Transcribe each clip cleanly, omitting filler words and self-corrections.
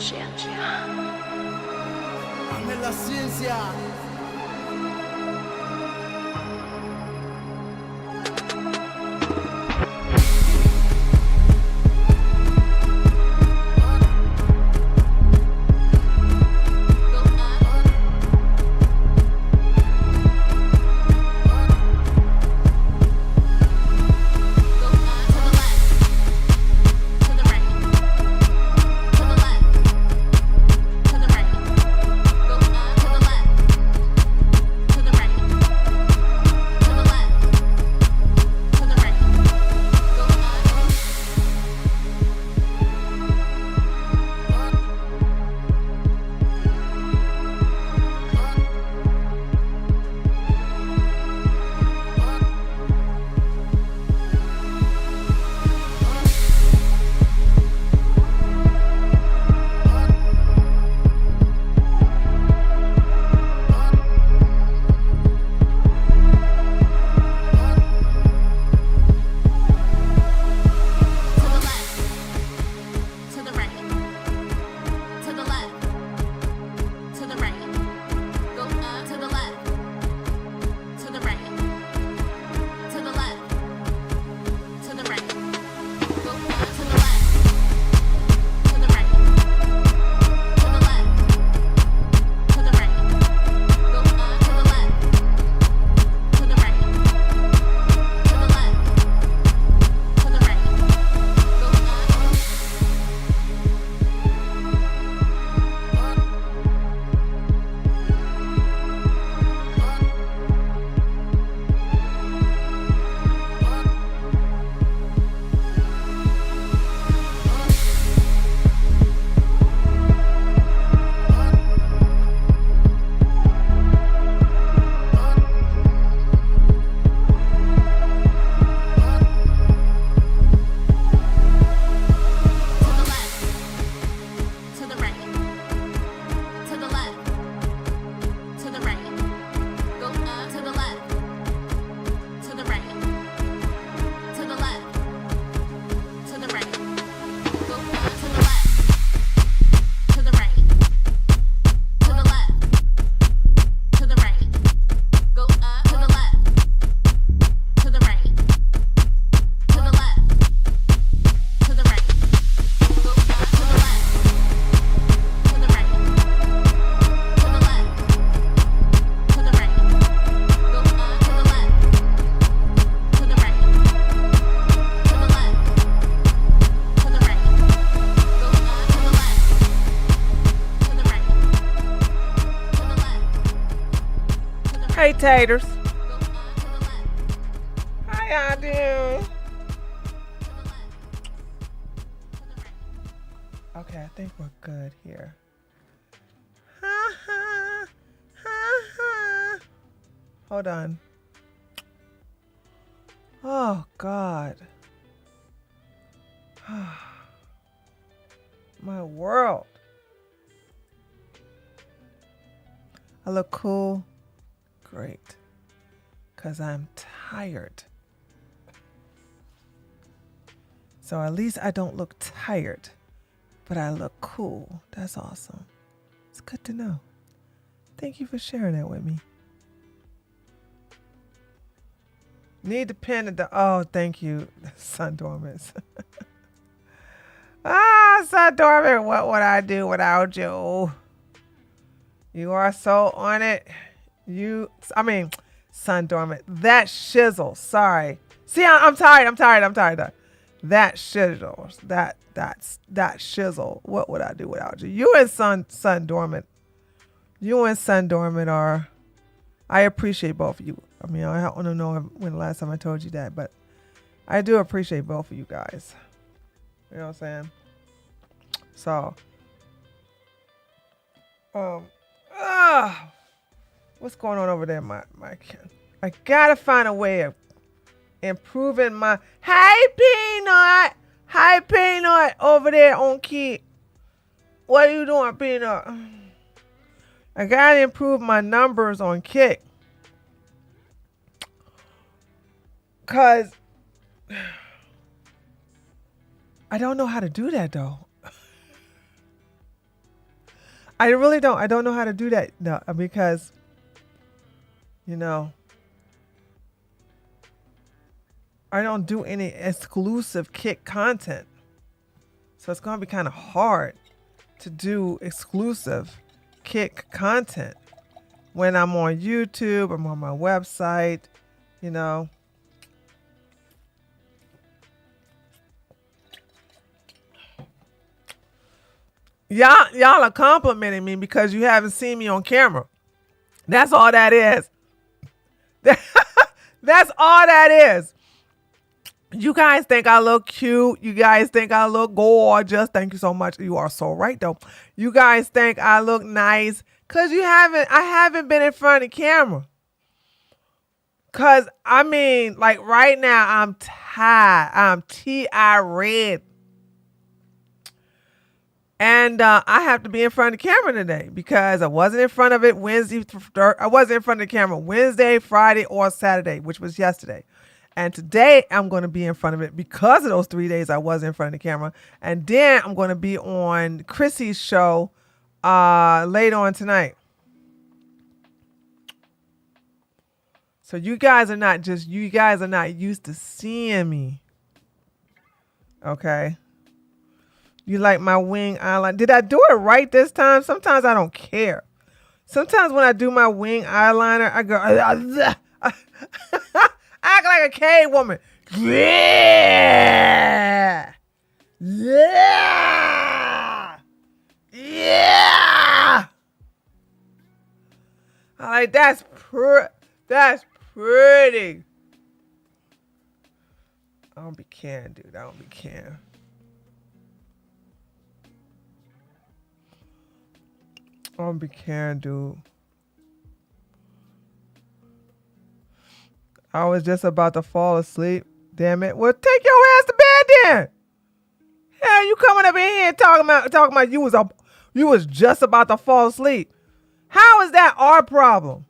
coscienza. Nella ciencia. Hey taters. How y'all doing? Okay, I think we're good here. Hold on. Oh God. My world. I look cool. Great. 'Cause I'm tired. So at least I don't look tired, but I look cool. That's awesome. It's good to know. Thank you for sharing that with me. Need the pen at the, oh, thank you, Sun Dormants. Sun Dormant, what would I do without you? You are so on it. Sun Dormant, that shizzle, sorry. See, I'm tired. That shizzle, that shizzle, what would I do without you? You and Sun Dormant are, I appreciate both of you. I mean, I don't know when the last time I told you that, but I do appreciate both of you guys. You know what I'm saying? So, what's going on over there, my I gotta find a way of improving my, hey Peanut over there on Key. What are you doing, Peanut? I gotta improve my numbers on Kick. 'Cause I don't know how to do that though. I really don't. I don't know how to do that. No, because, you know, I don't do any exclusive Kick content. So it's going to be kind of hard to do exclusive Kick content when I'm on YouTube, I'm on my website, you know. Y'all are complimenting me because you haven't seen me on camera. That's all that is. That's all that is. You guys think I look cute. You guys think I look gorgeous. Thank you so much. You are so right though. You guys think I look nice because I haven't been in front of the camera. Cause I mean, like right now I'm tired. I'm tired. And I have to be in front of the camera today because I wasn't in front of it Wednesday. I wasn't in front of the camera Wednesday, Friday, or Saturday, which was yesterday. And today I'm going to be in front of it because of those 3 days I was in front of the camera. And then I'm going to be on Chrissy's show later on tonight. So you guys are not used to seeing me. Okay. You like my wing eyeliner? Did I do it right this time? Sometimes I don't care. Sometimes when I do my wing eyeliner, I go, I act like a cave woman. Yeah. Yeah. Yeah. I like, that's pretty. I don't be caring, dude. I don't be caring. I don't be caring, dude. I was just about to fall asleep. Damn it. Well, take your ass to bed then. Hell, you coming up in here talking about you was just about to fall asleep. How is that our problem?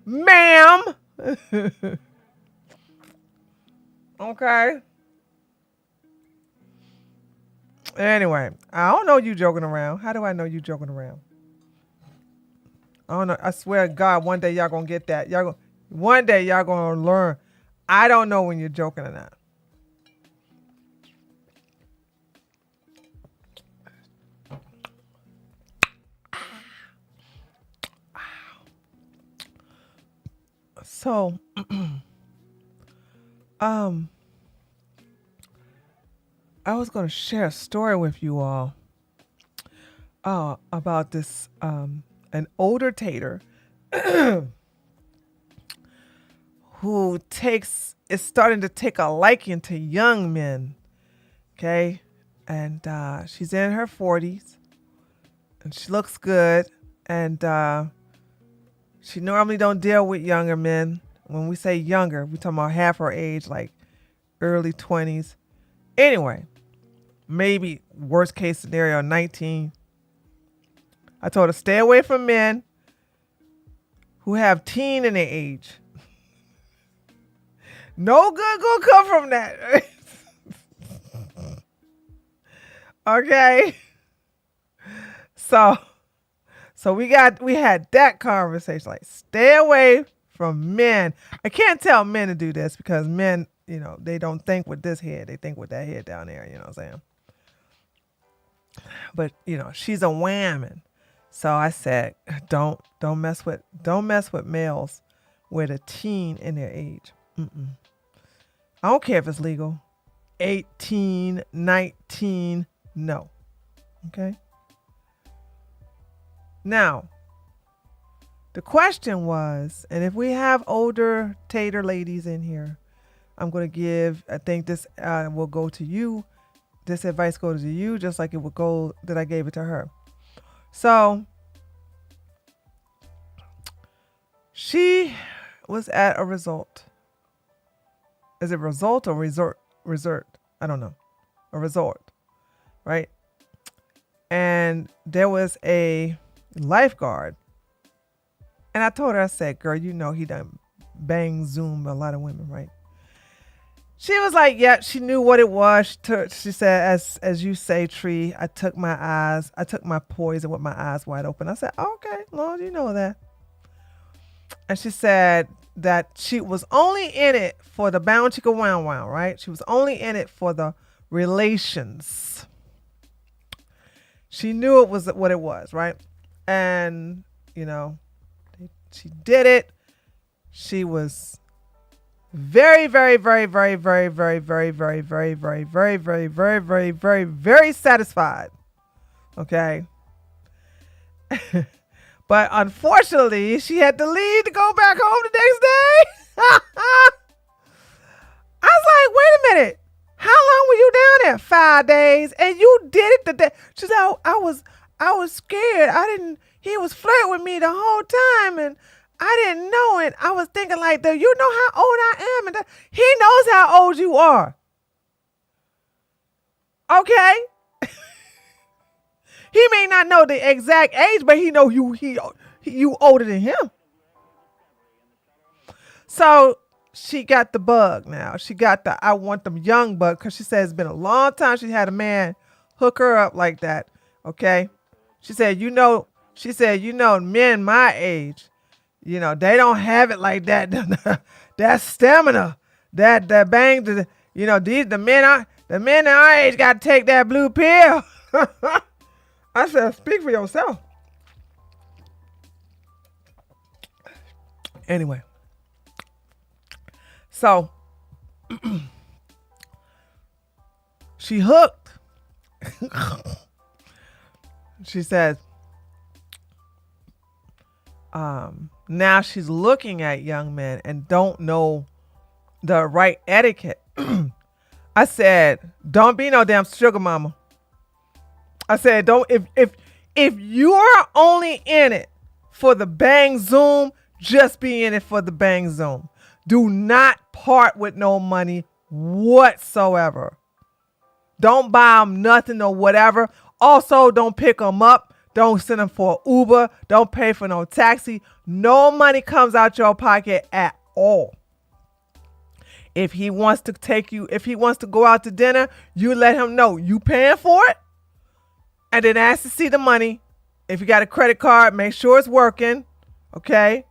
Ma'am. Okay. Anyway, I don't know you joking around. How do I know you joking around? I don't know. I swear to God, one day y'all gonna get that. One day y'all gonna learn. I don't know when you're joking or not. So, I was going to share a story with you all about this an older tater who is starting to take a liking to young men. Okay, and she's in her 40s, and she looks good, and she normally don't deal with younger men. When we say younger, we talking about half her age, like early 20s. Anyway, maybe worst case scenario, 19. I told her stay away from men who have teen in their age. No good gonna come from that. Okay. So we had that conversation, like stay away from men. I can't tell men to do this because men, they don't think with this head. They think with that head down there, you know what I'm saying? But, she's a woman. So I said, don't mess with males with a teen in their age. I don't care if it's legal. 18, 19, no. Okay? Now, the question was, and if we have older tater ladies in here, I'm going to give, I think this will go to you. This advice goes to you just like it would go that I gave it to her. So, she was at a resort. Is it resort or resort? Resort. I don't know. A resort. Right? And there was a lifeguard And I told her, I said, girl, you know he done bang Zoom a lot of women, right? She was like, yeah, she knew what it was. She said, as you say, Tree, I took my poison with my eyes wide open. I said, okay, Lord, you know that. And she said that she was only in it for the bound chicka wow wow, right? She was only in it for the relations. She knew it was what it was, right? And, you know, she did it. She was very, very, very, very, very, very, very, very, very, very, very, very, very, very, very, very satisfied. Okay. But unfortunately, she had to leave to go back home the next day. I was like, wait a minute. How long were you down there? 5 days. And you did it the day. She said, I was scared. He was flirting with me the whole time. And I didn't know it. I was thinking like, you know how old I am. And he knows how old you are. Okay. He may not know the exact age, but he know you older than him. So she got the bug now. She got the I want them young bug because she said it's been a long time she had a man hook her up like that. Okay. She said, men my age, they don't have it like that. That stamina, that bang, the men our age got to take that blue pill. I said, speak for yourself. Anyway, so she hooked. She says, now she's looking at young men and don't know the right etiquette. I said, don't be no damn sugar mama. I said, don't, if you're only in it for the bang zoom, just be in it for the bang zoom. Do not part with no money whatsoever. Don't buy them nothing or whatever. Also, don't pick them up. Don't send them for Uber. Don't pay for no taxi. No money comes out your pocket at all. If he wants to go out to dinner, you let him know you paying for it. And then ask to see the money. If you got a credit card, make sure it's working. Okay?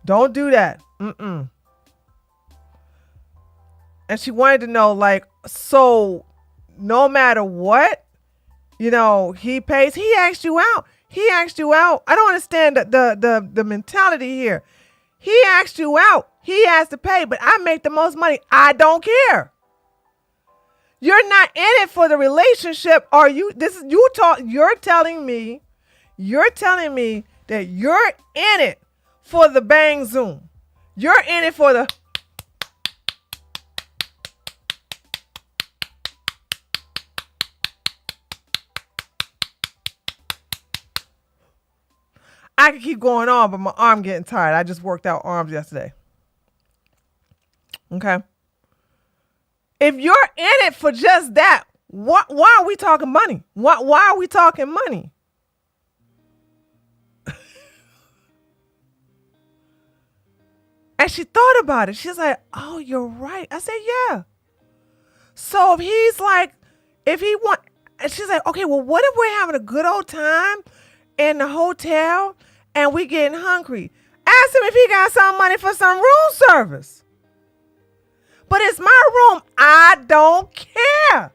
Don't do that. And she wanted to know, like, so no matter what, he pays. He asked you out. I don't understand the mentality here. He asked you out. He has to pay, but I make the most money. I don't care. You're not in it for the relationship. Are you? You're telling me that you're in it for the bang zoom. You're in it for the. I could keep going on, but my arm getting tired. I just worked out arms yesterday. Okay. If you're in it for just that, why are we talking money? Why are we talking money? And she thought about it. She's like, oh, you're right. I said, yeah. So if he want, and she's like, okay, well, what if we're having a good old time in the hotel and we getting hungry? Ask him if he got some money for some room service. But it's my room. I don't care.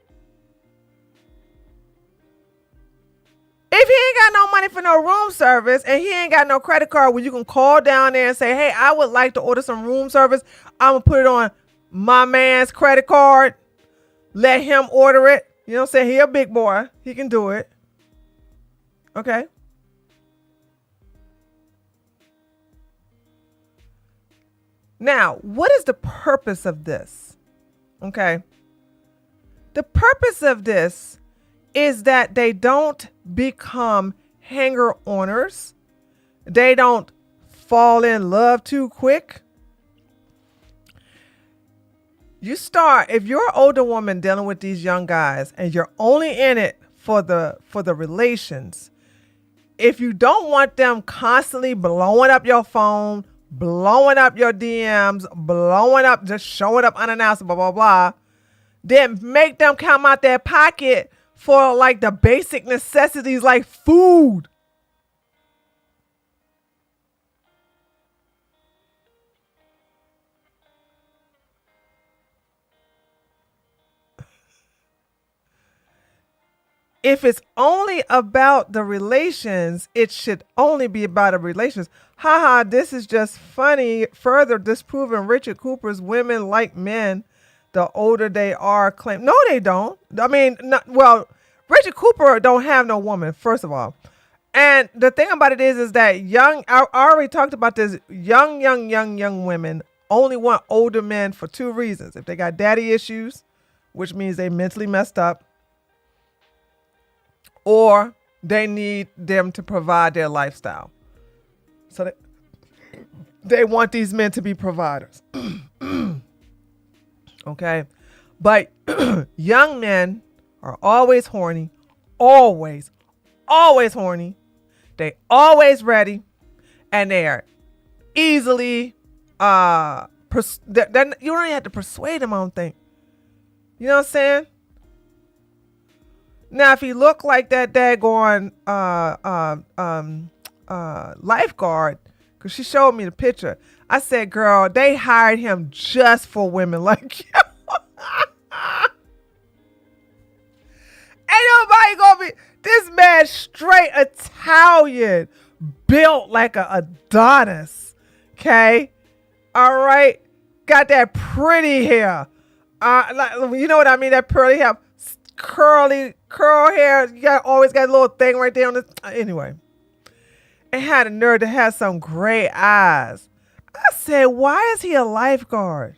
If he ain't got no money for no room service and he ain't got no credit card where you can call down there and say, hey, I would like to order some room service. I'm going to put it on my man's credit card. Let him order it. You know what I'm saying? He a big boy. He can do it. Okay. Now, what is the purpose of this? Okay. The purpose of this is that they don't become hanger-oners. They don't fall in love too quick. If you're an older woman dealing with these young guys and you're only in it for the relations, if you don't want them constantly blowing up your phone, blowing up your DMs, blowing up, just showing up unannounced, blah, blah, blah, then make them come out their pocket for like the basic necessities like food. If it's only about the relations, it should only be about the relations. Haha, this is just funny. Further disproving Richard Cooper's women like men the older they are claim. No, they don't. I mean, well, Richard Cooper don't have no woman, first of all. And the thing about it is that I already talked about this, young women only want older men for two reasons. If they got daddy issues, which means they mentally messed up, or they need them to provide their lifestyle. So they want these men to be providers. Okay? But young men are always horny. Always horny. They always ready. And they are easily, you don't even have to persuade them, I don't think. You know what I'm saying? Now, if he looked like that daggone lifeguard, because she showed me the picture, I said, girl, they hired him just for women like you. Ain't nobody gonna be, this man straight Italian, built like a Adonis, okay? All right? Got that pretty hair. You know what I mean? That pretty hair. Curl hair. You always got a little thing right there on the. Anyway, and had a nerve to have some gray eyes. I said, why is he a lifeguard?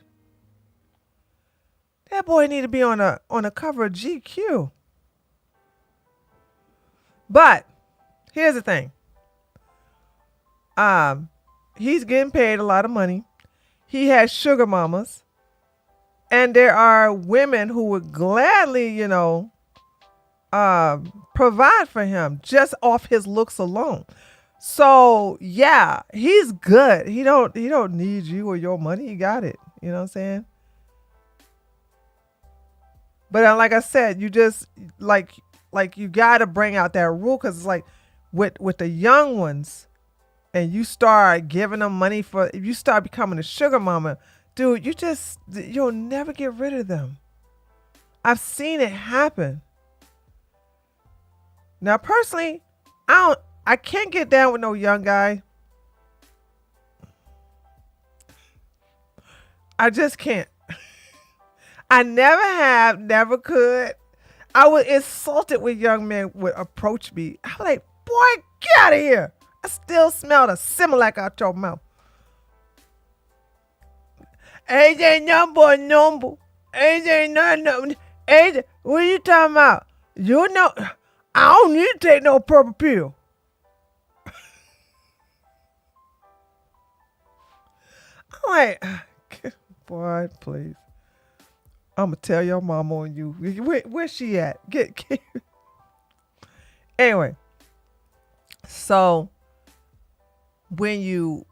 That boy need to be on a cover of GQ. But here's the thing. He's getting paid a lot of money. He has sugar mamas. And there are women who would gladly, provide for him just off his looks alone. So yeah, he's good. He don't need you or your money. He got it. You know what I'm saying? But like I said, you just like you got to bring out that rule, because it's like with the young ones, and you start giving them money if you start becoming a sugar mama. Dude, you'll never get rid of them. I've seen it happen. Now, personally, I can't get down with no young guy. I just can't. I never have, never could. I was insulted when young men would approach me. I was like, boy, get out of here. I still smell the Similac out your mouth. AJ number. AJ no. AJ, what are you talking about? You know, I don't need to take no purple pill. I'm like, boy, please. I'm gonna tell your mama on you. Where's she at? Get. Anyway, so when you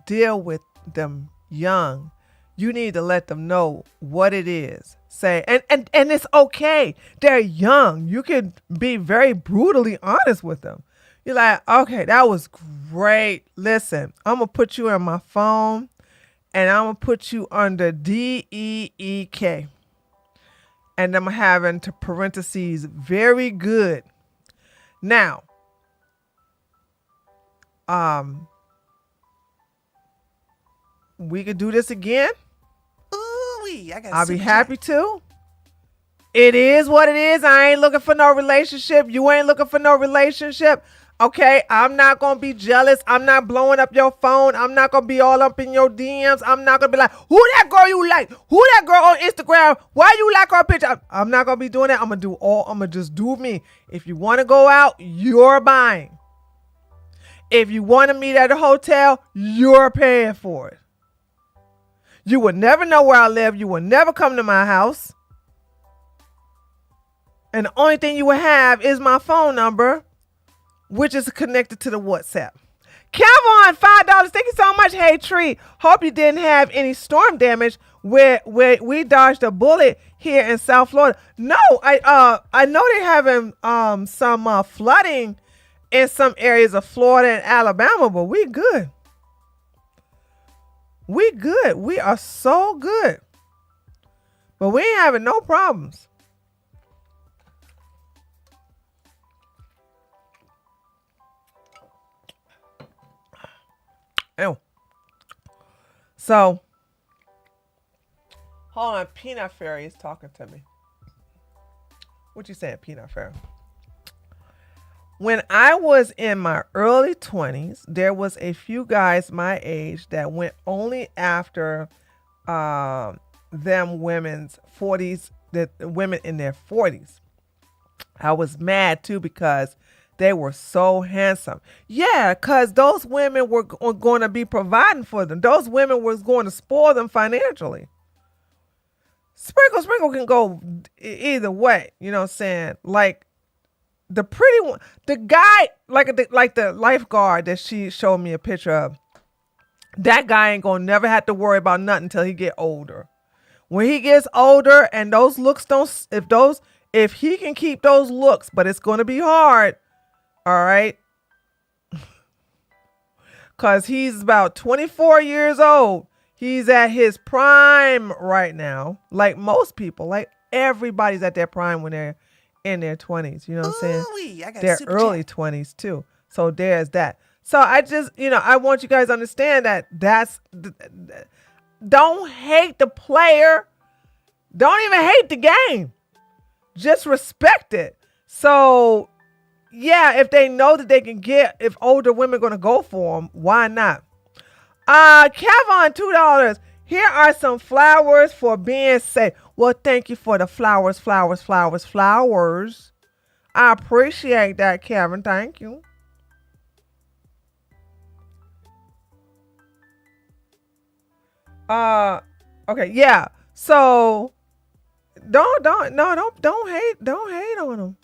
deal with them young, you need to let them know what it is. Say, and it's okay. They're young. You can be very brutally honest with them. You're like, okay, that was great. Listen, I'm going to put you in my phone, and I'm going to put you under DEEK. And I'm having to parentheses, very good. Now, we could do this again. I'll be happy to. It is what it is. I ain't looking for no relationship. You ain't looking for no relationship. Okay, I'm not going to be jealous. I'm not blowing up your phone. I'm not going to be all up in your DMs. I'm not going to be like, who that girl you like? Who that girl on Instagram? Why you like her picture? I'm not going to be doing that. I'm going to just do me. If you want to go out, you're buying. If you want to meet at a hotel, you're paying for it. You will never know where I live. You will never come to my house. And the only thing you will have is my phone number. which is connected to the WhatsApp. Kevon, $5. Thank you so much. Hey Tree, hope you didn't have any storm damage where we dodged a bullet here in South Florida. No, I know they're having some flooding in some areas of Florida and Alabama, but we good. We good. We are so good. But we ain't having no problems. Ew. So, hold on. Peanut Fairy is talking to me. What you saying, Peanut Fairy? When I was in my early 20s, there was a few guys my age that went only after them women's 40s, the women in their 40s. I was mad too because they were so handsome. Yeah, because those women were going to be providing for them. Those women was going to spoil them financially. Sprinkle can go either way. You know what I'm saying? Like the pretty one, the guy, like the lifeguard that she showed me a picture of. That guy ain't gonna never have to worry about nothing until he get older. When he gets older and those looks if he can keep those looks, but it's gonna be hard. All right. Because he's about 24 years old. He's at his prime right now. Like most people, like everybody's at their prime when they're in their 20s. You know what I'm saying? Their early 20s too. So there's that. So I just, I want you guys to understand that don't hate the player. Don't even hate the game. Just respect it. So yeah, if they know that they can if older women are going to go for them, why not? Kevon, $2. Here are some flowers for being safe. Well, thank you for the flowers. I appreciate that, Kevin. Thank you. Okay, yeah. So don't hate on them.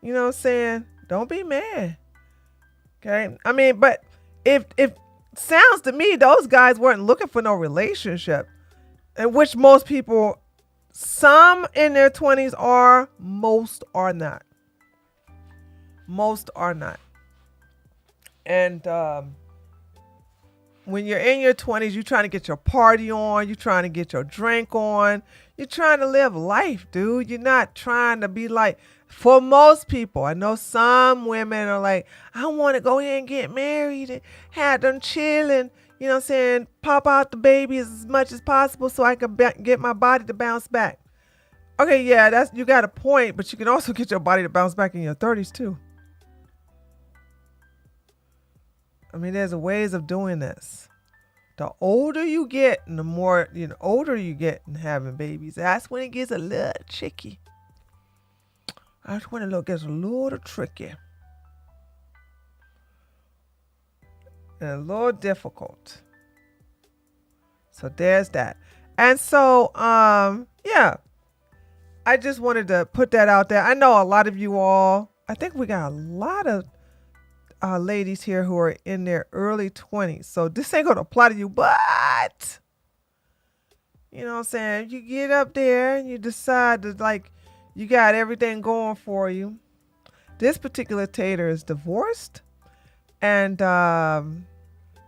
You know what I'm saying? Don't be mad. Okay? I mean, but if sounds to me those guys weren't looking for no relationship, in which most people, some in their 20s are, most are not. Most are not. And when you're in your 20s, you're trying to get your party on, you're trying to get your drink on, you're trying to live life, dude. You're not trying to be like, for most people, I know some women are like, I want to go ahead and get married and have them chilling, you know what I'm saying, pop out the baby as much as possible so I can get my body to bounce back. Okay, yeah, you got a point, but you can also get your body to bounce back in your 30s too. I mean, there's ways of doing this. The older you get and the more, older you get in having babies, that's when it gets a little tricky. That's when it gets a little tricky. And a little difficult. So there's that. And so, yeah. I just wanted to put that out there. I know a lot of you all, I think we got a lot of ladies here who are in their early 20s. So this ain't going to apply to you, but, you know what I'm saying? You get up there and you decide to, you got everything going for you. This particular tater is divorced. And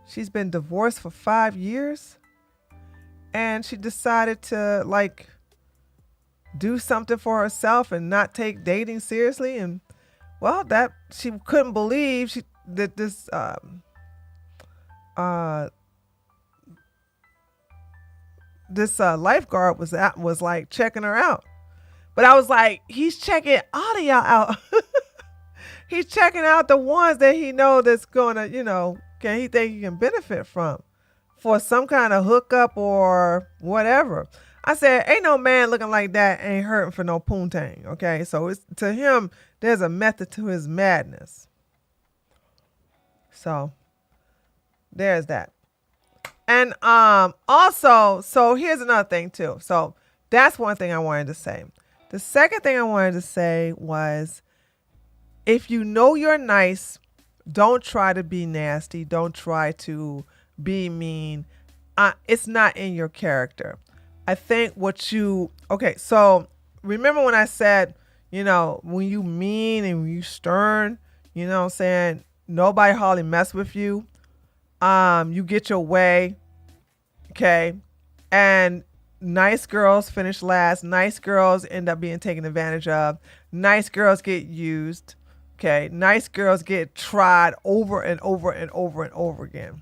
she's been divorced for 5 years. And she decided to, do something for herself and not take dating seriously. And, well, that she couldn't believe that this lifeguard was checking her out. But I was like, he's checking all of y'all out. He's checking out the ones that he know that's gonna, he think he can benefit from for some kind of hookup or whatever. I said, ain't no man looking like that ain't hurting for no poontang. Okay, so it's to him, there's a method to his madness. So there's that. And also, so here's another thing too. So that's one thing I wanted to say. The second thing I wanted to say was, if you know you're nice, don't try to be nasty. Don't try to be mean. It's not in your character. I think okay, so remember when I said, when you mean and when you stern, what I'm saying, nobody hardly mess with you. You get your way, okay? And nice girls finish last. Nice girls end up being taken advantage of. Nice girls get used, okay? Nice girls get tried over and over and over and over again.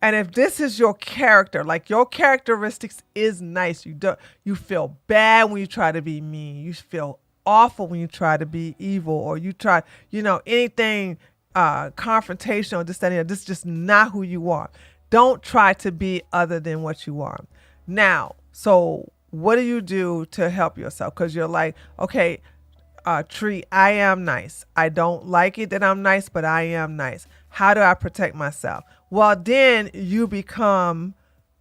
And if this is your character, like your characteristics is nice, you feel bad when you try to be mean. You feel awful when you try to be evil, or you try, anything confrontational, this, that, and that. This is just not who you are. Don't try to be other than what you are. Now, so what do you do to help yourself? Because you're like, okay, Tree, I am nice. I don't like it that I'm nice, but I am nice. How do I protect myself? Well, then you become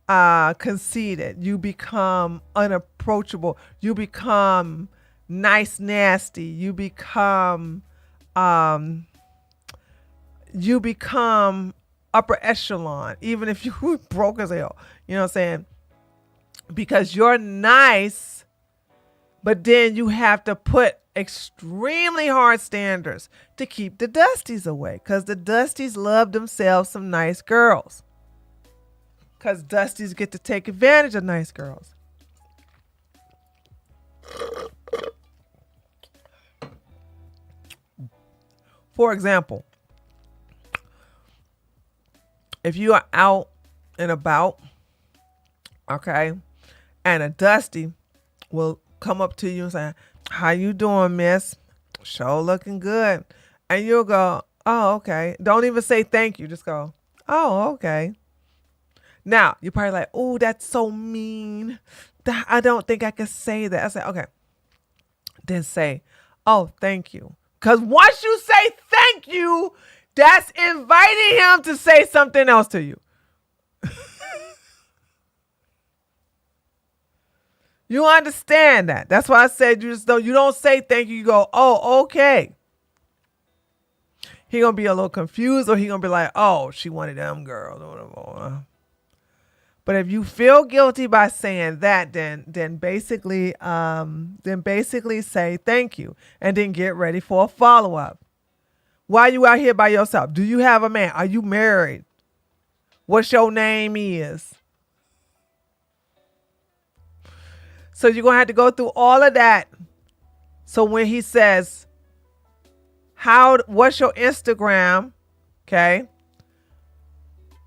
conceited. You become unapproachable. You become nice, nasty. You become upper echelon, even if you broke as hell. You know what I'm saying? Because you're nice, but then you have to put extremely hard standards to keep the dusties away, because the dusties love themselves some nice girls, because dusties get to take advantage of nice girls. For example, if you are out and about, okay, and a dusty will come up to you and say, "How you doing, miss? Sure looking good." And you'll go, "Oh, okay." Don't even say thank you. Just go, "Oh, okay." Now, you're probably like, "Oh, that's so mean. I don't think I could say that." I say, "Okay." Then say, "Oh, thank you." Because once you say thank you, that's inviting him to say something else to you. You understand that? That's why I said you don't say thank you. You go, "Oh, okay." He gonna be a little confused, or he gonna be like, "Oh, she wanted them girls," or whatever. But if you feel guilty by saying that, then basically say thank you, and then get ready for a follow up. Why are you out here by yourself? Do you have a man? Are you married? What's your name is? So you're going to have to go through all of that. So when he says, what's your Instagram? Okay.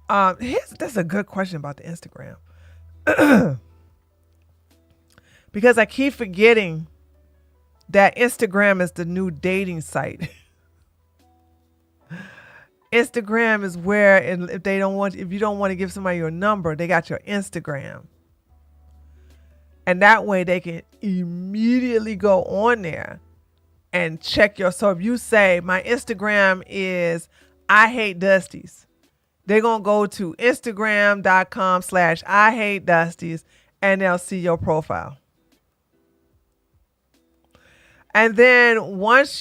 That's a good question about the Instagram. Because I keep forgetting that Instagram is the new dating site. Instagram is where, and if you don't want to give somebody your number, they got your Instagram. And that way they can immediately go on there and check so if you say, "My Instagram is I hate dusties," they're going to go to Instagram.com/I hate dusties, and they'll see your profile. And then once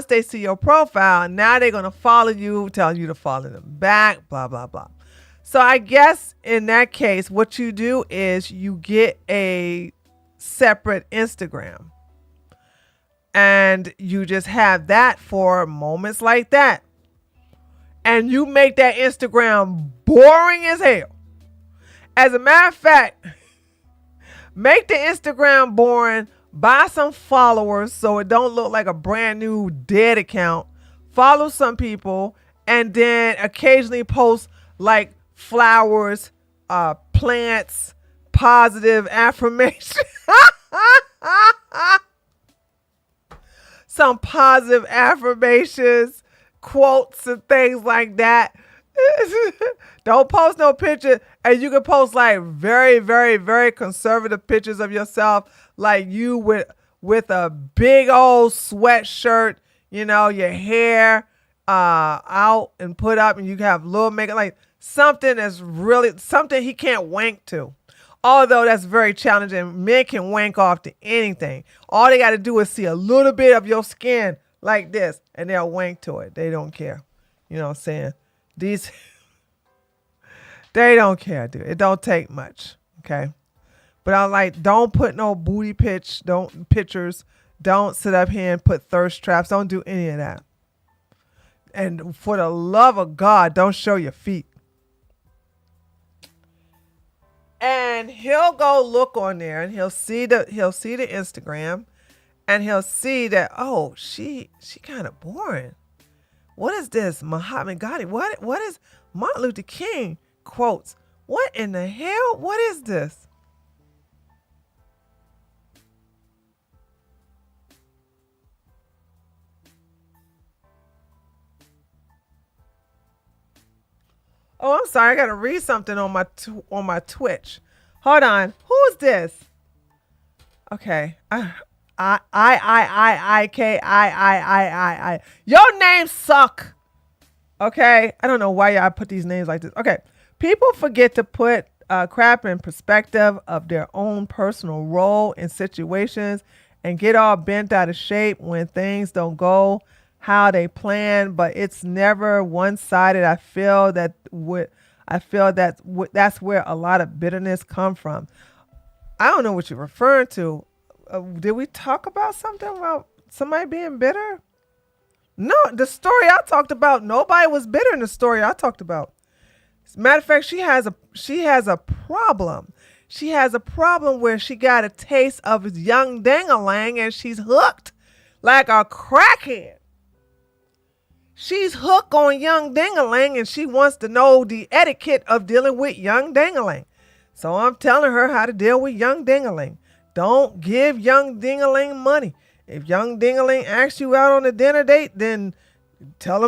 they see your profile, now they're going to follow you, tell you to follow them back, blah, blah, blah. So I guess in that case, what you do is you get a separate Instagram, and you just have that for moments like that. And you make that Instagram boring as hell. As a matter of fact, make the Instagram boring, buy some followers so it don't look like a brand new dead account. Follow some people, and then occasionally post like flowers, plants, positive affirmation. Some positive affirmations, quotes, and things like that. Don't post no picture. And you can post like very, very, very conservative pictures of yourself, like you with a big old sweatshirt, your hair out and put up, and you have little makeup, like something that's really something he can't wank to. Although that's very challenging. Men can wank off to anything. All they got to do is see a little bit of your skin like this, and they'll wank to it. They don't care. You know what I'm saying? These, they don't care, dude. It don't take much, okay? But I'm like, don't put no booty pictures. Don't sit up here and put thirst traps. Don't do any of that. And for the love of God, don't show your feet. And he'll go look on there, and he'll see the Instagram, and he'll see that, oh, she kind of boring. What is this? Muhammad Gandhi. What is Martin Luther King quotes? What in the hell? What is this? Oh, I'm sorry. I gotta read something on my Twitch. Hold on. Who's this? Okay. I. Your names suck. Okay. I don't know why y'all put these names like this. Okay. People forget to put crap in perspective of their own personal role in situations and get all bent out of shape when things don't go how they plan, but it's never one-sided. I feel that's where a lot of bitterness come from. I don't know what you're referring to. Did we talk about something about somebody being bitter? No, the story I talked about, nobody was bitter in the story I talked about. As a matter of fact, she has a problem. She has a problem where she got a taste of his young ding-a-lang and she's hooked like a crackhead. She's hooked on young ding-a-lang and she wants to know the etiquette of dealing with young ding-a-lang. So I'm telling her how to deal with young ding-a-lang. Don't give young ding-a-lang money. If young ding-a-lang asks you out on a dinner date, then tell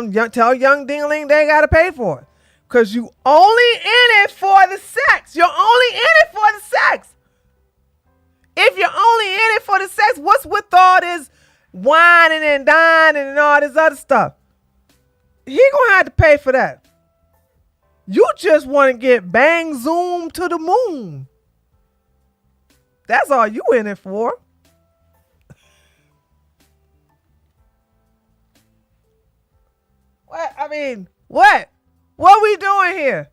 young ding-a-lang they got to pay for it. Because you only in it for the sex. You're only in it for the sex. If you're only in it for the sex, what's with all this whining and dining and all this other stuff? He gonna have to pay for that. You just want to get bang zoom to the moon. That's all you in it for. What? I mean, what? What we doing here?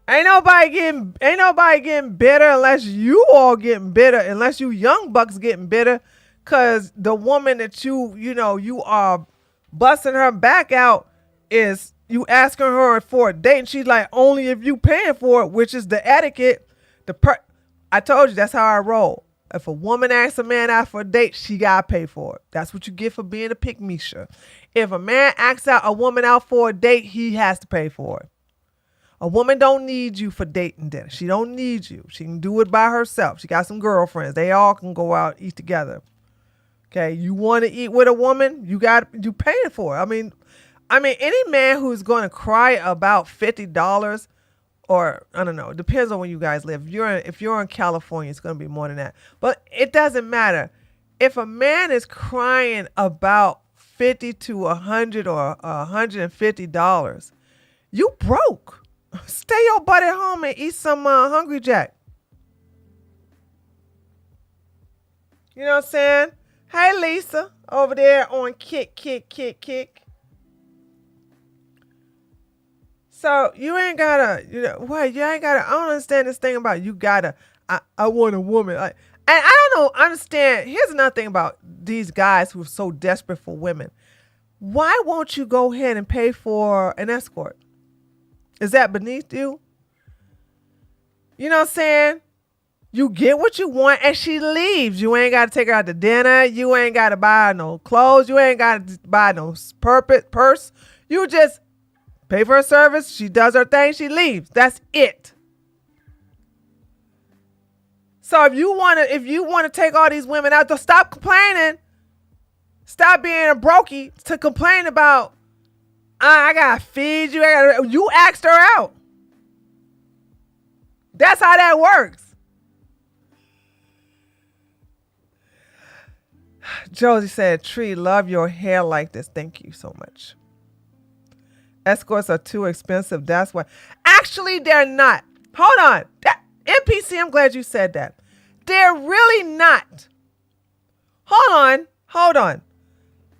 Ain't nobody getting bitter unless you all getting bitter, unless you young bucks getting bitter. Cause the woman that you are busting her back out is you asking her for a date, and she's like, only if you paying for it, which is the etiquette. I told you that's how I roll. If a woman asks a man out for a date, she gotta pay for it. That's what you get for being a pick-me-sha. If a man asks out a woman out for a date, he has to pay for it. A woman don't need you for dating dinner. She don't need you. She can do it by herself. She got some girlfriends. They all can go out eat together. Okay, you want to eat with a woman, you paying for it. I mean, any man who's going to cry about $50, or I don't know, it depends on where you guys live. If you're in California, it's going to be more than that. But it doesn't matter. If a man is crying about $50 to $100 or $150, you broke. Stay your butt at home and eat some Hungry Jack. You know what I'm saying? Hey, Lisa, over there on Kick. So you ain't gotta, I don't understand this thing about you gotta, I want a woman. And I don't understand. Here's another thing about these guys who are so desperate for women. Why won't you go ahead and pay for an escort? Is that beneath you? You know what I'm saying? You get what you want and she leaves. You ain't got to take her out to dinner. You ain't got to buy no clothes. You ain't got to buy no purse. You just pay for her service. She does her thing. She leaves. That's it. So if you want to take all these women out, to stop complaining. Stop being a brokey to complain about, I got to feed you. You asked her out. That's how that works. Josie said, Tree, love your hair like this. Thank you so much. Escorts are too expensive. That's why. Actually, they're not. Hold on. NPC, I'm glad you said that. They're really not. Hold on.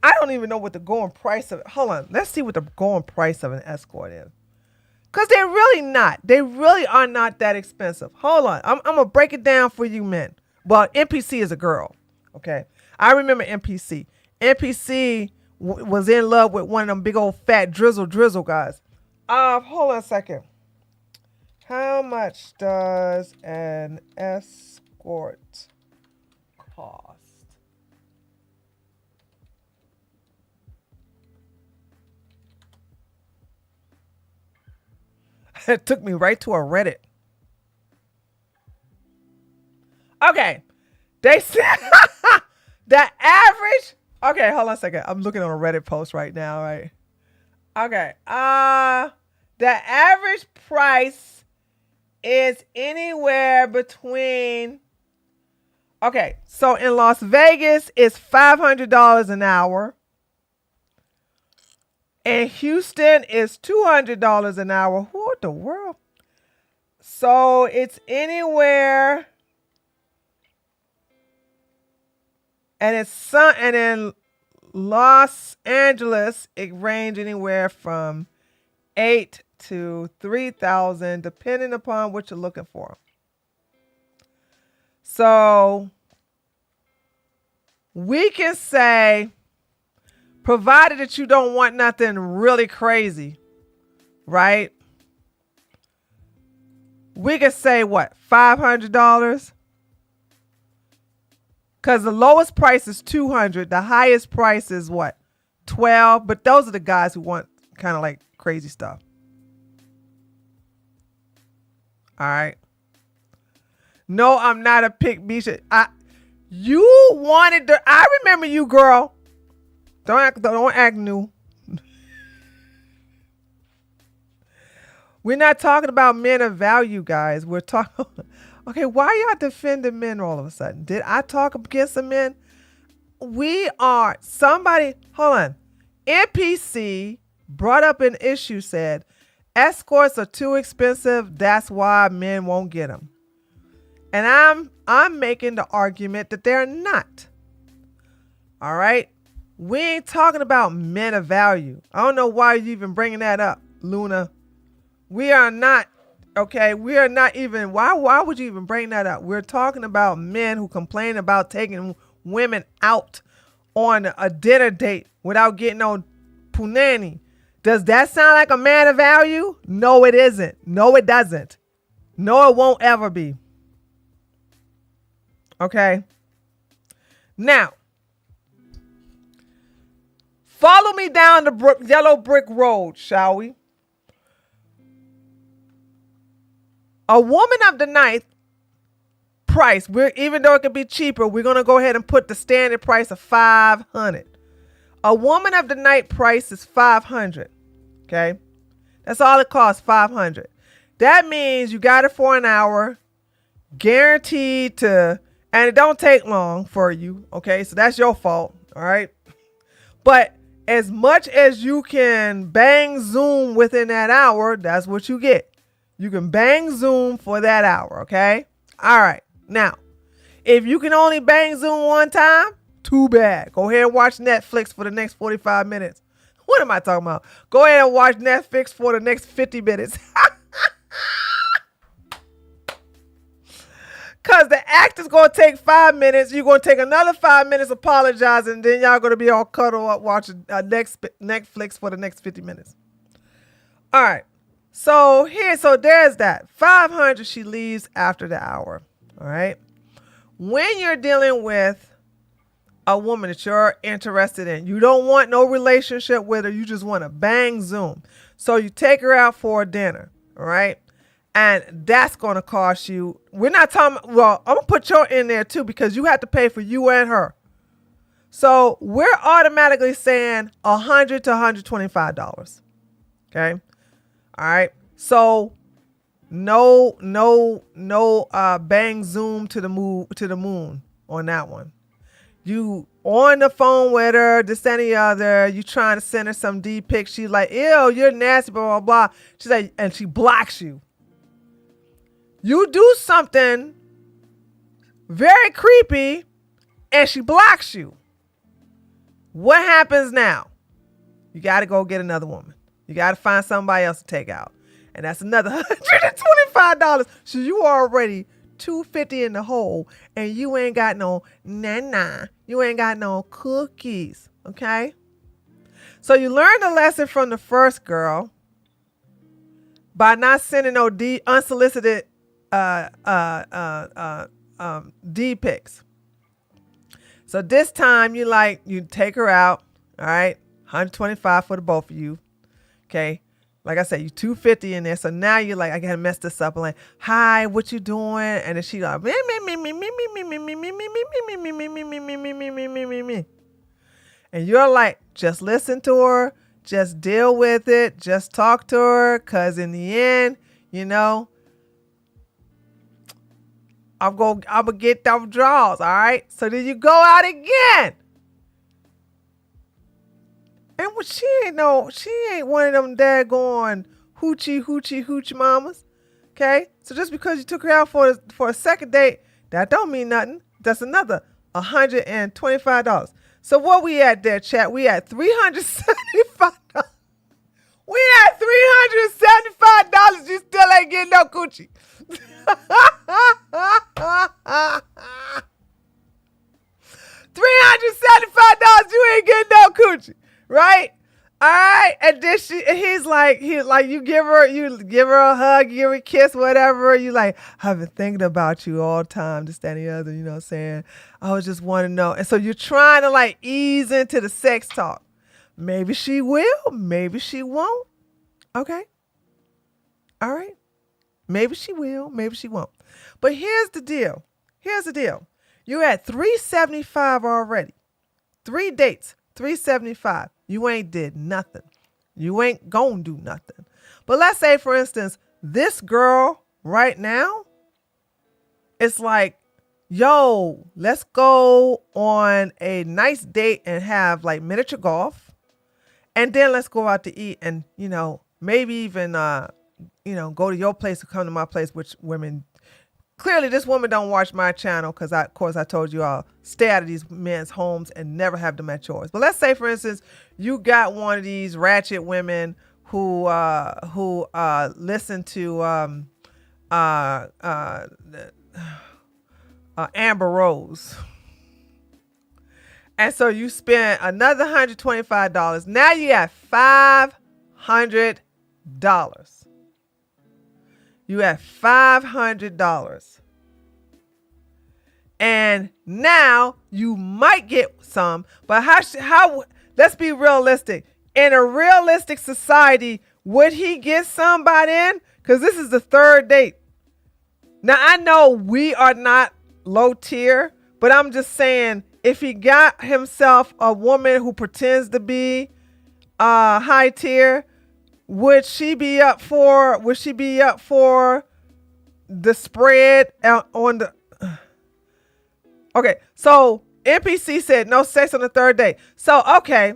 I don't even know what the going price of it. Hold on. Let's see what the going price of an escort is. Because they're really not. They really are not that expensive. Hold on. I'm going to break it down for you men. Well, NPC is a girl. Okay. I remember NPC. NPC was in love with one of them big old fat drizzle guys. Hold on a second. How much does an escort cost? It took me right to a Reddit. Okay. They said the average. Okay, hold on a second. I'm looking on a Reddit post right now, right? Okay. The average price is anywhere between. Okay, so in Las Vegas, it's $500 an hour. In Houston, it's $200 an hour. What the world? So it's anywhere. And in Los Angeles, it range anywhere from 8 to 3,000, depending upon what you're looking for. So we can say, provided that you don't want nothing really crazy, right? We can say what, $500? Because the lowest price is $200. The highest price is what, $12? But those are the guys who want kind of like crazy stuff. All right. No, I'm not a pick Misha. You wanted to. I remember you, girl. Don't act new. We're not talking about men of value, guys. We're talking. Okay, why y'all defending men all of a sudden? Did I talk against the men? We are somebody. Hold on. NPC brought up an issue. Said escorts are too expensive. That's why men won't get them. And I'm making the argument that they're not. All right. We ain't talking about men of value. I don't know why you're even bringing that up, Luna. We are not, okay? We are not even, why would you even bring that up? We're talking about men who complain about taking women out on a dinner date without getting on punani. Does that sound like a man of value? No, it isn't. No, it doesn't. No, it won't ever be. Okay? Now, follow me down the yellow brick road, shall we? A woman of the night price, even though it could be cheaper, we're going to go ahead and put the standard price of $500. A woman of the night price is $500. Okay? That's all it costs, $500. That means you got it for an hour, guaranteed to, and it don't take long for you. Okay? So that's your fault. All right? But as much as you can bang Zoom within that hour, that's what you get. You can bang Zoom for that hour, okay? All right. Now, if you can only bang Zoom one time, too bad. Go ahead and watch Netflix for the next 45 minutes. What am I talking about? Go ahead and watch Netflix for the next 50 minutes. Because the act is going to take 5 minutes. You're going to take another 5 minutes apologizing, and then y'all going to be all cuddled up watching Netflix for the next 50 minutes. All right. So there's that. $500, she leaves after the hour. All right. When you're dealing with a woman that you're interested in, you don't want no relationship with her. You just want to bang Zoom. So you take her out for a dinner. All right. And that's going to cost you. We're not talking. Well, I'm going to put your in there too, because you have to pay for you and her. So we're automatically saying $100 to $125. Okay. All right. So no bang Zoom to the moon on that one. You on the phone with her, this and the other, you trying to send her some D pics. She's like, ew, you're nasty, blah, blah, blah. She's like, and she blocks you. You do something very creepy and she blocks you. What happens now? You got to go get another woman. You got to find somebody else to take out. And that's another $125. So you already $250 in the hole, and you ain't got no nah. You ain't got no cookies. Okay? So you learned a lesson from the first girl by not sending no unsolicited D pics. So this time you take her out, all right? 125 for the both of you. Okay. Like I said, you 250 in there. So now you're like, I gotta mess this up. I'm like, hi, what you doing? And then she like, me. And you're like, just listen to her, just deal with it, just talk to her, cause in the end, I'm gonna get them draws, all right? So then you go out again. And she ain't one of them daggone hoochie mamas. Okay? So just because you took her out for a second date, that don't mean nothing. That's another $125. So what we at there, chat? We at $375. We at $375. You still ain't getting no coochie. $375. You ain't getting no coochie. Right? All right. And then he's like, you give her a hug, you give her a kiss, whatever. You like, I've been thinking about you all the time, this, that, and the other, you know what I'm saying? I was just want to know. And so you're trying to like ease into the sex talk. Maybe she will, maybe she won't. Okay. All right. Maybe she will, maybe she won't. But here's the deal. You're at $375 already. 3 dates, $375. You ain't did nothing. You ain't gonna do nothing. But let's say, for instance, this girl right now, it's like, yo, let's go on a nice date and have like miniature golf. And then let's go out to eat and, maybe even, go to your place or come to my place, which women, clearly this woman don't watch my channel because of course I told you I'll stay out of these men's homes and never have them at yours. But let's say, for instance, you got one of these ratchet women who listen to Amber Rose. And so you spend another $125. Now you have $500. You have $500. And now you might get some, but how let's be realistic. In a realistic society, would he get some by then? Because this is the third date. Now, I know we are not low tier, but I'm just saying, if he got himself a woman who pretends to be high tier, would she be up for the spread on the... Okay, so NPC said no sex on the third date. So, okay.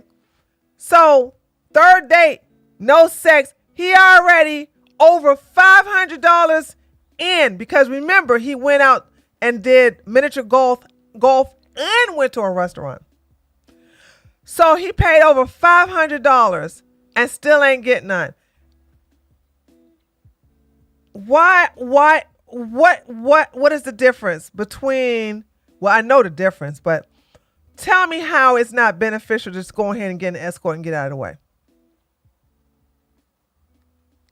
So, third date, no sex. He already over $500 in, because remember, he went out and did miniature golf and went to a restaurant. So he paid over $500 and still ain't getting none. What is the difference between, well, I know the difference, but tell me how it's not beneficial to just go ahead and get an escort and get out of the way.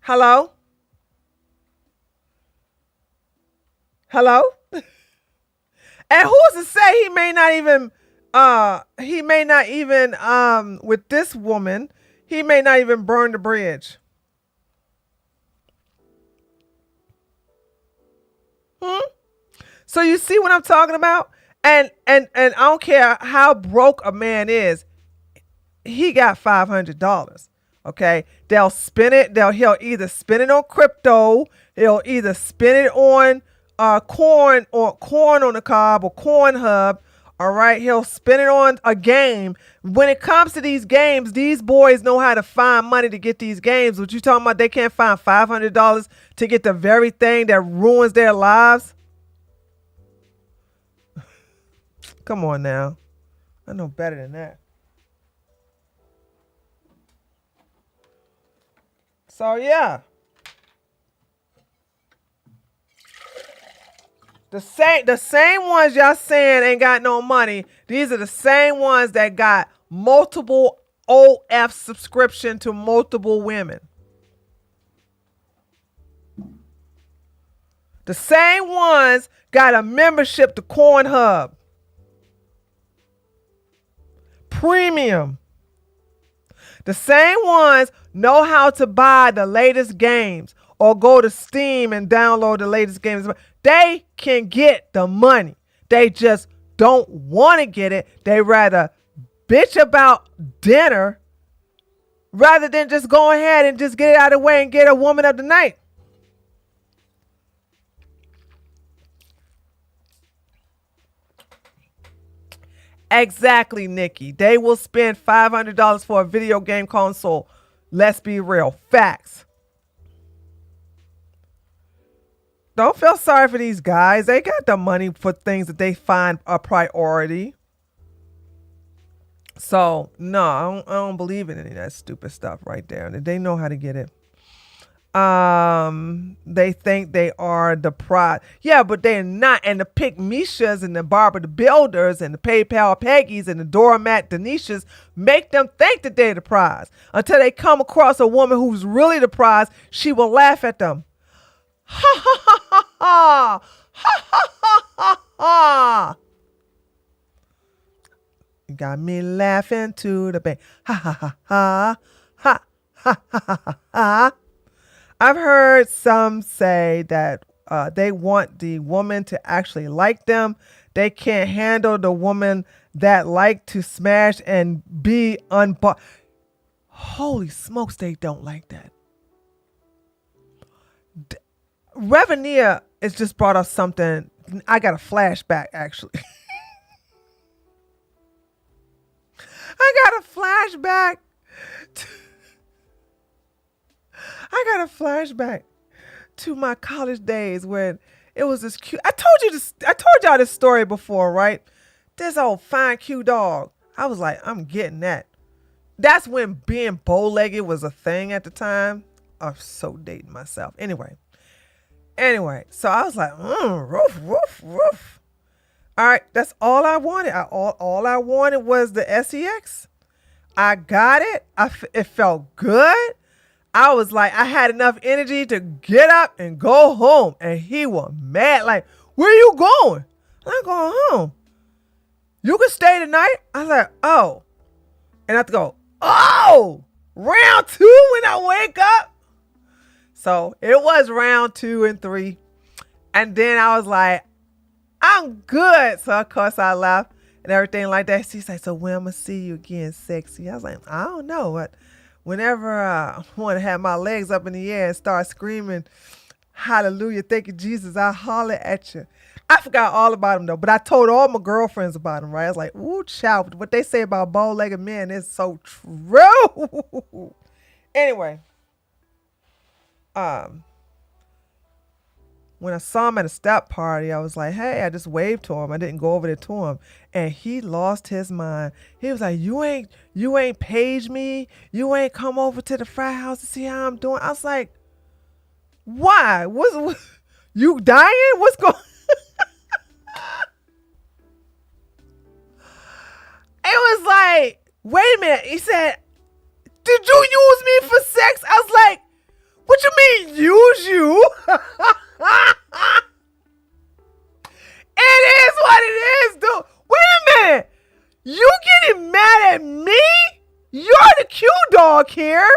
Hello? Hello? And who's to say he may not even with this woman, he may not even burn the bridge. So you see what I'm talking about? And I don't care how broke a man is, he got $500. Okay, they'll spin it. He'll either spin it on crypto. He'll either spin it on corn on the cob or corn hub. All right, he'll spin it on a game. When it comes to these games, these boys know how to find money to get these games. What you talking about? They can't find $500 to get the very thing that ruins their lives. Come on now. I know better than that. So yeah. The same ones y'all saying ain't got no money. These are the same ones that got multiple OF subscription to multiple women. The same ones got a membership to Cornhub. Premium. The same ones know how to buy the latest games or go to Steam and download the latest games. They can get the money. They just don't want to get it. They rather bitch about dinner rather than just go ahead and just get it out of the way and get a woman of the night. Exactly, Nikki. They will spend $500 for a video game console. Let's be real. Facts. Don't feel sorry for these guys. They got the money for things that they find a priority. So, no, I don't believe in any of that stupid stuff right there. They know how to get it. They think they are the prize. Yeah, but they're not. And the Pick Mishas and the Barbara the Builders and the PayPal Peggies and the Doormat Denishas make them think that they're the prize. Until they come across a woman who's really the prize, she will laugh at them. Ha ha ha ha ha. Ha ha ha ha ha. You got me laughing to the bank. Ha ha ha ha. Ha ha ha ha ha. I've heard some say that they want the woman to actually like them. They can't handle the woman that like to smash and be unbought. Holy smokes, they don't like that. Revenia has just brought us something. I got a flashback, actually. I got a flashback to my college days when it was this cute. I told y'all this story before, right? This old fine cute dog. I was like, I'm getting that. That's when being bow-legged was a thing at the time. I'm so dating myself. Anyway, so I was like, roof, roof, roof. All right, that's all I wanted. All I wanted was the SEX. I got it. It felt good. I was like, I had enough energy to get up and go home. And he was mad. Like, where you going? I'm going home. You can stay tonight? I was like, oh. And I have to go, oh, round 2 when I wake up. So it was round 2 and 3. And then I was like, I'm good. So of course I left and everything like that. She's like, so when I'm going to see you again, sexy? I was like, I don't know. But whenever I want to have my legs up in the air and start screaming, hallelujah, thank you, Jesus, I'll holler at you. I forgot all about him, though, but I told all my girlfriends about him, right? I was like, ooh, child, what they say about bow-legged men is so true. Anyway, when I saw him at a step party, I was like, hey, I just waved to him. I didn't go over there to him. And he lost his mind. He was like, you ain't paged me. You ain't come over to the frat house to see how I'm doing. I was like, why? What you dying? What's going on? It was like, wait a minute. He said, did you use me for sex? I was like, what you mean use you? It is what it is, dude. Wait a minute. You getting mad at me? You're the cute dog here.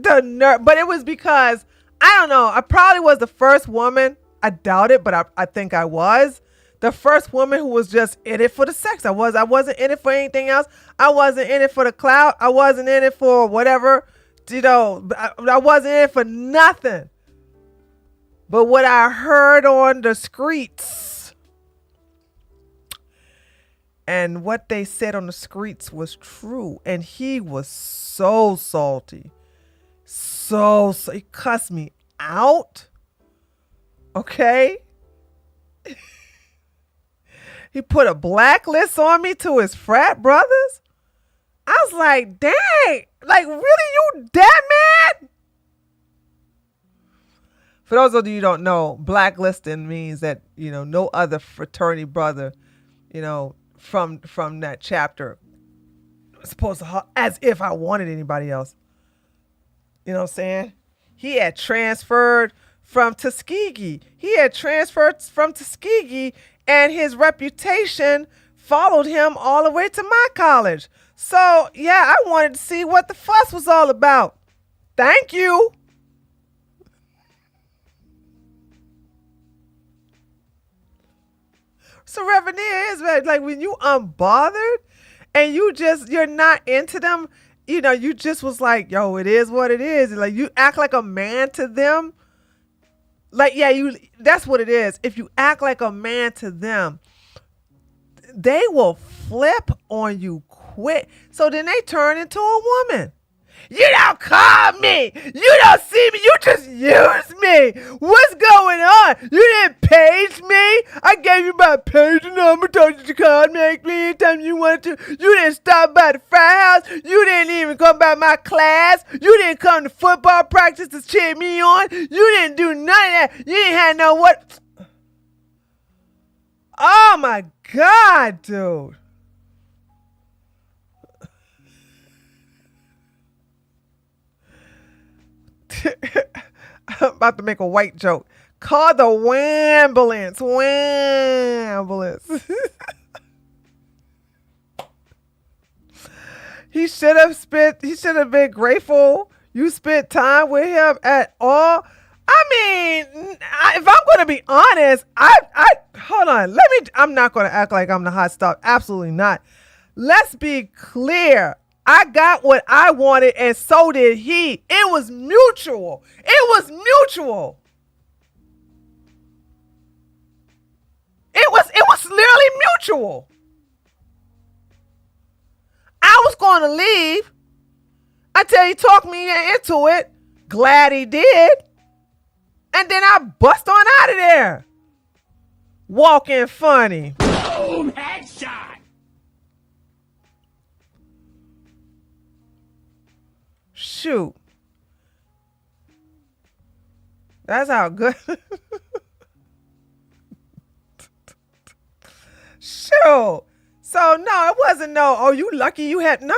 The nerve, but it was because I don't know. I probably was the first woman. I doubt it, but I think I was the first woman who was just in it for the sex. I wasn't in it for anything else. I wasn't in it for the clout. I wasn't in it for whatever. You know, I wasn't in it for nothing. But what I heard on the streets, and what they said on the streets was true. And he was so salty. So he cussed me out. Okay. He put a blacklist on me to his frat brothers. I was like, dang, like, really, you that mad? For those of you who don't know, blacklisting means that, no other fraternity brother, from that chapter was supposed to, as if I wanted anybody else. You know what I'm saying? He had transferred from Tuskegee. And his reputation followed him all the way to my college. So, yeah, I wanted to see what the fuss was all about. Thank you. So, Reverend is like when you unbothered and you're not into them, you just was like, yo, it is what it is. Like, you act like a man to them. Like, yeah, that's what it is. If you act like a man to them, they will flip on you quick. So then they turn into a woman. You don't call me. You don't see me. You just use me. What's going on? You didn't page me. I gave you my page number. Told you to call me anytime you wanted to. You didn't stop by the frat house. You didn't even come by my class. You didn't come to football practice to cheer me on. You didn't do none of that. You didn't have no what. Oh my God, dude. I'm about to make a white joke. Call the wambulance. He should have been grateful you spent time with him at all. I mean, if I'm going to be honest, hold on. I'm not going to act like I'm the hot stuff. Absolutely not. Let's be clear. I got what I wanted, and so did he. It was mutual. It was literally mutual. I was going to leave until he talked me into it. Glad he did. And then I bust on out of there. Walking funny. Boom! Headshot! Shoot. That's how good. Shoot. So no, it wasn't oh, you lucky you had no.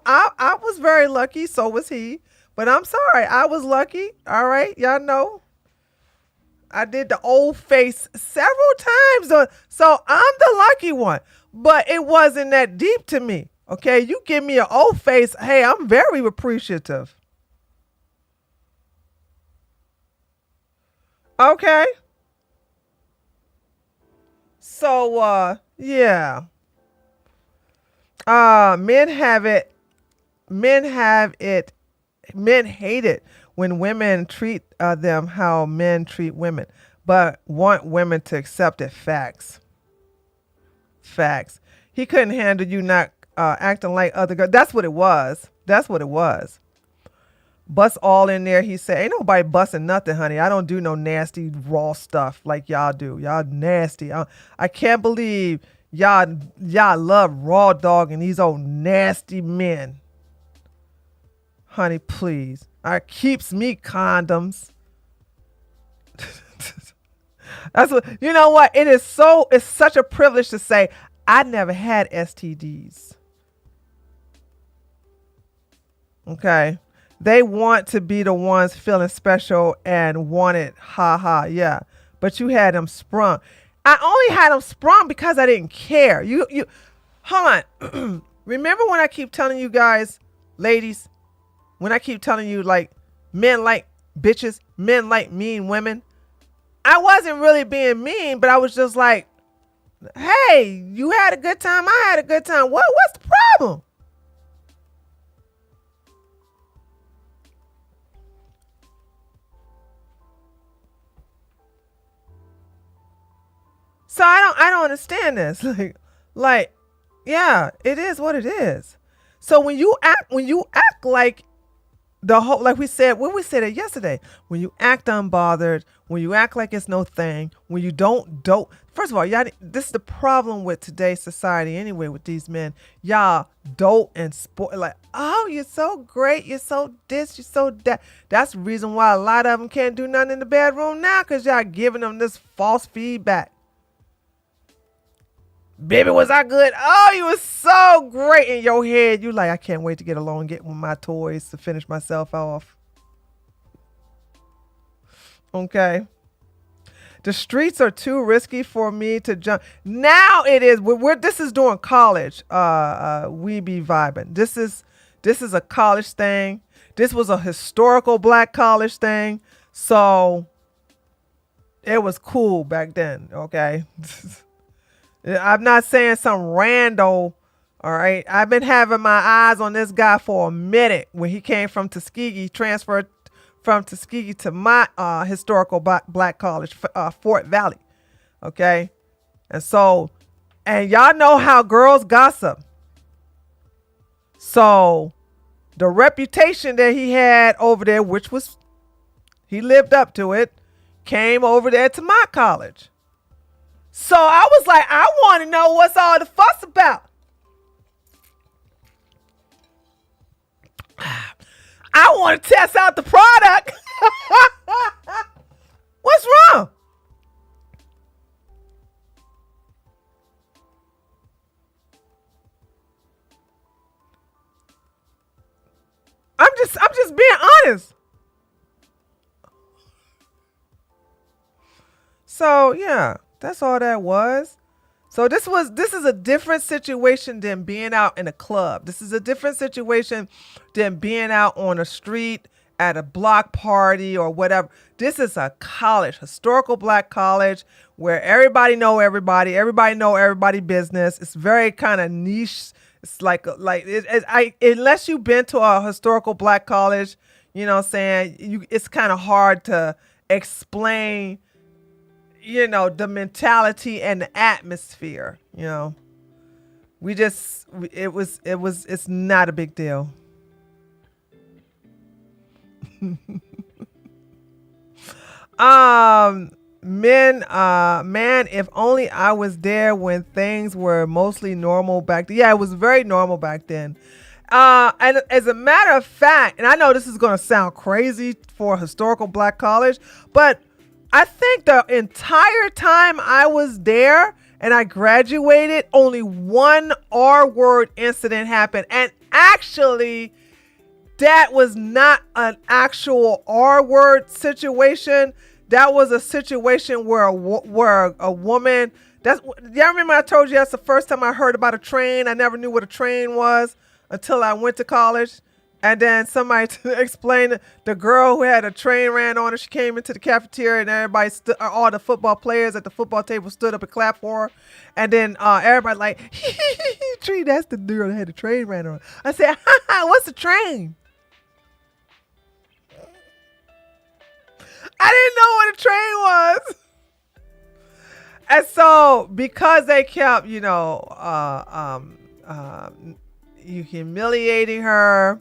I was very lucky, so was he. But I'm sorry, I was lucky. All right, y'all know. I did the old face several times. So I'm the lucky one. But it wasn't that deep to me. Okay, you give me an old face. Hey, I'm very appreciative. Okay. So, yeah. Men hate it when women treat them how men treat women, but want women to accept it. Facts. He couldn't handle you not acting like other girls. That's what it was. Bust all in there. He said, ain't nobody busting nothing, honey. I don't do no nasty raw stuff like y'all do. Y'all nasty. I can't believe y'all love raw dog and these old nasty men. Honey, please. I keeps me condoms. That's what, you know what? It's such a privilege to say I never had STDs. Okay. They want to be the ones feeling special and want it. Ha ha. Yeah. But you had them sprung. I only had them sprung because I didn't care. You hold on. Remember when I keep telling you guys, ladies, when I keep telling you like men like bitches, men like mean women. I wasn't really being mean, but I was just like, hey, you had a good time. I had a good time. What's the problem? So I don't understand this. Like Yeah, it is what it is. So when you act like the whole, like we said, when we said it yesterday, when you act unbothered, when you act like it's no thing, when you don't first of all, y'all, this is the problem with today's society anyway, with these men. Y'all dote and sport, like, oh, you're so great, you're so this, you're so that. That's the reason why a lot of them can't do nothing in the bedroom now, because y'all giving them this false feedback. Baby, was I good? Oh, you was so great. In your head, you like, I can't wait to get along and get with my toys to finish myself off. Okay. The streets are too risky for me to jump. Now it is. This is during college. We be vibing. This is a college thing. This was a historical black college thing. So it was cool back then. Okay. I'm not saying some rando. All right. I've been having my eyes on this guy for a minute. When he came from Tuskegee, transferred from Tuskegee to my historical black college, Fort Valley. Okay. And so, and y'all know how girls gossip. So the reputation that he had over there, which was, he lived up to it, came over there to my college. So I was like, I want to know what's all the fuss about. I want to test out the product. What's wrong? I'm just being honest. So yeah, that's all that was. So this is a different situation than being out in a club. This is a different situation than being out on a street at a block party or whatever. This is a college, historical black college, where everybody know everybody business. It's very kind of niche. It's unless you've been to a historical black college, you know what I'm saying, it's kind of hard to explain, the mentality and the atmosphere. It's not a big deal. Man, if only I was there when things were mostly normal back then. Yeah, it was very normal back then. And as a matter of fact, and I know this is going to sound crazy for a historical black college, but I think the entire time I was there and I graduated, only one R word incident happened. And actually, that was not an actual R word situation. That was a situation where a woman, y'all remember I told you that's the first time I heard about a train. I never knew what a train was until I went to college. And then somebody explained, the girl who had a train ran on her. She came into the cafeteria and everybody, all the football players at the football table stood up and clapped for her. And then everybody like, tree, that's the girl that had the train ran on her. I said, what's a train? I didn't know what a train was. And so because they kept, you humiliating her,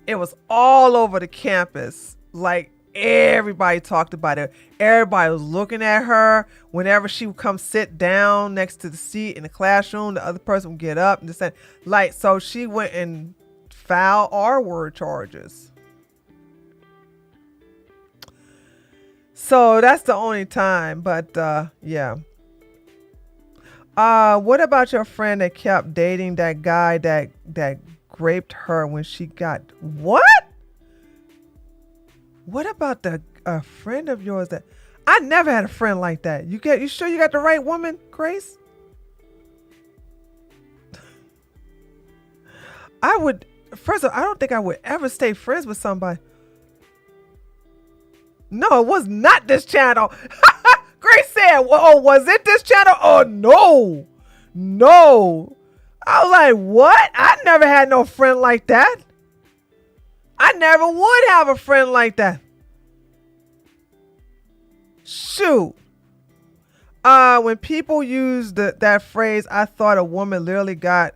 it was all over the campus. Like, everybody talked about it. Everybody was looking at her. Whenever she would come sit down next to the seat in the classroom, the other person would get up and just say, like, so she went and filed R-word charges. So that's the only time. But yeah. What about your friend that kept dating that guy that raped her when she got what? What about a friend of yours that I never had a friend like that? You sure you got the right woman, Grace? I don't think I would ever stay friends with somebody. No, it was not this channel. Grace said, "Oh, was it this channel?" Oh no. I was like, what? I never had no friend like that. I never would have a friend like that. Shoot. When people use that phrase, I thought a woman literally got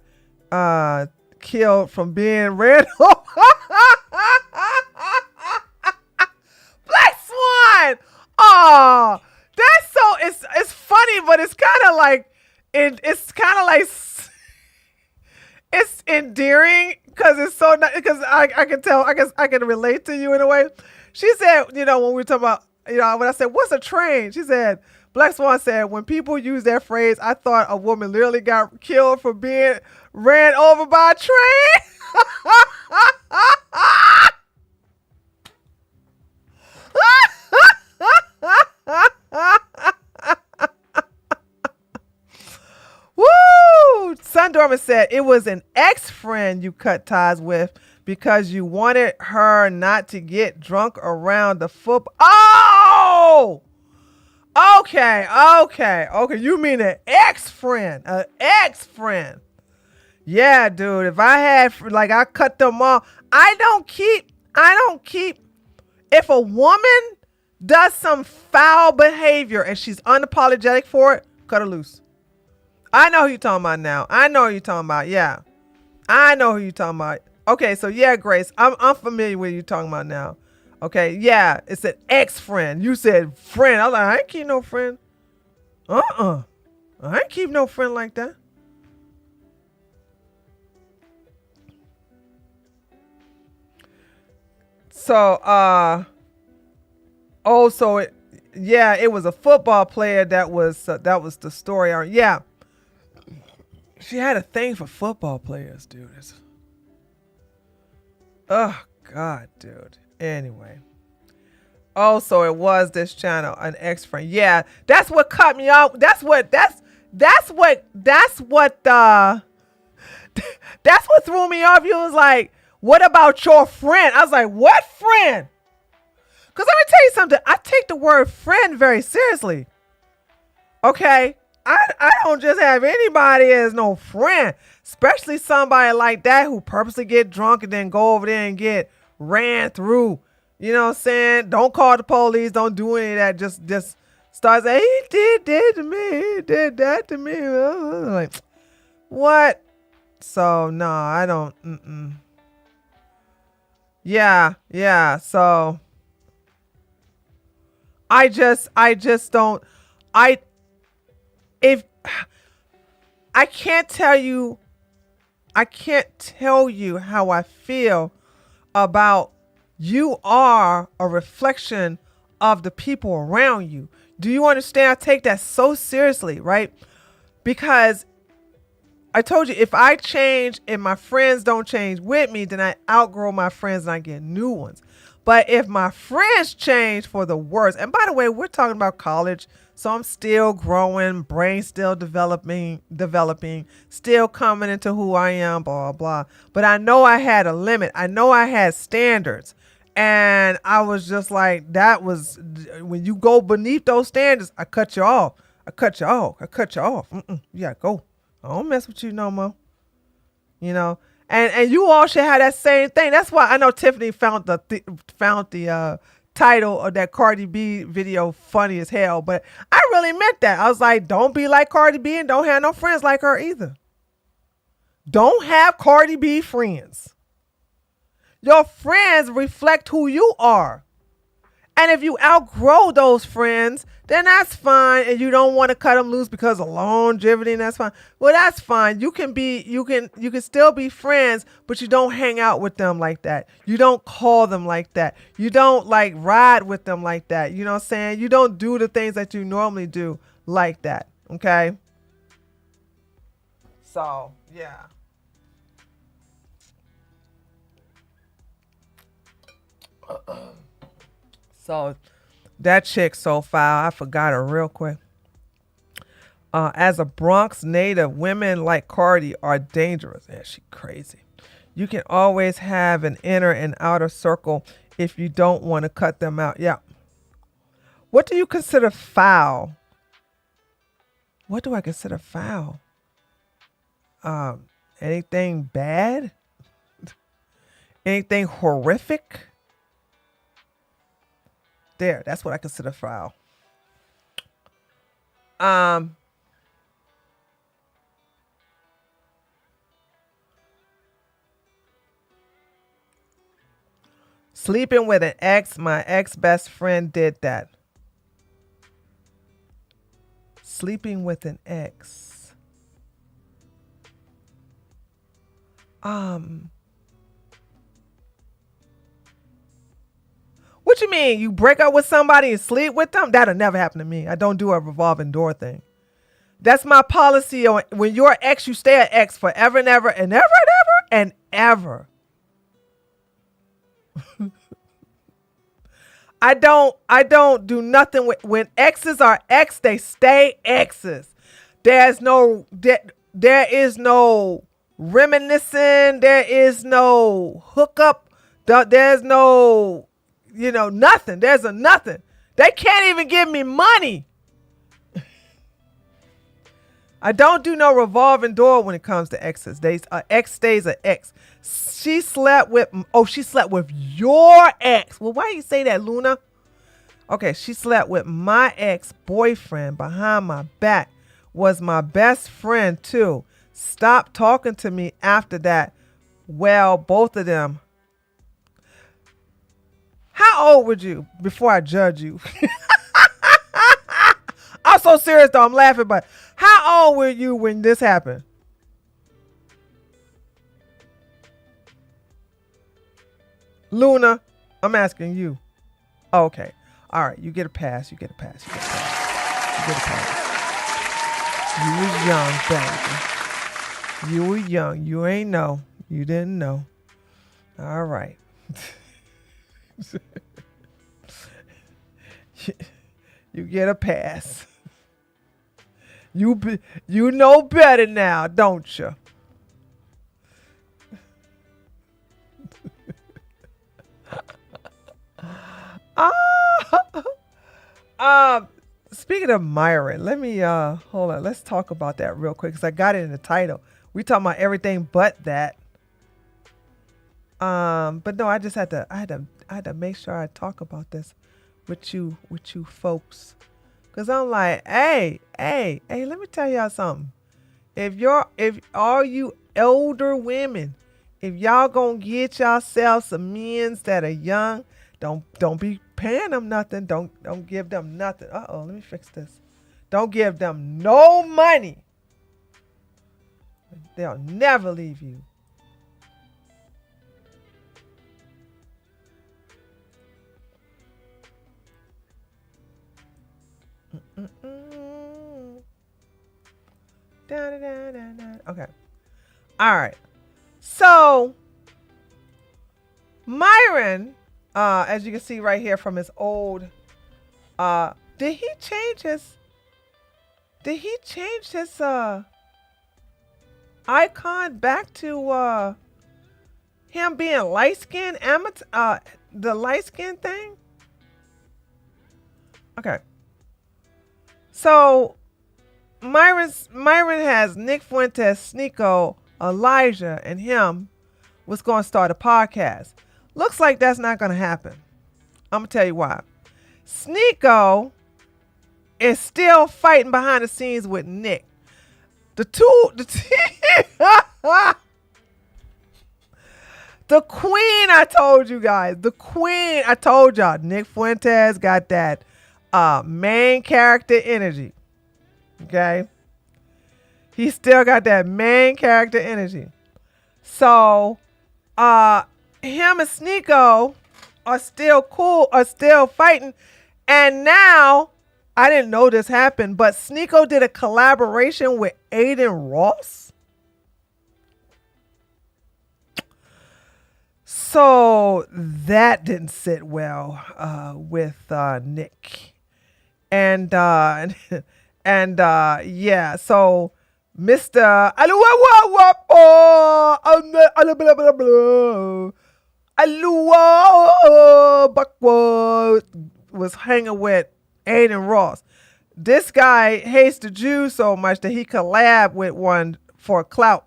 killed from being ran over. Black Swan. Oh, that's so. It's funny, but it's kind of like it's kind of like it's endearing because it's so because I can tell I guess I can relate to you in a way. She said, when we were talking about, when I said what's a train, she said Black Swan said when people use that phrase, I thought a woman literally got killed for being ran over by a train. Woo! Sundorman said it was an ex-friend you cut ties with because you wanted her not to get drunk around the football. Oh! Okay. You mean an ex-friend. An ex-friend. Yeah, dude. If I had, I cut them off. I don't keep, if a woman does some foul behavior and she's unapologetic for it, cut her loose. I know who you're talking about now. I know who you're talking about. Yeah. I know who you're talking about. Okay, so yeah, Grace, I'm familiar with you talking about now. Okay, yeah, it's an ex-friend. You said friend. I was like, I ain't keep no friend. I ain't keep no friend like that. So, it was a football player that was the story. Yeah, she had a thing for football players, dude. Oh God, dude. Anyway. Oh, so it was this channel, an ex-friend. Yeah, that's what cut me off. That's what threw me off. You was like, what about your friend? I was like, what friend? Because let me tell you something. I take the word friend very seriously. Okay? I don't just have anybody as no friend, especially somebody like that who purposely get drunk and then go over there and get ran through. You know what I'm saying? Don't call the police. Don't do any of that. Just start saying, he did that to me. He did that to me. Like, what? So, no, I don't. Yeah. So, I just don't. I can't tell you how I feel about you are a reflection of the people around you. Do you understand? I take that so seriously, right? Because I told you, if I change and my friends don't change with me, then I outgrow my friends and I get new ones. But if my friends change for the worse, and by the way, we're talking about college, so I'm still growing, brain still developing, still coming into who I am, blah, blah. But I know I had a limit. I know I had standards. And I was just like, when you go beneath those standards, I cut you off. Yeah, go. I don't mess with you no more. And you all should have that same thing. That's why I know Tiffany found the title of that Cardi B video funny as hell. But I really meant that. I was like, don't be like Cardi B and don't have no friends like her either. Don't have Cardi B friends. Your friends reflect who you are. And if you outgrow those friends, then that's fine. And you don't want to cut them loose because of longevity, and that's fine. Well, that's fine. You can still be friends, but you don't hang out with them like that. You don't call them like that. You don't ride with them like that. You know what I'm saying? You don't do the things that you normally do like that. Okay? So, yeah. So that chick so foul, I forgot her real quick. As a Bronx native, women like Cardi are dangerous. Yeah, she crazy. You can always have an inner and outer circle if you don't want to cut them out. Yeah. What do you consider foul? What do I consider foul? Anything bad? Anything horrific? There, that's what I consider foul. Um, Sleeping with an ex. My ex best friend did that. Sleeping with an ex. What you mean? You break up with somebody and sleep with them? That'll never happen to me. I don't do a revolving door thing. That's my policy. When you're an ex, you stay an ex forever and ever and ever and ever and ever. I don't do nothing with when exes are ex, they stay exes. There is no reminiscing, there is no hookup, there's no nothing. There's a nothing. They can't even give me money. I don't do no revolving door when it comes to exes. Ex stays an ex. She slept with your ex. Well, why you say that, Luna? Okay, she slept with my ex-boyfriend behind my back. Was my best friend too. Stopped talking to me after that. Well, both of them. How old were you before I judge you? I'm so serious though. I'm laughing, but how old were you when this happened? Luna, I'm asking you. Oh, okay. All right. You get a pass. You get a pass. You get a pass. You get a pass. You was young, baby. You were young. You ain't know. You didn't know. All right. You get a pass. You know better now, don't you? Speaking of Myron, let me hold on. Let's talk about that real quick because I got it in the title. We talking about everything but that. But no, I had to make sure I talk about this with you folks. Cause I'm like, hey, let me tell y'all something. If all you older women, if y'all gonna get yourself some men's that are young, don't be paying them nothing. Don't give them nothing. Let me fix this. Don't give them no money. They'll never leave you. Okay. All right. So Myron, as you can see right here from his old, did he change his icon back to him being light skinned the light skin thing? Okay. So Myron has Nick Fuentes, Sneeko, Elijah, and him was going to start a podcast. Looks like that's not going to happen. I'm going to tell you why. Sneeko is still fighting behind the scenes with Nick. The queen, I told you guys. The queen, I told y'all. Nick Fuentes got that main character energy. Okay? He still got that main character energy. So, him and Sneeko are still cool, are still fighting. And now, I didn't know this happened, but Sneeko did a collaboration with Aiden Ross. So, that didn't sit well with Nick. And yeah, so Mr. was hanging with Aiden Ross. This guy hates the Jews so much that he collabed with one for clout.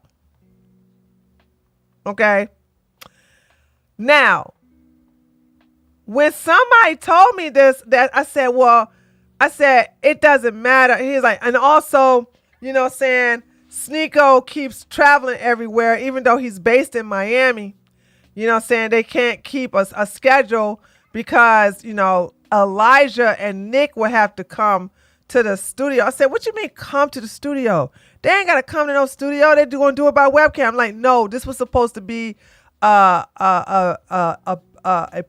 Okay. Now, when somebody told me this, that I said, well, I said, it doesn't matter. He's like, and also, saying Sneeko keeps traveling everywhere, even though he's based in Miami. Saying they can't keep a schedule because, Elijah and Nick will have to come to the studio. I said, what you mean come to the studio? They ain't got to come to no studio. They're going to do it by webcam. I'm like, no, this was supposed to be a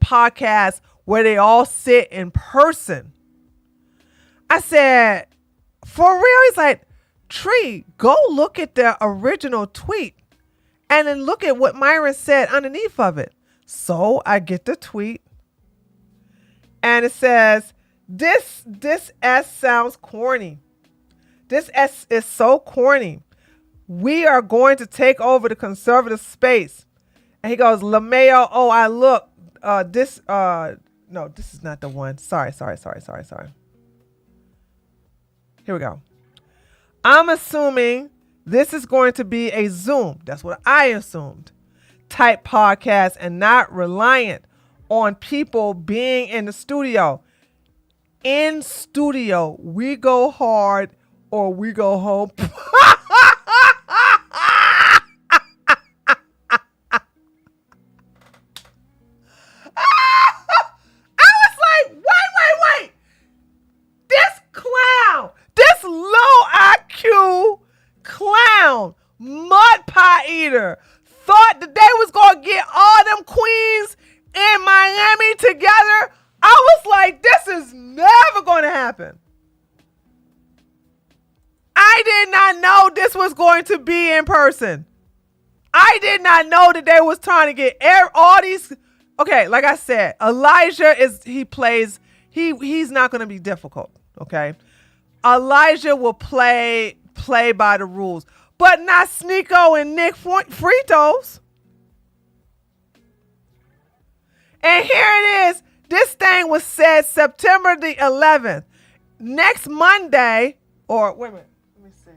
podcast where they all sit in person. I said, for real? He's like, Tree, go look at the original tweet and then look at what Myron said underneath of it. So I get the tweet and it says, this S sounds corny. This S is so corny. We are going to take over the conservative space. And he goes, LeMayo, oh, I look, no, this is not the one. Sorry. Here we go. I'm assuming this is going to be a Zoom. That's what I assumed. Type podcast and not reliant on people being in the studio. In studio, we go hard or we go home. Wait. This clown, this low IQ clown, mud pie eater, thought that they was going to get all them queens in Miami together. I was like, this is never going to happen. I did not know this was going to be in person. I did not know that they was trying to get all these. Okay, like I said, Elijah he's not going to be difficult, okay? Elijah will play by the rules, but not Sneeko and Nick Fritos. And here it is. This thing was said September the 11th. Next Monday, or wait a minute, let me see.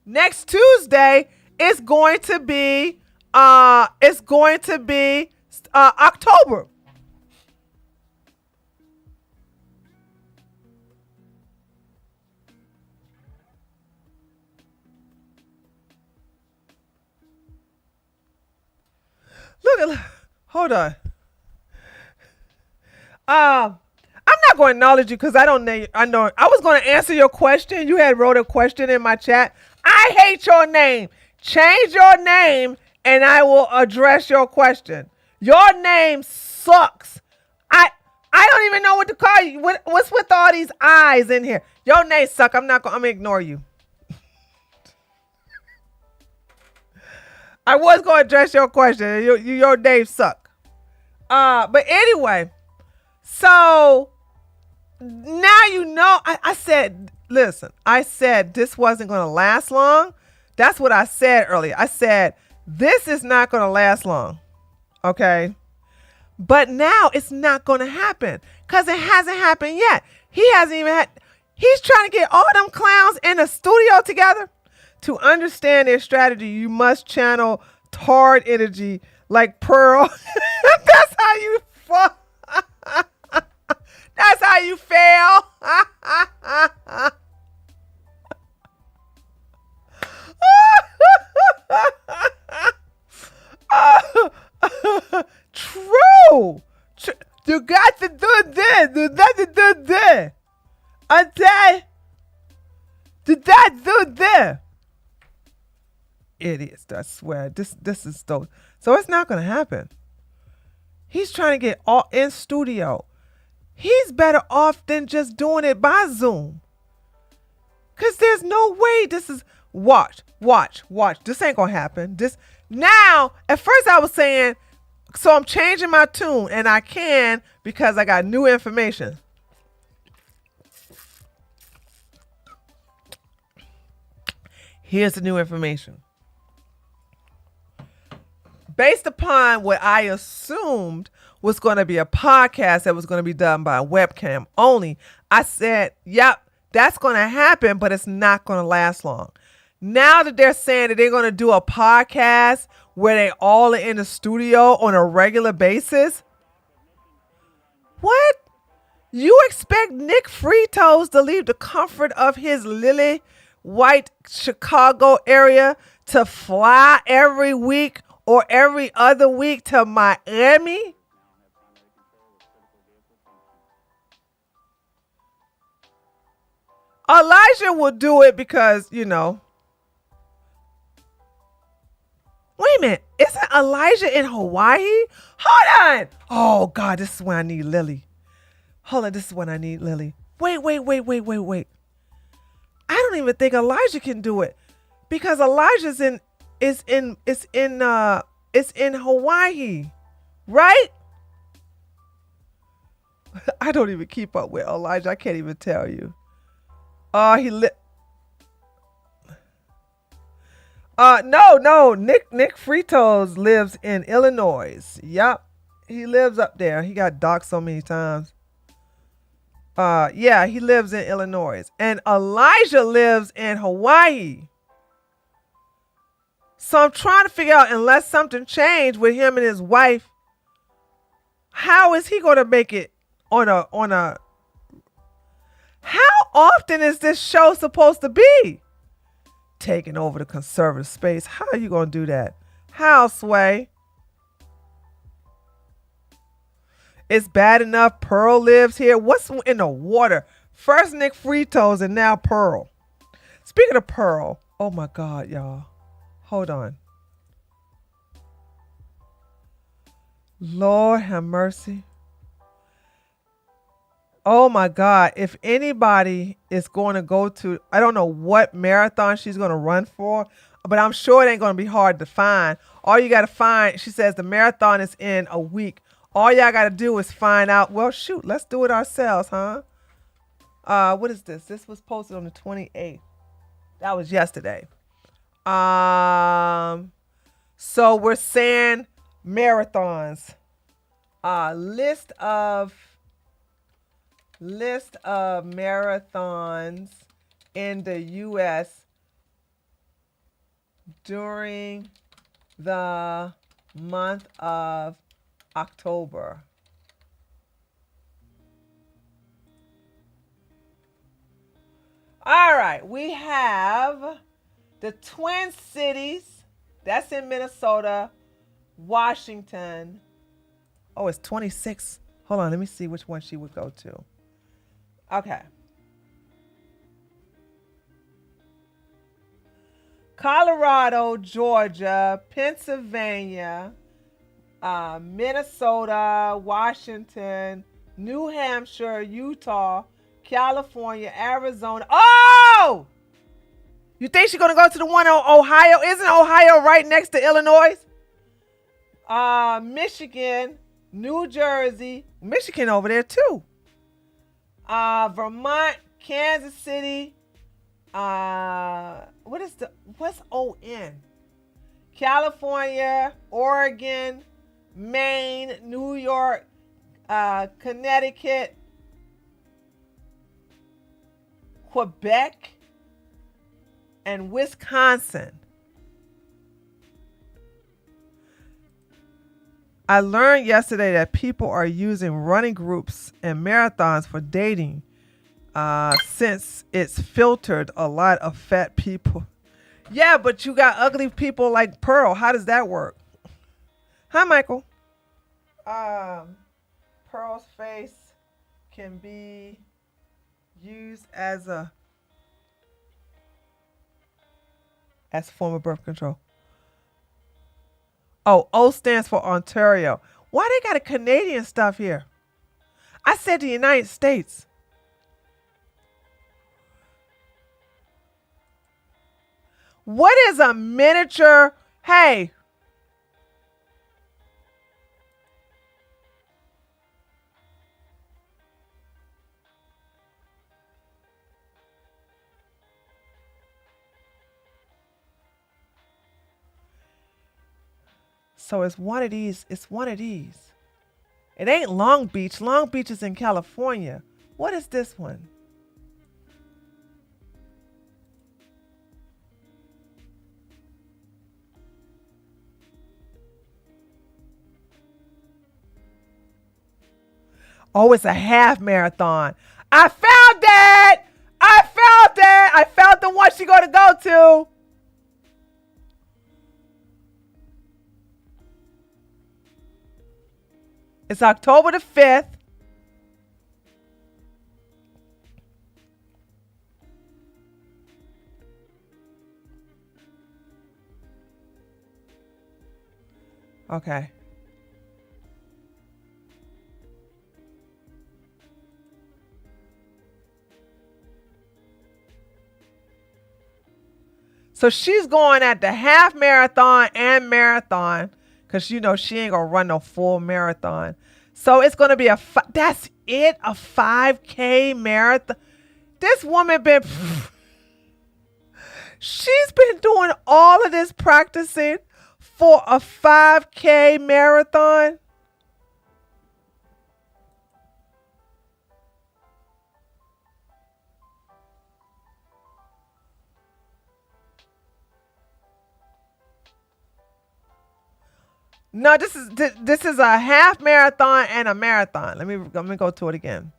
Next Tuesday, it's going to be October. Look, hold on. I'm not going to acknowledge you because I don't know. I was going to answer your question. You had wrote a question in my chat. I hate your name. Change your name and I will address your question. Your name sucks. I don't even know what to call you. What's with all these eyes in here? Your name sucks. I'm going to ignore you. I was going to address your question. Your name suck. But anyway, so now you know. I said, listen, I said this wasn't going to last long. That's what I said earlier. I said, this is not going to last long. Okay. But now it's not going to happen because it hasn't happened yet. He's trying to get all them clowns in the studio together. To understand their strategy, you must channel Tard energy like Pearl. That's how you That's how you fail. True. You got to do this. You got to do this. Okay. You got to do this. Idiots, I swear. This is so it's not going to happen. He's trying to get all in studio. He's better off than just doing it by Zoom. Because there's no way this is... Watch. This ain't going to happen. Now, at first I was saying, so I'm changing my tune, and I can because I got new information. Here's the new information. Based upon what I assumed was going to be a podcast that was going to be done by webcam only, I said, yep, that's going to happen, but it's not going to last long. Now that they're saying that they're going to do a podcast where they all are in the studio on a regular basis, What? You expect Nick Fritos to leave the comfort of his lily white Chicago area to fly every week or every other week to Miami? Elijah will do it because, wait a minute. Isn't Elijah in Hawaii? Hold on. Oh, God, this is when I need Lily. Hold on, this is when I need Lily. Wait. I don't even think Elijah can do it because Elijah's in Hawaii, right? I don't even keep up with Elijah. I can't even tell you. He no. Nick Fritos lives in Illinois. Yup. He lives up there. He got doxxed so many times. Yeah, he lives in Illinois. And Elijah lives in Hawaii. So I'm trying to figure out, unless something changed with him and his wife, how is he going to make it on a how often is this show supposed to be? Taking over the conservative space. How are you going to do that? How, Sway? It's bad enough Pearl lives here. What's in the water? First Nick Fritos and now Pearl. Speaking of Pearl, oh my God, y'all. Hold on. Lord have mercy. Oh my God. If anybody is going to go to, I don't know what marathon she's going to run for, but I'm sure it ain't going to be hard to find. All you got to find, she says the marathon is in a week. All y'all got to do is find out, well, shoot, let's do it ourselves, huh? What is this? This was posted on the 28th. That was yesterday. So we're saying marathons. List of marathons in the U.S. during the month of October. All right, we have the Twin Cities. That's in Minnesota, Washington. Oh, it's 26. Hold on, let me see which one she would go to. Okay. Colorado, Georgia, Pennsylvania, Minnesota, Washington, New Hampshire, Utah, California, Arizona. Oh! You think she's going to go to the one in Ohio? Isn't Ohio right next to Illinois? Michigan, New Jersey, Michigan over there too. Vermont, Kansas City. What's ON? California, Oregon, Maine, New York, Connecticut, Quebec, and Wisconsin. I learned yesterday that people are using running groups and marathons for dating since it's filtered a lot of fat people. Yeah, but you got ugly people like Pearl. How does that work? Hi, Michael. Pearl's face can be used as a form of birth control. Oh, O stands for Ontario. Why they got a Canadian stuff here? I said the United States. What is a miniature? Hey. So it's one of these. It's one of these. It ain't Long Beach. Long Beach is in California. What is this one? Oh, it's a half marathon. I found it. I found the one she's going to go to. It's October the 5th. Okay. So she's going at the half marathon and marathon because you know she ain't gonna run no full marathon. So it's gonna be that's it, a 5K marathon. This woman been she's been doing all of this practicing for a 5K marathon. No, this is a half marathon and a marathon. Let me go to it again.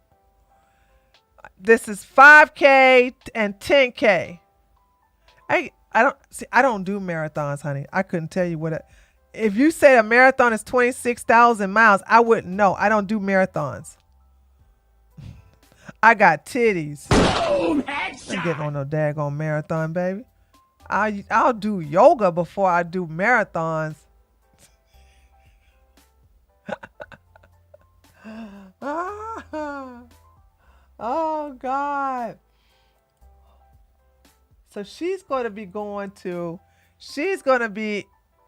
This is 5K and 10K. I don't do marathons, honey. I couldn't tell you if you say a marathon is 26,000 miles, I wouldn't know. I don't do marathons. I got titties. Boom, I'm headshot. getting on no daggone marathon, baby. I'll do yoga before I do marathons. Oh God. So she's going to be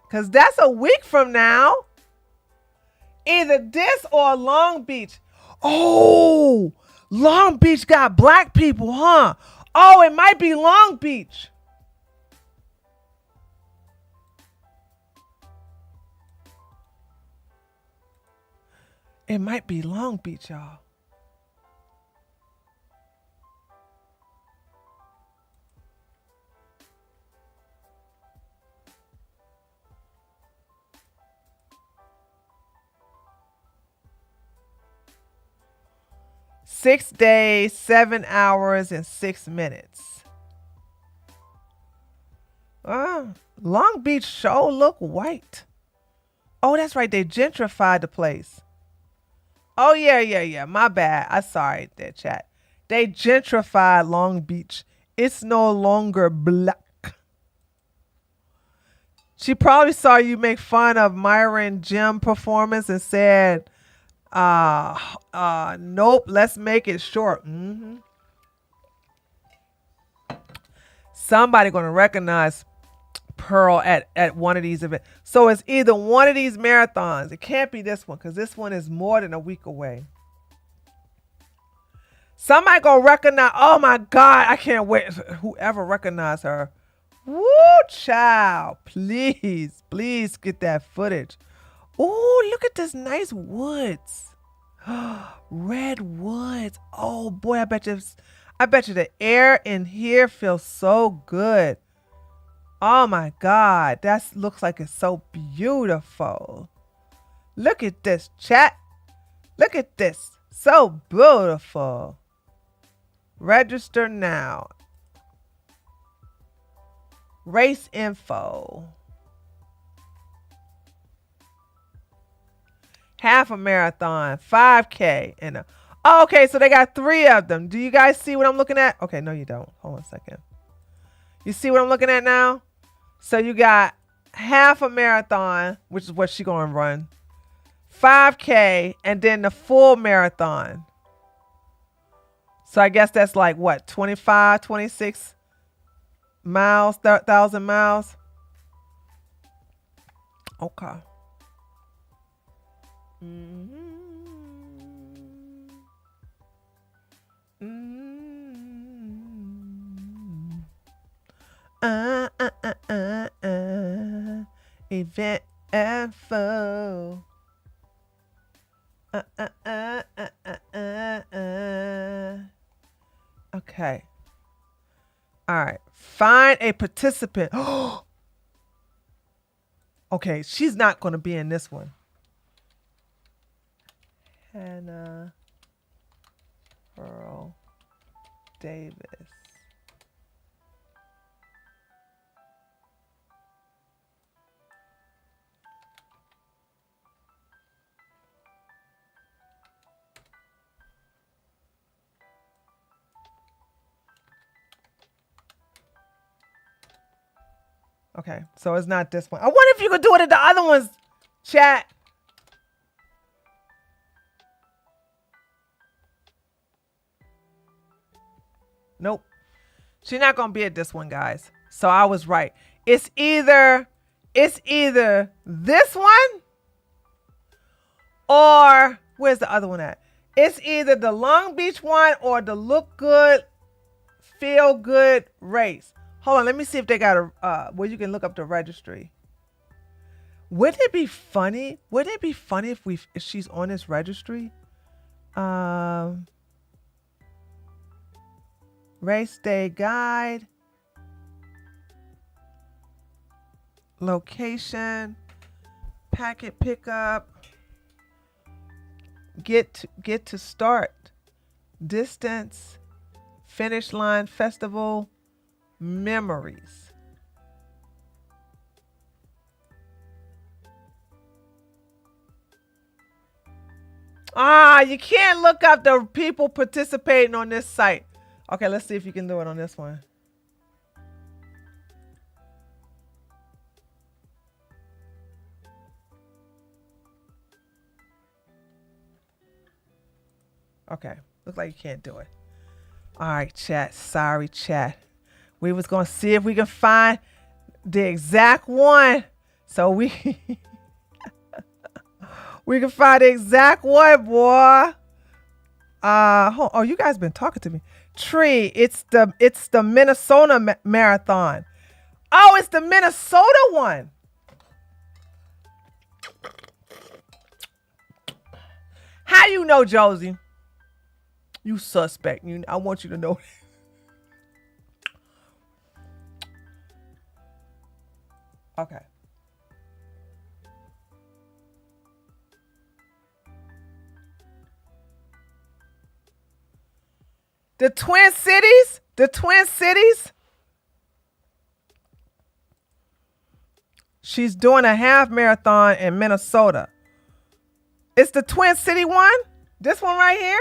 because that's a week from now. Either this or Long Beach. Oh, Long Beach got black people, huh? Oh, it might be Long Beach. It might be Long Beach, y'all. Six days, 7 hours, and 6 minutes. Long Beach sure look white. Oh, that's right. They gentrified the place. Oh, yeah. My bad. I'm sorry, that chat. They gentrified Long Beach. It's no longer black. She probably saw you make fun of Myron gym performance and said, nope, let's make it short. Somebody gonna recognize Pearl at one of these events. So it's either one of these marathons. It can't be this one because this one is more than a week away. Somebody gonna recognize. Oh my God, I can't wait. Whoever recognize her. Woo, child. Please get that footage. Oh, look at this nice woods. Red woods. Oh boy, I bet you the air in here feels so good. Oh my God, that looks like it's so beautiful. Look at this, chat. Look at this. So beautiful. Register now. Race info. Half a marathon, 5K, and okay, so they got 3 of them. Do you guys see what I'm looking at? Okay, no, you don't. Hold on a second. You see what I'm looking at now? So you got half a marathon, which is what she's going to run, 5K, and then the full marathon. So I guess that's like what, 25, 26 miles, 1,000 miles? Okay. Event info. Okay. All right. Find a participant. Okay, she's not going to be in this one. Hannah Pearl Davis. Okay, so it's not this one. I wonder if you could do it at the other ones, chat. Nope. She's not gonna be at this one, guys. So I was right. It's either this one or where's the other one at? It's either the Long Beach one or the Look Good, Feel Good race. Hold on, let me see if they got a where you can look up the registry. Wouldn't it be funny? Wouldn't it be funny if she's on this registry? Race day guide. Location. Packet pickup. Get to start. Distance. Finish line festival. Memories. You can't look up the people participating on this site. Okay, let's see if you can do it on this one. Okay, looks like you can't do it. All right, chat. Sorry, chat. We was gonna see if we can find the exact one, so we we can find the exact one, boy. Oh, you guys been talking to me. Tree, it's the Minnesota marathon. Oh, it's the Minnesota one. How you know, Josie? You suspect. I want you to know. Okay. The Twin Cities? The Twin Cities? She's doing a half marathon in Minnesota. It's the Twin City one? This one right here?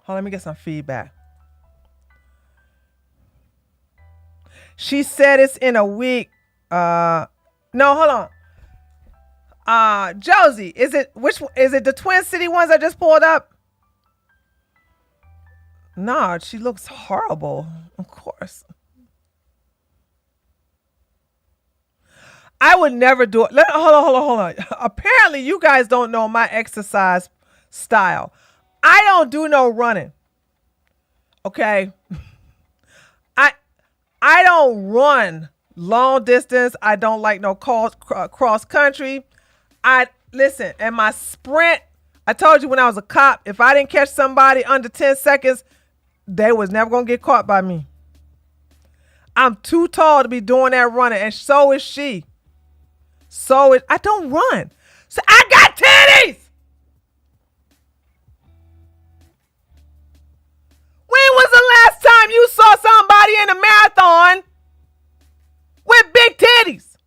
Hold on, let me get some feedback. She said it's in a week. No, hold on. Josie, is it the Twin City ones I just pulled up? No, she looks horrible. Of course. I would never do it. Hold on. Apparently, you guys don't know my exercise style. I don't do no running. Okay. I don't run long distance. I don't like no cross country. Listen, and my sprint, I told you when I was a cop, if I didn't catch somebody under 10 seconds, they was never going to get caught by me. I'm too tall to be doing that running, and so is she. I don't run. So I got titties. When was the last time you saw somebody in a marathon with big titties?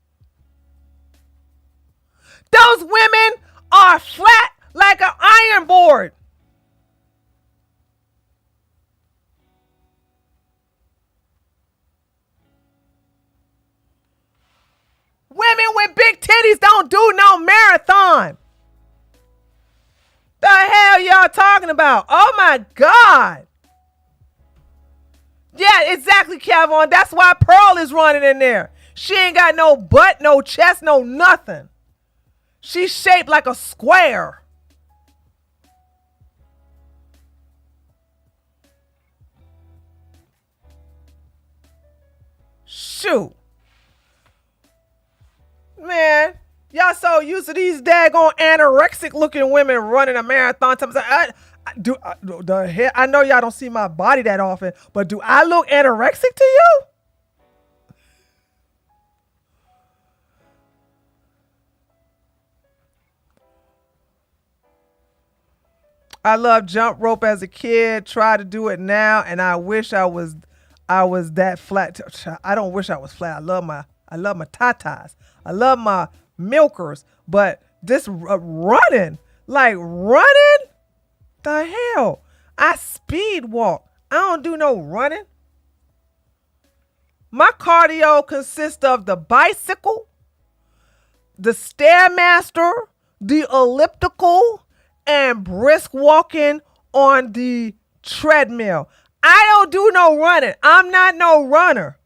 Those women are flat like an iron board. Women with big titties don't do no marathon. The hell y'all talking about? Oh my God. Yeah, exactly, Kevon. That's why Pearl is running in there. She ain't got no butt, no chest, no nothing. She's shaped like a square. Shoot. Man, y'all so so used to these daggone anorexic looking women running a marathon. I know y'all don't see my body that often, but do I look anorexic to you? I loved jump rope as a kid. Try to do it now, and I was that flat. I don't wish I was flat. I love my tatas. I love my milkers. But this running, like running, the hell? I speed walk. I don't do no running. My cardio consists of the bicycle, the stairmaster, the elliptical, and brisk walking on the treadmill. I don't do no running. I'm not no runner.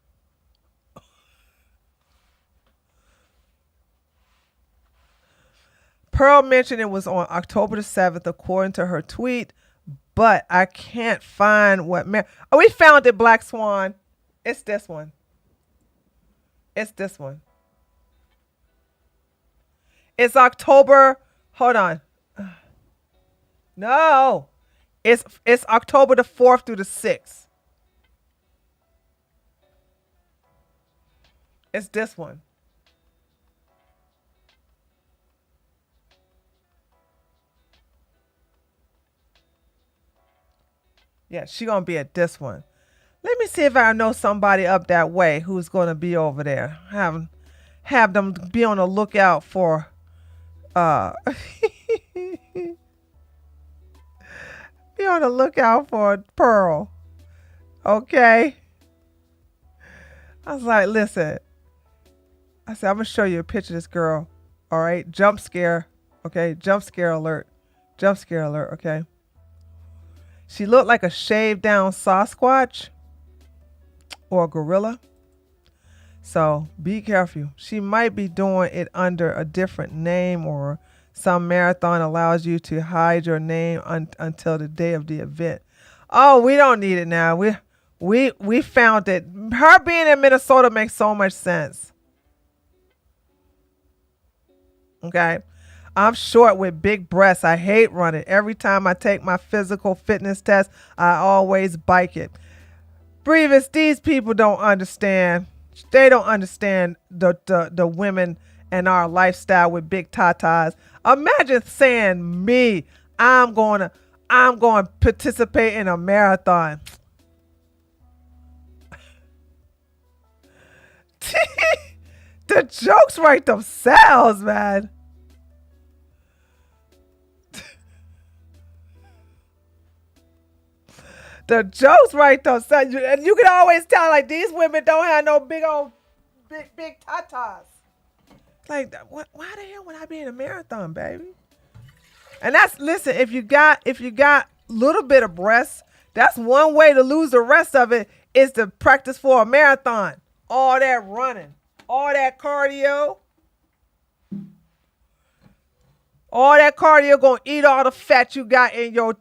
Pearl mentioned it was on October the 7th, according to her tweet, but I can't find oh, we found it, Black Swan. It's this one. It's this one. It's October. Hold on. No. It's October the 4th through the 6th. It's this one. Yeah, she gonna be at this one. Let me see if I know somebody up that way who's gonna be over there. Have them be on the lookout for be on the lookout for Pearl. Okay. I was like, listen. I said, I'm gonna show you a picture of this girl. All right. Jump scare. Okay. Jump scare alert. Jump scare alert. Okay. She looked like a shaved down Sasquatch or a gorilla. So be careful. She might be doing it under a different name, or some marathon allows you to hide your name until the day of the event. Oh, we don't need it now. We found it. Her being in Minnesota makes so much sense. Okay. I'm short with big breasts. I hate running. Every time I take my physical fitness test, I always bike it. Brevis, these people don't understand. They don't understand the women and our lifestyle with big tatas. Imagine saying me, I'm going to participate in a marathon. The jokes write themselves, man. The jokes right though, son. And you can always tell, like, these women don't have no big tatas. Like, why the hell would I be in a marathon, baby? And listen, if you got little bit of breasts, that's one way to lose. The rest of it is to practice for a marathon. All that running, all that cardio. All that cardio gonna eat all the fat you got in your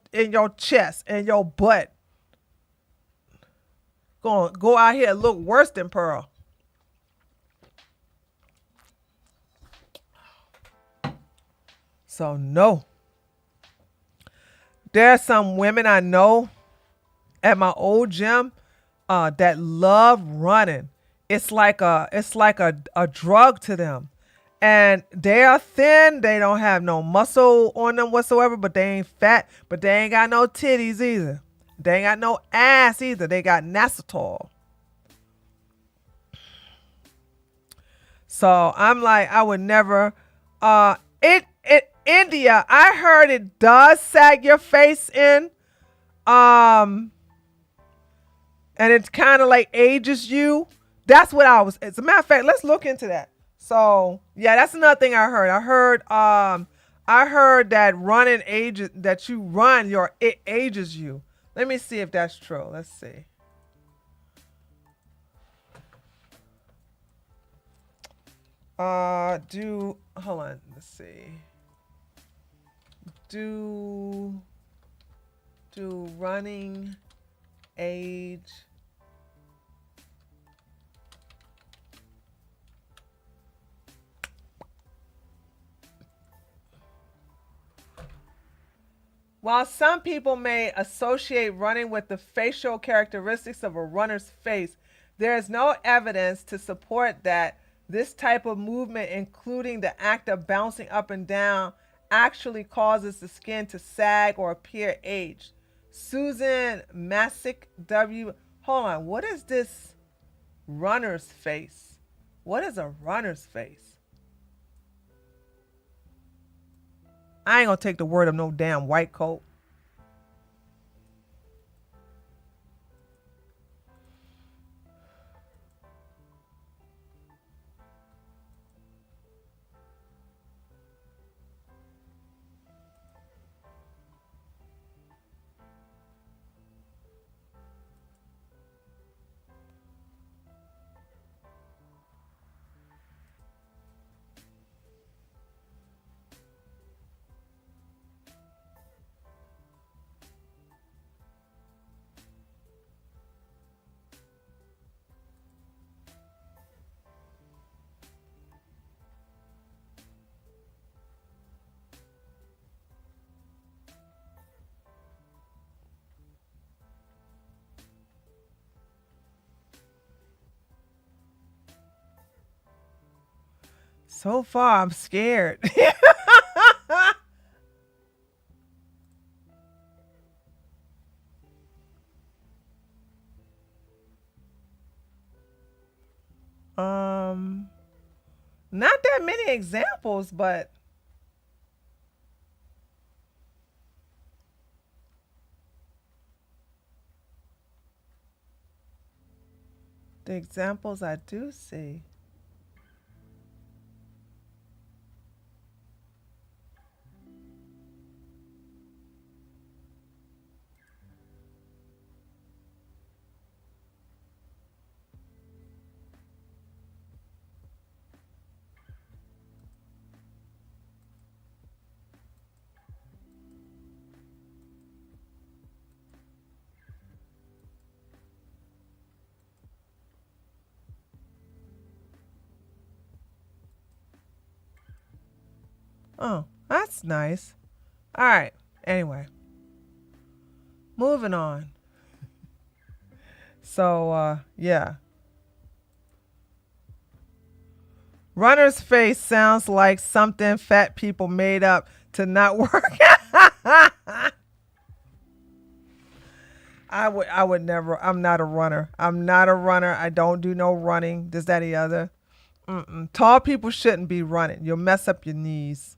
chest and your butt. Gonna go out here and look worse than Pearl. So no. There are some women I know at my old gym that love running. It's like a drug to them. And they are thin. They don't have no muscle on them whatsoever, but they ain't fat. But they ain't got no titties either. They ain't got no ass either. They got Nasatol. So I'm like, I would never. India, I heard it does sag your face in. And it kind of like ages you. That's what as a matter of fact, let's look into that. So yeah, that's another thing I heard. I heard that running ages, that you run it ages you. Let me see if that's true. Let's see. Hold on, let's see. Do running age While some people may associate running with the facial characteristics of a runner's face, there is no evidence to support that this type of movement, including the act of bouncing up and down, actually causes the skin to sag or appear aged. Susan Masick W. Hold on, what is this runner's face? What is a runner's face? I ain't gonna take the word of no damn white coat. So far, I'm scared. um, Not that many examples, but the examples I do see. Oh, that's nice. All right. Anyway, moving on. So, yeah. Runner's face sounds like something fat people made up to not work. I would never. I'm not a runner. I'm not a runner. I don't do no running. Does that the other? Tall people shouldn't be running. You'll mess up your knees,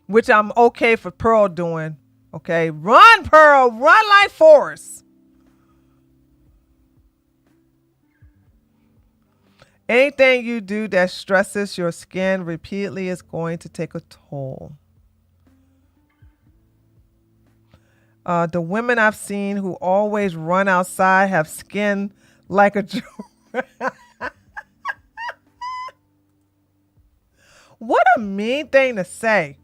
which I'm okay for Pearl doing. Okay, run, Pearl, run like Forrest. Anything you do that stresses your skin repeatedly is going to take a toll. The women I've seen who always run outside have skin like a. What a mean thing to say.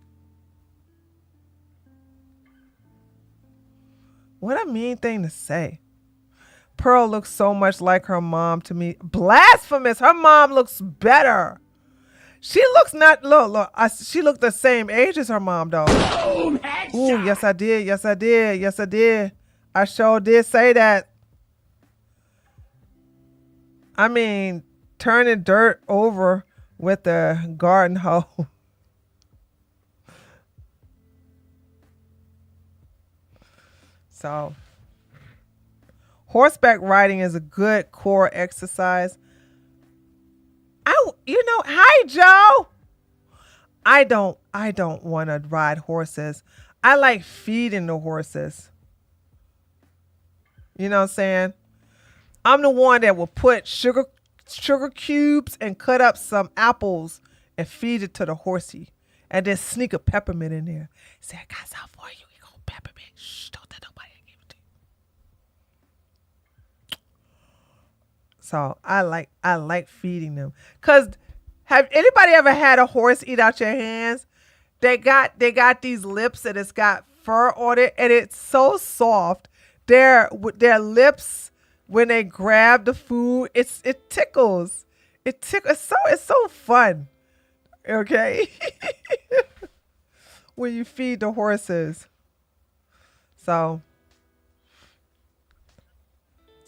What a mean thing to say. Pearl looks so much like her mom to me. Blasphemous. Her mom looks better. She looks not look. She looked the same age as her mom though. Boom! Ooh, Headshot! yes I did. Yes I did. Yes I did. I sure did say that. I mean, turning dirt over with a garden hoe. So, horseback riding is a good core exercise. Hi Joe. I don't want to ride horses. I like feeding the horses. You know what I'm saying? I'm the one that will put sugar cubes and cut up some apples and feed it to the horsey. And then sneak a peppermint in there. Say, I got something for you. You go peppermint. Shh, don't tell nobody I gave it to you. So I like feeding them. Cause have anybody ever had a horse eat out your hands? They got these lips and it's got fur on it and it's so soft. Their lips when they grab the food, it tickles. It's so fun. Okay. When you feed the horses. So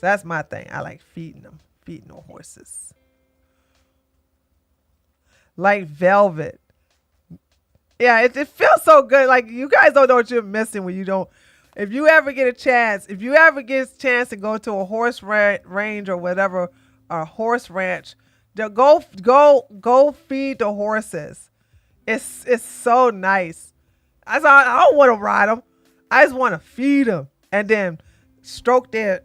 that's my thing. I like feeding the horses. Like velvet. Yeah, it feels so good. Like, you guys don't know what you're missing when you don't. If you ever get a chance to go to a horse range or whatever, a horse ranch, go feed the horses. It's so nice. I don't want to ride them. I just want to feed them and then stroke their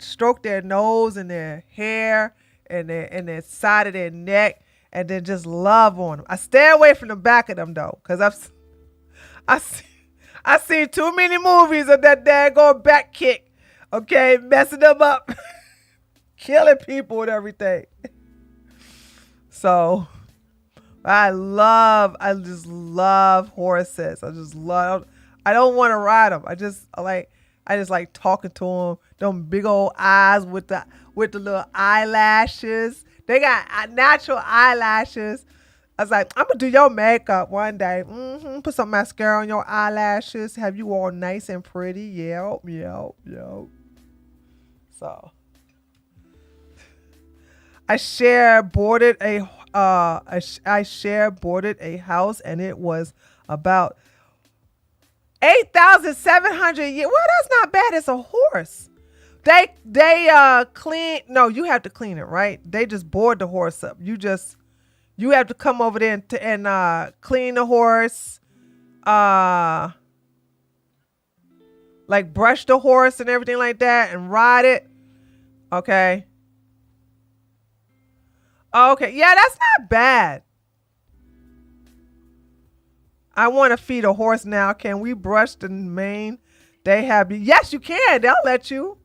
nose and their hair and their side of their neck and then just love on them. I stay away from the back of them though, because I seen too many movies of that daggone back kick. Okay, messing them up, killing people and everything. So I just love horses. I don't want to ride them. I just like talking to them. Them big old eyes with the little eyelashes. They got natural eyelashes. I was like, I'm gonna do your makeup one day. Put some mascara on your eyelashes. Have you all nice and pretty. Yep. So I boarded a house, and it was about 8,700 a year. Well, that's not bad. It's a horse. They clean. No, you have to clean it, right? They just board the horse up. You have to come over there and clean the horse, like brush the horse and everything like that, and ride it. Okay. Okay. Yeah, that's not bad. I want to feed a horse now. Can we brush the mane? They have. Yes, you can. They'll let you.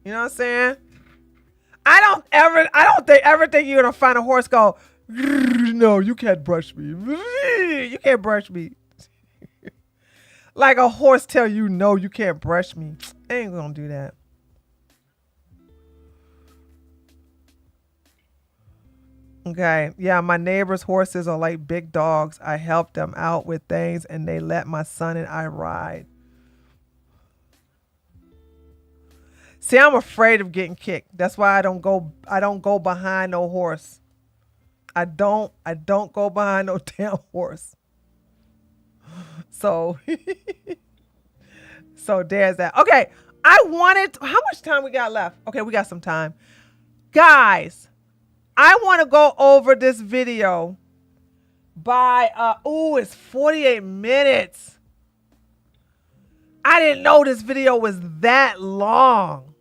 You know what I'm saying? I don't ever think you're gonna find a horse go, no, you can't brush me. You can't brush me. Like a horse tell you, no, you can't brush me. I ain't gonna do that. Okay. Yeah, my neighbor's horses are like big dogs. I help them out with things and they let my son and I ride. See, I'm afraid of getting kicked. That's why I don't go behind no horse. I don't go behind no damn horse. So so there's that. Okay. How much time we got left? Okay, we got some time. Guys, I want to go over this video by it's 48 minutes. I didn't know this video was that long.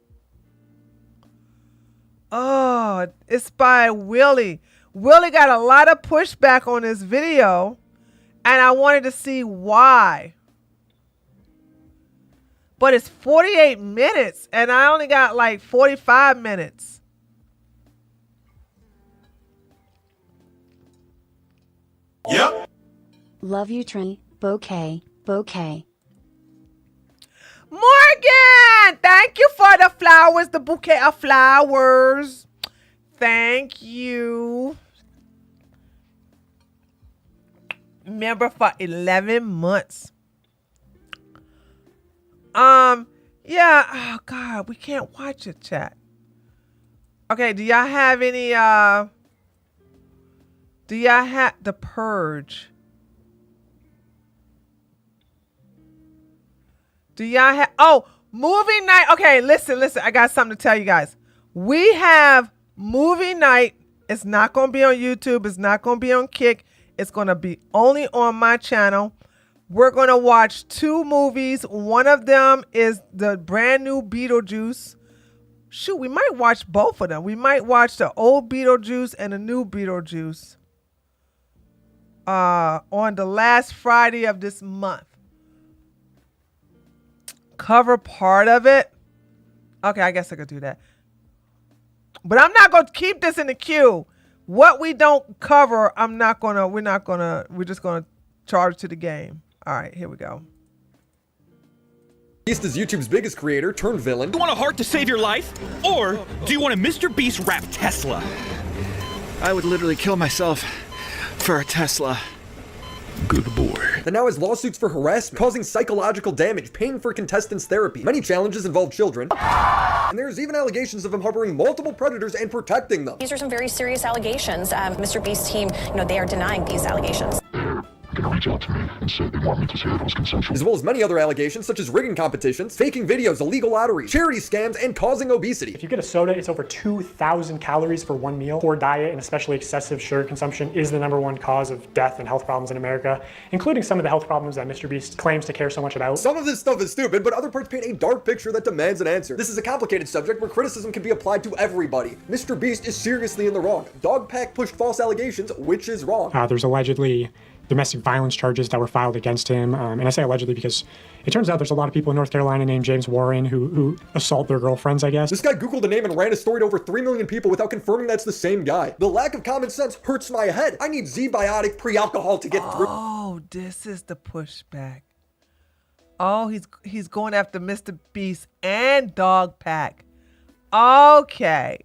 Oh, it's by Willie. Willie got a lot of pushback on this video, and I wanted to see why. But it's 48 minutes, and I only got like 45 minutes. Yep. Love you, Tree. Bouquet. Morgan, thank you for the flowers, the bouquet of flowers. Thank you. Member for 11 months. Yeah. Oh God, we can't watch it, chat. Okay, do y'all have any? Do y'all have The Purge? Do y'all have, movie night? Okay, listen. I got something to tell you guys. We have movie night. It's not going to be on YouTube. It's not going to be on Kick. It's going to be only on my channel. We're going to watch 2 movies. One of them is the brand new Beetlejuice. Shoot, we might watch both of them. We might watch the old Beetlejuice and the new Beetlejuice on the last Friday of this month. Cover part of it. Okay, I guess I could do that. But I'm not going to keep this in the queue. What we don't cover, we're just going to charge to the game. All right, here we go. Beast is YouTube's biggest creator turned villain. Do you want a heart to save your life? Or do you want a MrBeast rap Tesla? I would literally kill myself for a Tesla. Good boy. That now has lawsuits for harassment, causing psychological damage, paying for contestants' therapy. Many challenges involve children. And there's even allegations of him harboring multiple predators and protecting them. These are some very serious allegations. MrBeast team, they are denying these allegations. They're gonna reach out to me and say they want me to say that it was consensual. As well as many other allegations such as rigging competitions, faking videos, illegal lotteries, charity scams, and causing obesity. If you get a soda, it's over 2,000 calories for one meal. Poor diet and especially excessive sugar consumption is the #1 cause of death and health problems in America, including some of the health problems that MrBeast claims to care so much about. Some of this stuff is stupid, but other parts paint a dark picture that demands an answer. This is a complicated subject where criticism can be applied to everybody. MrBeast is seriously in the wrong. Dogpack pushed false allegations, which is wrong. There's allegedly domestic violence charges that were filed against him. And I say allegedly because it turns out there's a lot of people in North Carolina named James Warren who assault their girlfriends, I guess. This guy Googled a name and ran a story to over 3 million people without confirming that's the same guy. The lack of common sense hurts my head. I need Z-biotic pre-alcohol to get through. Oh, this is the pushback. Oh, he's going after MrBeast and Dogpack. Okay.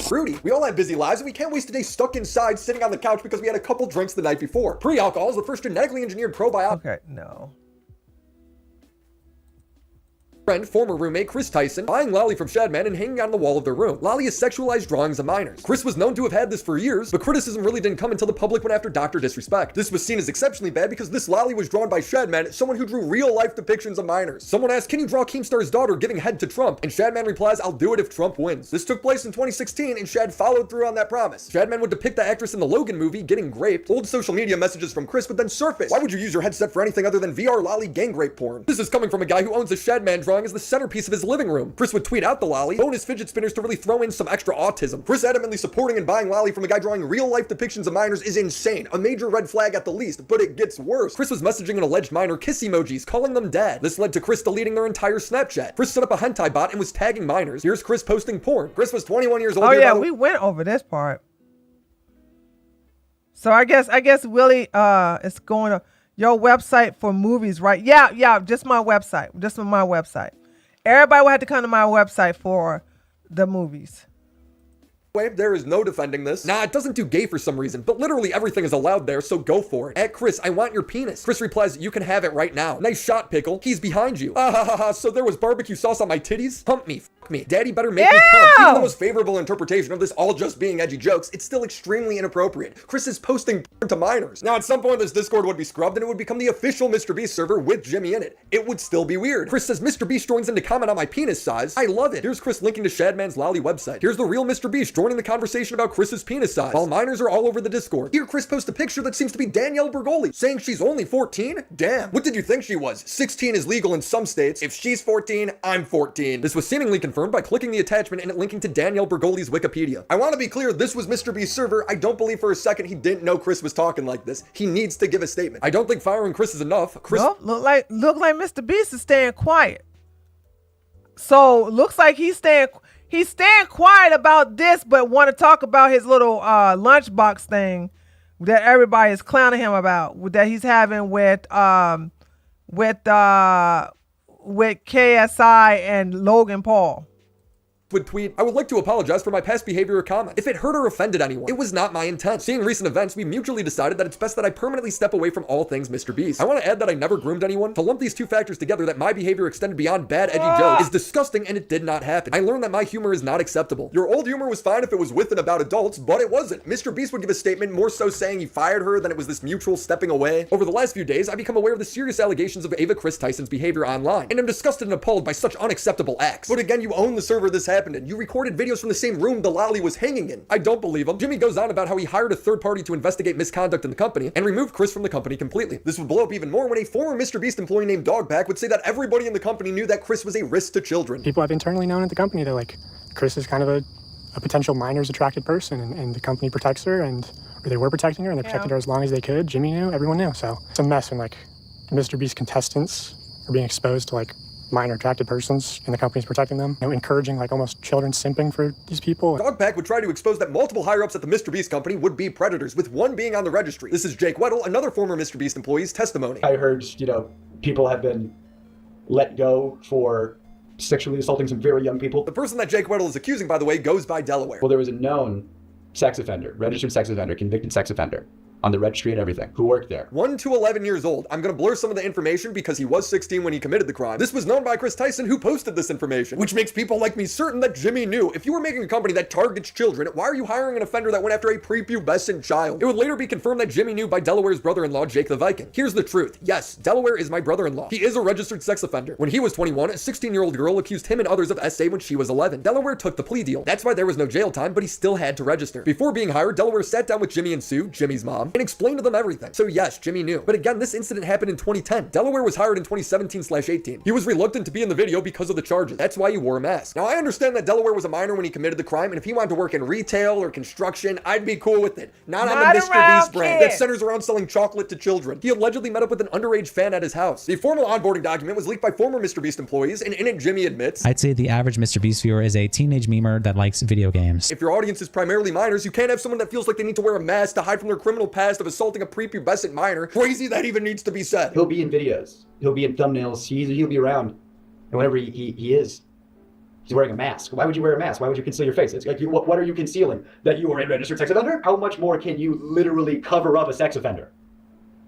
Rudy, we all have busy lives and we can't waste a day stuck inside sitting on the couch because we had a couple drinks the night before. Pre-alcohol is the first genetically engineered probiotic. Okay, no. Friend, former roommate Chris Tyson, buying Lolly from Shadman and hanging on the wall of their room. Lolly has sexualized drawings of minors. Chris was known to have had this for years, but criticism really didn't come until the public went after Dr. Disrespect. This was seen as exceptionally bad because this Lolly was drawn by Shadman, someone who drew real-life depictions of minors. Someone asked, can you draw Keemstar's daughter giving head to Trump? And Shadman replies, I'll do it if Trump wins. This took place in 2016, and Shad followed through on that promise. Shadman would depict the actress in the Logan movie getting raped. Old social media messages from Chris would then surface. Why would you use your headset for anything other than VR Lolly gang rape porn? This is coming from a guy who owns a Shadman drawing as the centerpiece of his living room. Chris would tweet out the Lolly, bonus fidget spinners to really throw in some extra autism. Chris adamantly supporting and buying Lolly from a guy drawing real-life depictions of minors is insane. A major red flag at the least, but it gets worse. Chris was messaging an alleged minor kiss emojis, calling them dad. This led to Chris deleting their entire Snapchat. Chris set up a hentai bot and was tagging minors. Here's Chris posting porn. Chris was 21 years old. Oh yeah, we went over this part. So I guess Willie is going to your website for movies, right? Yeah, just my website. Just my website. Everybody will have to come to my website for the movies. There is no defending this. Nah, it doesn't do gay for some reason, but literally everything is allowed there, so go for it. At Chris, I want your penis. Chris replies, you can have it right now. Nice shot, Pickle. He's behind you. So there was barbecue sauce on my titties? Hump me, fuck me. Daddy better make me come. Even the most favorable interpretation of this all just being edgy jokes, it's still extremely inappropriate. Chris is posting porn to minors. Now, at some point, this Discord would be scrubbed and it would become the official MrBeast server with Jimmy in it. It would still be weird. Chris says, MrBeast joins in to comment on my penis size. I love it. Here's Chris linking to Shadman's Lolly website. Here's the real MrBeast joining the conversation about Chris's penis size, while minors are all over the Discord. Here, Chris posts a picture that seems to be Danielle Bergoli, saying she's only 14? Damn. What did you think she was? 16 is legal in some states. If she's 14, I'm 14. This was seemingly confirmed by clicking the attachment and it linking to Danielle Bergoli's Wikipedia. I want to be clear, this was MrBeast's server. I don't believe for a second he didn't know Chris was talking like this. He needs to give a statement. I don't think firing Chris is enough. Chris look like MrBeast is staying quiet. So looks like he's staying quiet about this, but want to talk about his little lunchbox thing that everybody is clowning him about, that he's having with KSI and Logan Paul. Would tweet, I would like to apologize for my past behavior or comment. If it hurt or offended anyone, it was not my intent. Seeing recent events, we mutually decided that it's best that I permanently step away from all things MrBeast. I want to add that I never groomed anyone. To lump these two factors together, that my behavior extended beyond bad edgy jokes, is disgusting and it did not happen. I learned that my humor is not acceptable. Your old humor was fine if it was with and about adults, but it wasn't. MrBeast would give a statement more so saying he fired her than it was this mutual stepping away. Over the last few days, I've become aware of the serious allegations of Ava Chris Tyson's behavior online, and I'm disgusted and appalled by such unacceptable acts. But again, you own the server this happened in. You recorded videos from the same room the Lolly was hanging in. I don't believe him. Jimmy goes on about how he hired a third party to investigate misconduct in the company and removed Chris from the company completely. This would blow up even more when a former MrBeast employee named Dogpack would say that everybody in the company knew that Chris was a risk to children. People have internally known at the company that Chris is kind of a potential minors attracted person, and the company protects her, or they were protecting her, and they protected her as long as they could. Jimmy knew, everyone knew. So it's a mess when MrBeast contestants are being exposed to minor attracted persons and the company's protecting them, encouraging almost children simping for these people. Dogpack would try to expose that multiple higher-ups at the MrBeast company would be predators, with one being on the registry. This is Jake Weddle, another former MrBeast employee's testimony. I heard, people have been let go for sexually assaulting some very young people. The person that Jake Weddle is accusing, by the way, goes by Delaware. Well, there was a known sex offender, registered sex offender, convicted sex offender, on the registry and everything, who worked there. 1 to 11 years old. I'm gonna blur some of the information because he was 16 when he committed the crime. This was known by Chris Tyson, who posted this information, which makes people like me certain that Jimmy knew. If you were making a company that targets children, why are you hiring an offender that went after a prepubescent child? It would later be confirmed that Jimmy knew by Delaware's brother-in-law, Jake the Viking. Here's the truth. Yes, Delaware is my brother-in-law. He is a registered sex offender. When he was 21, a 16-year-old girl accused him and others of SA when she was 11. Delaware took the plea deal. That's why there was no jail time, but he still had to register. Before being hired, Delaware sat down with Jimmy and Sue, Jimmy's mom, and explained to them everything. So yes, Jimmy knew. But again, this incident happened in 2010. Delaware was hired in 2017/18. He was reluctant to be in the video because of the charges. That's why he wore a mask. Now, I understand that Delaware was a minor when he committed the crime, and if he wanted to work in retail or construction, I'd be cool with it. Not on the MrBeast brand that centers around selling chocolate to children. He allegedly met up with an underage fan at his house. The formal onboarding document was leaked by former MrBeast employees, and in it, Jimmy admits, I'd say the average MrBeast viewer is a teenage memer that likes video games. if your audience is primarily minors, you can't have someone that feels like they need to wear a mask to hide from their criminal past of assaulting a prepubescent minor. Crazy that even needs to be said. He'll be in videos. He'll be in thumbnails. He'll be around. And whenever he is, he's wearing a mask. Why would you wear a mask? Why would you conceal your face? It's like, what are you concealing? That you are a registered sex offender? How much more can you literally cover up a sex offender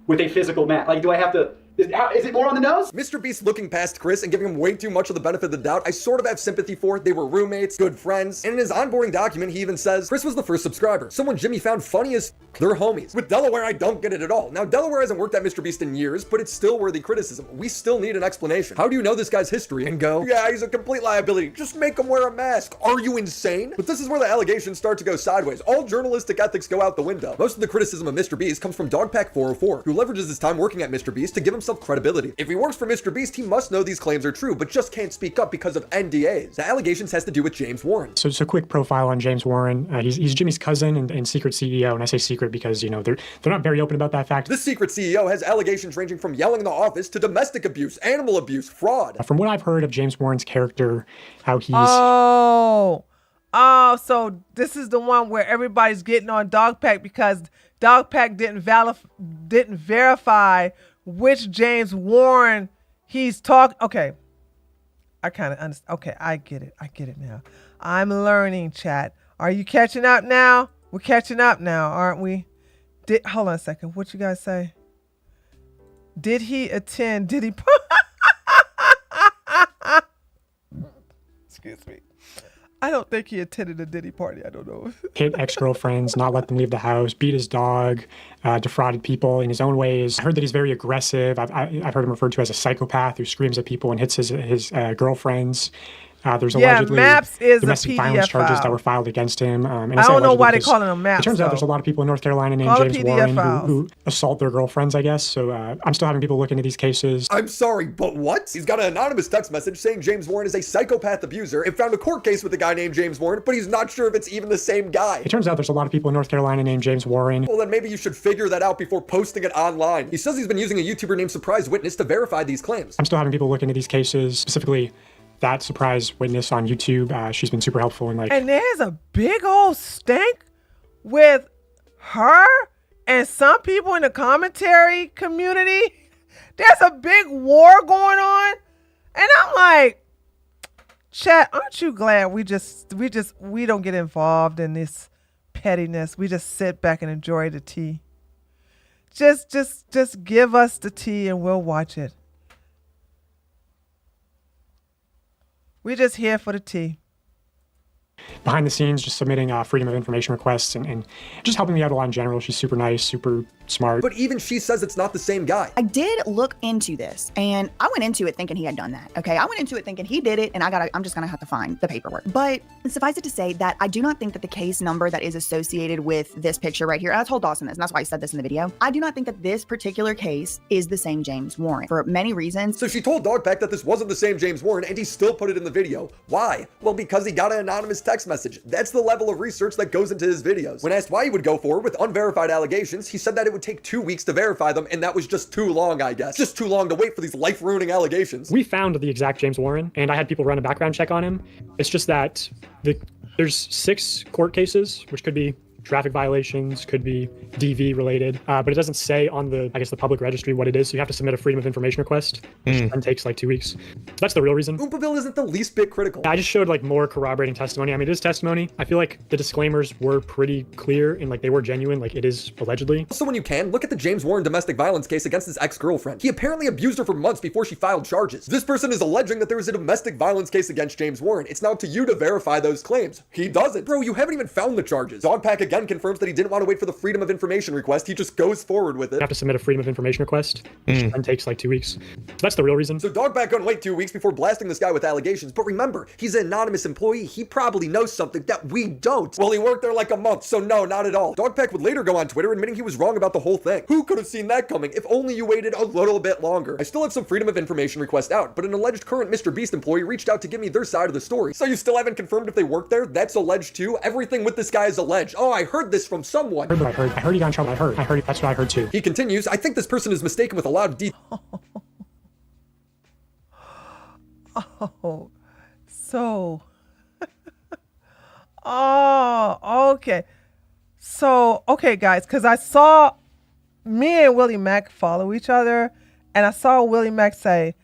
with a physical mask? Like, do I have to... Is it more on the nose? MrBeast looking past Chris and giving him way too much of the benefit of the doubt, I sort of have sympathy for. They were roommates, good friends, and in his onboarding document, he even says, Chris was the first subscriber, someone Jimmy found funny as they're homies. With Delaware, I don't get it at all. Now, Delaware hasn't worked at MrBeast in years, but it's still worthy criticism. We still need an explanation. How do you know this guy's history and go, yeah, he's a complete liability. Just make him wear a mask. Are you insane? But this is where the allegations start to go sideways. All journalistic ethics go out the window. Most of the criticism of MrBeast comes from Dogpack404, who leverages his time working at MrBeast to give himself credibility. If he works for MrBeast, he must know these claims are true, but just can't speak up because of NDAs. The allegations has to do with James Warren. So just a quick profile on James Warren. He's Jimmy's cousin and secret CEO, and I say secret because, you know, they're not very open about that fact. This secret CEO has allegations ranging from yelling in the office to domestic abuse, animal abuse, fraud. From what I've heard of James Warren's character, how he's... Oh, so this is the one where everybody's getting on Dogpack because Dogpack didn't verify which James Warren he's talking. Okay, I kind of understand. Okay, I get it now. I'm learning, chat. Are you catching up now? We're catching up now, aren't we? Hold on a second. What you guys say? Did he attend? Did he? Excuse me. I don't think he attended a Diddy party. I don't know. Hit ex-girlfriends, not let them leave the house, beat his dog, defrauded people in his own ways. I heard that he's very aggressive. I've heard him referred to as a psychopath who screams at people and hits his girlfriends. There's allegedly domestic violence charges that were filed against him. And I don't know why they're calling them maps. It turns out there's a lot of people in North Carolina named James Warren who assault their girlfriends, I guess. So I'm still having people look into these cases. I'm sorry, but what? He's got an anonymous text message saying James Warren is a psychopath abuser and found a court case with a guy named James Warren, but he's not sure if it's even the same guy. It turns out there's a lot of people in North Carolina named James Warren. Well, then maybe you should figure that out before posting it online. He says he's been using a YouTuber named Surprise Witness to verify these claims. I'm still having people look into these cases, specifically that Surprise Witness on YouTube. She's been super helpful. And there's a big old stink with her and some people in the commentary community. There's a big war going on. And I'm like, chat, aren't you glad we don't get involved in this pettiness? We just sit back and enjoy the tea. Just give us the tea and we'll watch it. We're just here for the tea. Behind the scenes, just submitting freedom of information requests and just helping me out a lot in general. She's super nice, super smart. But even she says it's not the same guy. I did look into this, and I went into it thinking he had done that. Okay, I went into it thinking he did it, and I'm just gonna have to find the paperwork. But suffice it to say that I do not think that the case number that is associated with this picture right here, and I told Dawson this, and that's why I said this in the video. I do not think that this particular case is the same James Warren for many reasons. So she told Dogpack that this wasn't the same James Warren, and he still put it in the video. Why? Well, because he got an anonymous text message. That's the level of research that goes into his videos. When asked why he would go forward with unverified allegations, he said that it would take 2 weeks to verify them, and that was just too long, I guess. Just too long to wait for these life-ruining allegations. We found the exact James Warren, and I had people run a background check on him. It's just that there's 6 court cases, which could be traffic violations, could be DV related, but it doesn't say on the, I guess, the public registry what it is. So you have to submit a freedom of information request, which then takes like 2 weeks. So that's the real reason. Oompaville isn't the least bit critical. I just showed like more corroborating testimony. I mean, it is testimony. I feel like the disclaimers were pretty clear and like they were genuine, like it is allegedly. Also, when you can, look at the James Warren domestic violence case against his ex-girlfriend. He apparently abused her for months before she filed charges. This person is alleging that there is a domestic violence case against James Warren. It's now up to you to verify those claims. He doesn't. Bro, you haven't even found the charges. Dogpack again confirms that he didn't want to wait for the freedom of information request. He just goes forward with it. You have to submit a freedom of information request, which then takes like 2 weeks. So that's the real reason. So Dogpack couldn't wait 2 weeks before blasting this guy with allegations. But remember, he's an anonymous employee. He probably knows something that we don't. Well, he worked there like a month, so no, not at all. Dogpack would later go on Twitter admitting he was wrong about the whole thing. Who could have seen that coming? If only you waited a little bit longer. I still have some freedom of information request out, but an alleged current MrBeast employee reached out to give me their side of the story. So you still haven't confirmed if they work there? That's alleged too? Everything with this guy is alleged. Oh, I heard this from someone. I heard he got in trouble. I heard. That's what I heard too. He continues, I think this person is mistaken with a lot of Oh, so, oh, okay. So, okay, guys, because I saw me and Willie Mack follow each other, and I saw Willie Mack say,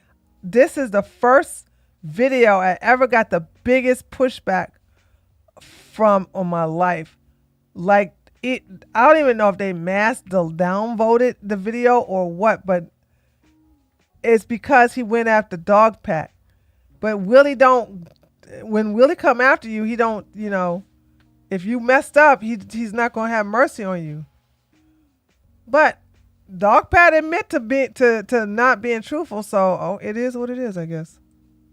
this is the first video I ever got the biggest pushback from on my life. Like, I don't even know if they downvoted the video or what, but it's because he went after Dogpack. But Willie when Willie come after you, he don't, you know, if you messed up, he's not going to have mercy on you. But Dogpack admit to not being truthful, so it is what it is, I guess.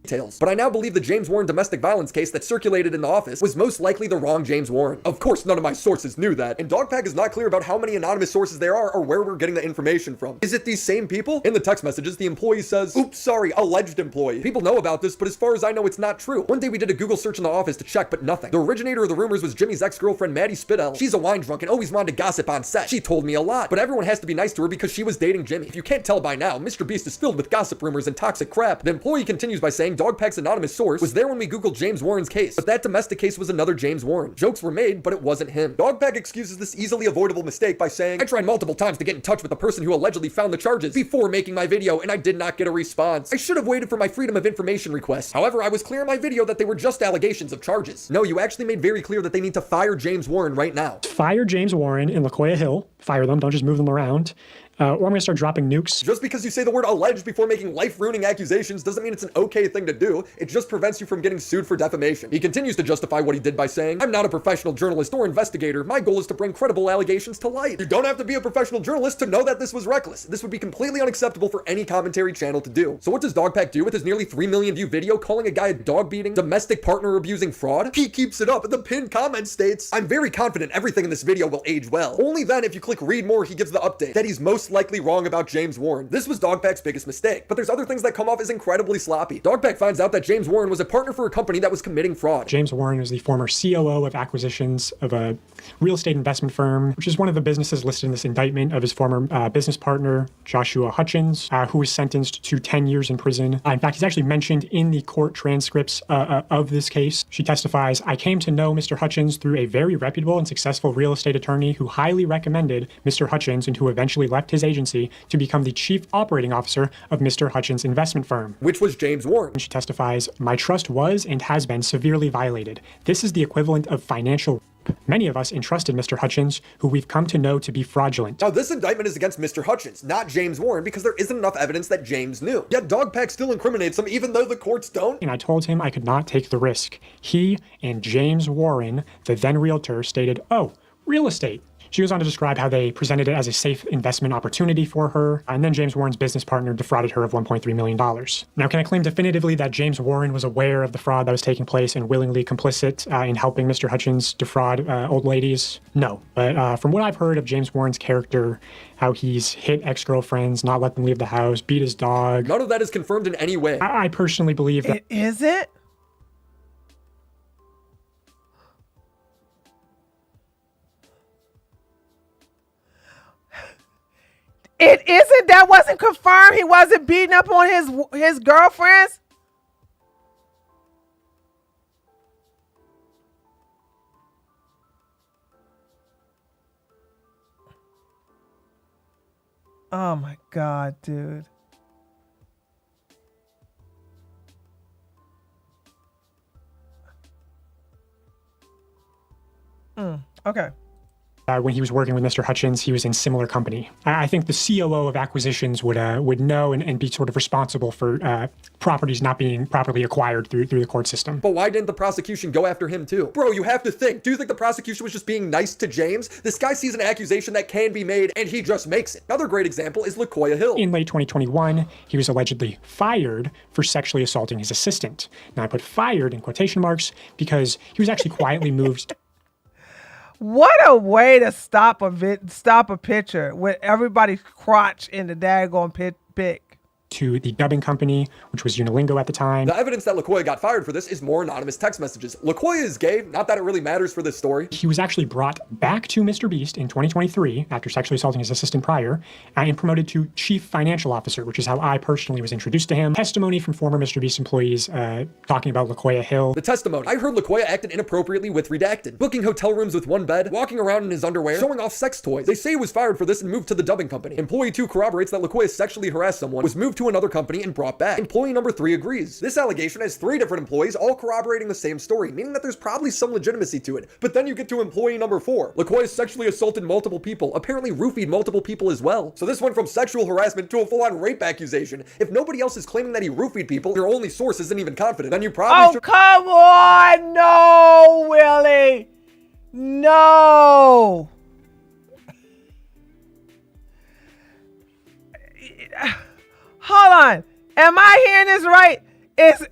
Details. But I now believe the James Warren domestic violence case that circulated in the office was most likely the wrong James Warren. Of course, none of my sources knew that, and Dogpack is not clear about how many anonymous sources there are or where we're getting the information from. Is it these same people? In the text messages, the employee says, oops, sorry, alleged employee. People know about this, but as far as I know, it's not true. One day we did a Google search in the office to check, but nothing. The originator of the rumors was Jimmy's ex-girlfriend, Maddie Spitell. She's a wine drunk and always wanted to gossip on set. She told me a lot, but everyone has to be nice to her because she was dating Jimmy. If you can't tell by now, MrBeast is filled with gossip rumors and toxic crap. The employee continues by saying Dogpack's anonymous source was there when we googled James Warren's case, but that domestic case was another James Warren. Jokes were made, but it wasn't him. Dogpack excuses this easily avoidable mistake by saying, I tried multiple times to get in touch with the person who allegedly found the charges before making my video, and I did not get a response. I should have waited for my freedom of information request. However, I was clear in my video that they were just allegations of charges. No, you actually made very clear that they need to fire James Warren right now. Fire James Warren and LaQuia Hill. Fire them, don't just move them around. Or I'm going to start dropping nukes. Just because you say the word alleged before making life-ruining accusations doesn't mean it's an okay thing to do. It just prevents you from getting sued for defamation. He continues to justify what he did by saying, I'm not a professional journalist or investigator. My goal is to bring credible allegations to light. You don't have to be a professional journalist to know that this was reckless. This would be completely unacceptable for any commentary channel to do. So what does Dogpack do with his nearly 3 million view video calling a guy a dog beating, domestic partner abusing fraud? He keeps it up, and the pinned comment states, I'm very confident everything in this video will age well. Only then, if you click read more, he gives the update that he's most likely wrong about James Warren. This was Dogpack's biggest mistake, but there's other things that come off as incredibly sloppy. Dogpack finds out that James Warren was a partner for a company that was committing fraud. James Warren is the former COO of acquisitions of a real estate investment firm, which is one of the businesses listed in this indictment of his former business partner, Joshua Hutchins, who was sentenced to 10 years in prison. In fact, he's actually mentioned in the court transcripts of this case. She testifies, I came to know Mr. Hutchins through a very reputable and successful real estate attorney who highly recommended Mr. Hutchins and who eventually left his agency to become the chief operating officer of Mr. Hutchins' investment firm, which was James Warren. She testifies, my trust was and has been severely violated. This is the equivalent of financial. Many of us entrusted Mr. Hutchins, who we've come to know to be fraudulent. Now, this indictment is against Mr. Hutchins, not James Warren, because there isn't enough evidence that James knew. Yet Dogpack still incriminates him, even though the courts don't. And I told him I could not take the risk. He and James Warren, the then realtor, stated, oh, real estate. She goes on to describe how they presented it as a safe investment opportunity for her, and then James Warren's business partner defrauded her of $1.3 million. Now, can I claim definitively that James Warren was aware of the fraud that was taking place and willingly complicit in helping Mr. Hutchins defraud old ladies? No. But from what I've heard of James Warren's character, how he's hit ex-girlfriends, not let them leave the house, beat his dog. None of that is confirmed in any way. I personally believe that. Is it? It isn't? That wasn't confirmed? He wasn't beating up on his girlfriends? Oh my God, dude. Okay. When he was working with Mr. Hutchins, he was in similar company. I think the COO of acquisitions would know and be sort of responsible for properties not being properly acquired through the court system. But why didn't the prosecution go after him too? Bro, you have to think. Do you think the prosecution was just being nice to James? This guy sees an accusation that can be made and he just makes it. Another great example is LaQuoya Hill. In late 2021, he was allegedly fired for sexually assaulting his assistant. Now I put fired in quotation marks because he was actually quietly moved. What a way to stop a picture with everybody's crotch in the daggone pic. To the dubbing company, which was Unilingo at the time. The evidence that LaQuoya got fired for this is more anonymous text messages. LaQuoya is gay, not that it really matters for this story. He was actually brought back to MrBeast in 2023 after sexually assaulting his assistant prior and promoted to chief financial officer, which is how I personally was introduced to him. Testimony from former MrBeast employees talking about LaQuoya Hill. The testimony. I heard LaQuoya acted inappropriately with redacted, booking hotel rooms with one bed, walking around in his underwear, showing off sex toys. They say he was fired for this and moved to the dubbing company. Employee 2 corroborates that LaQuoya sexually harassed someone, was moved to another company and brought back. Employee number 3 agrees. This allegation has 3 different employees all corroborating the same story, meaning that there's probably some legitimacy to it. But then you get to employee number 4. LaQuoya sexually assaulted multiple people, apparently roofied multiple people as well. So this went from sexual harassment to a full-on rape accusation. If nobody else is claiming that he roofied people, your only source isn't even confident, then you probably should— come on! No, Willie! No! Hold on. Am I hearing this right? Is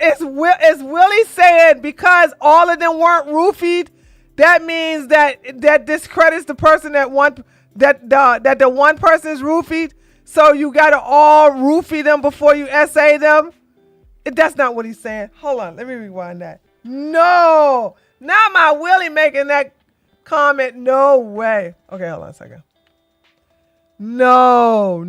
Willie saying because all of them weren't roofied, that means that discredits the person that the one person is roofied? So you gotta all roofie them before you essay them? That's not what he's saying. Hold on, let me rewind that. No, not my Willie making that comment. No way. Okay, hold on a second. No.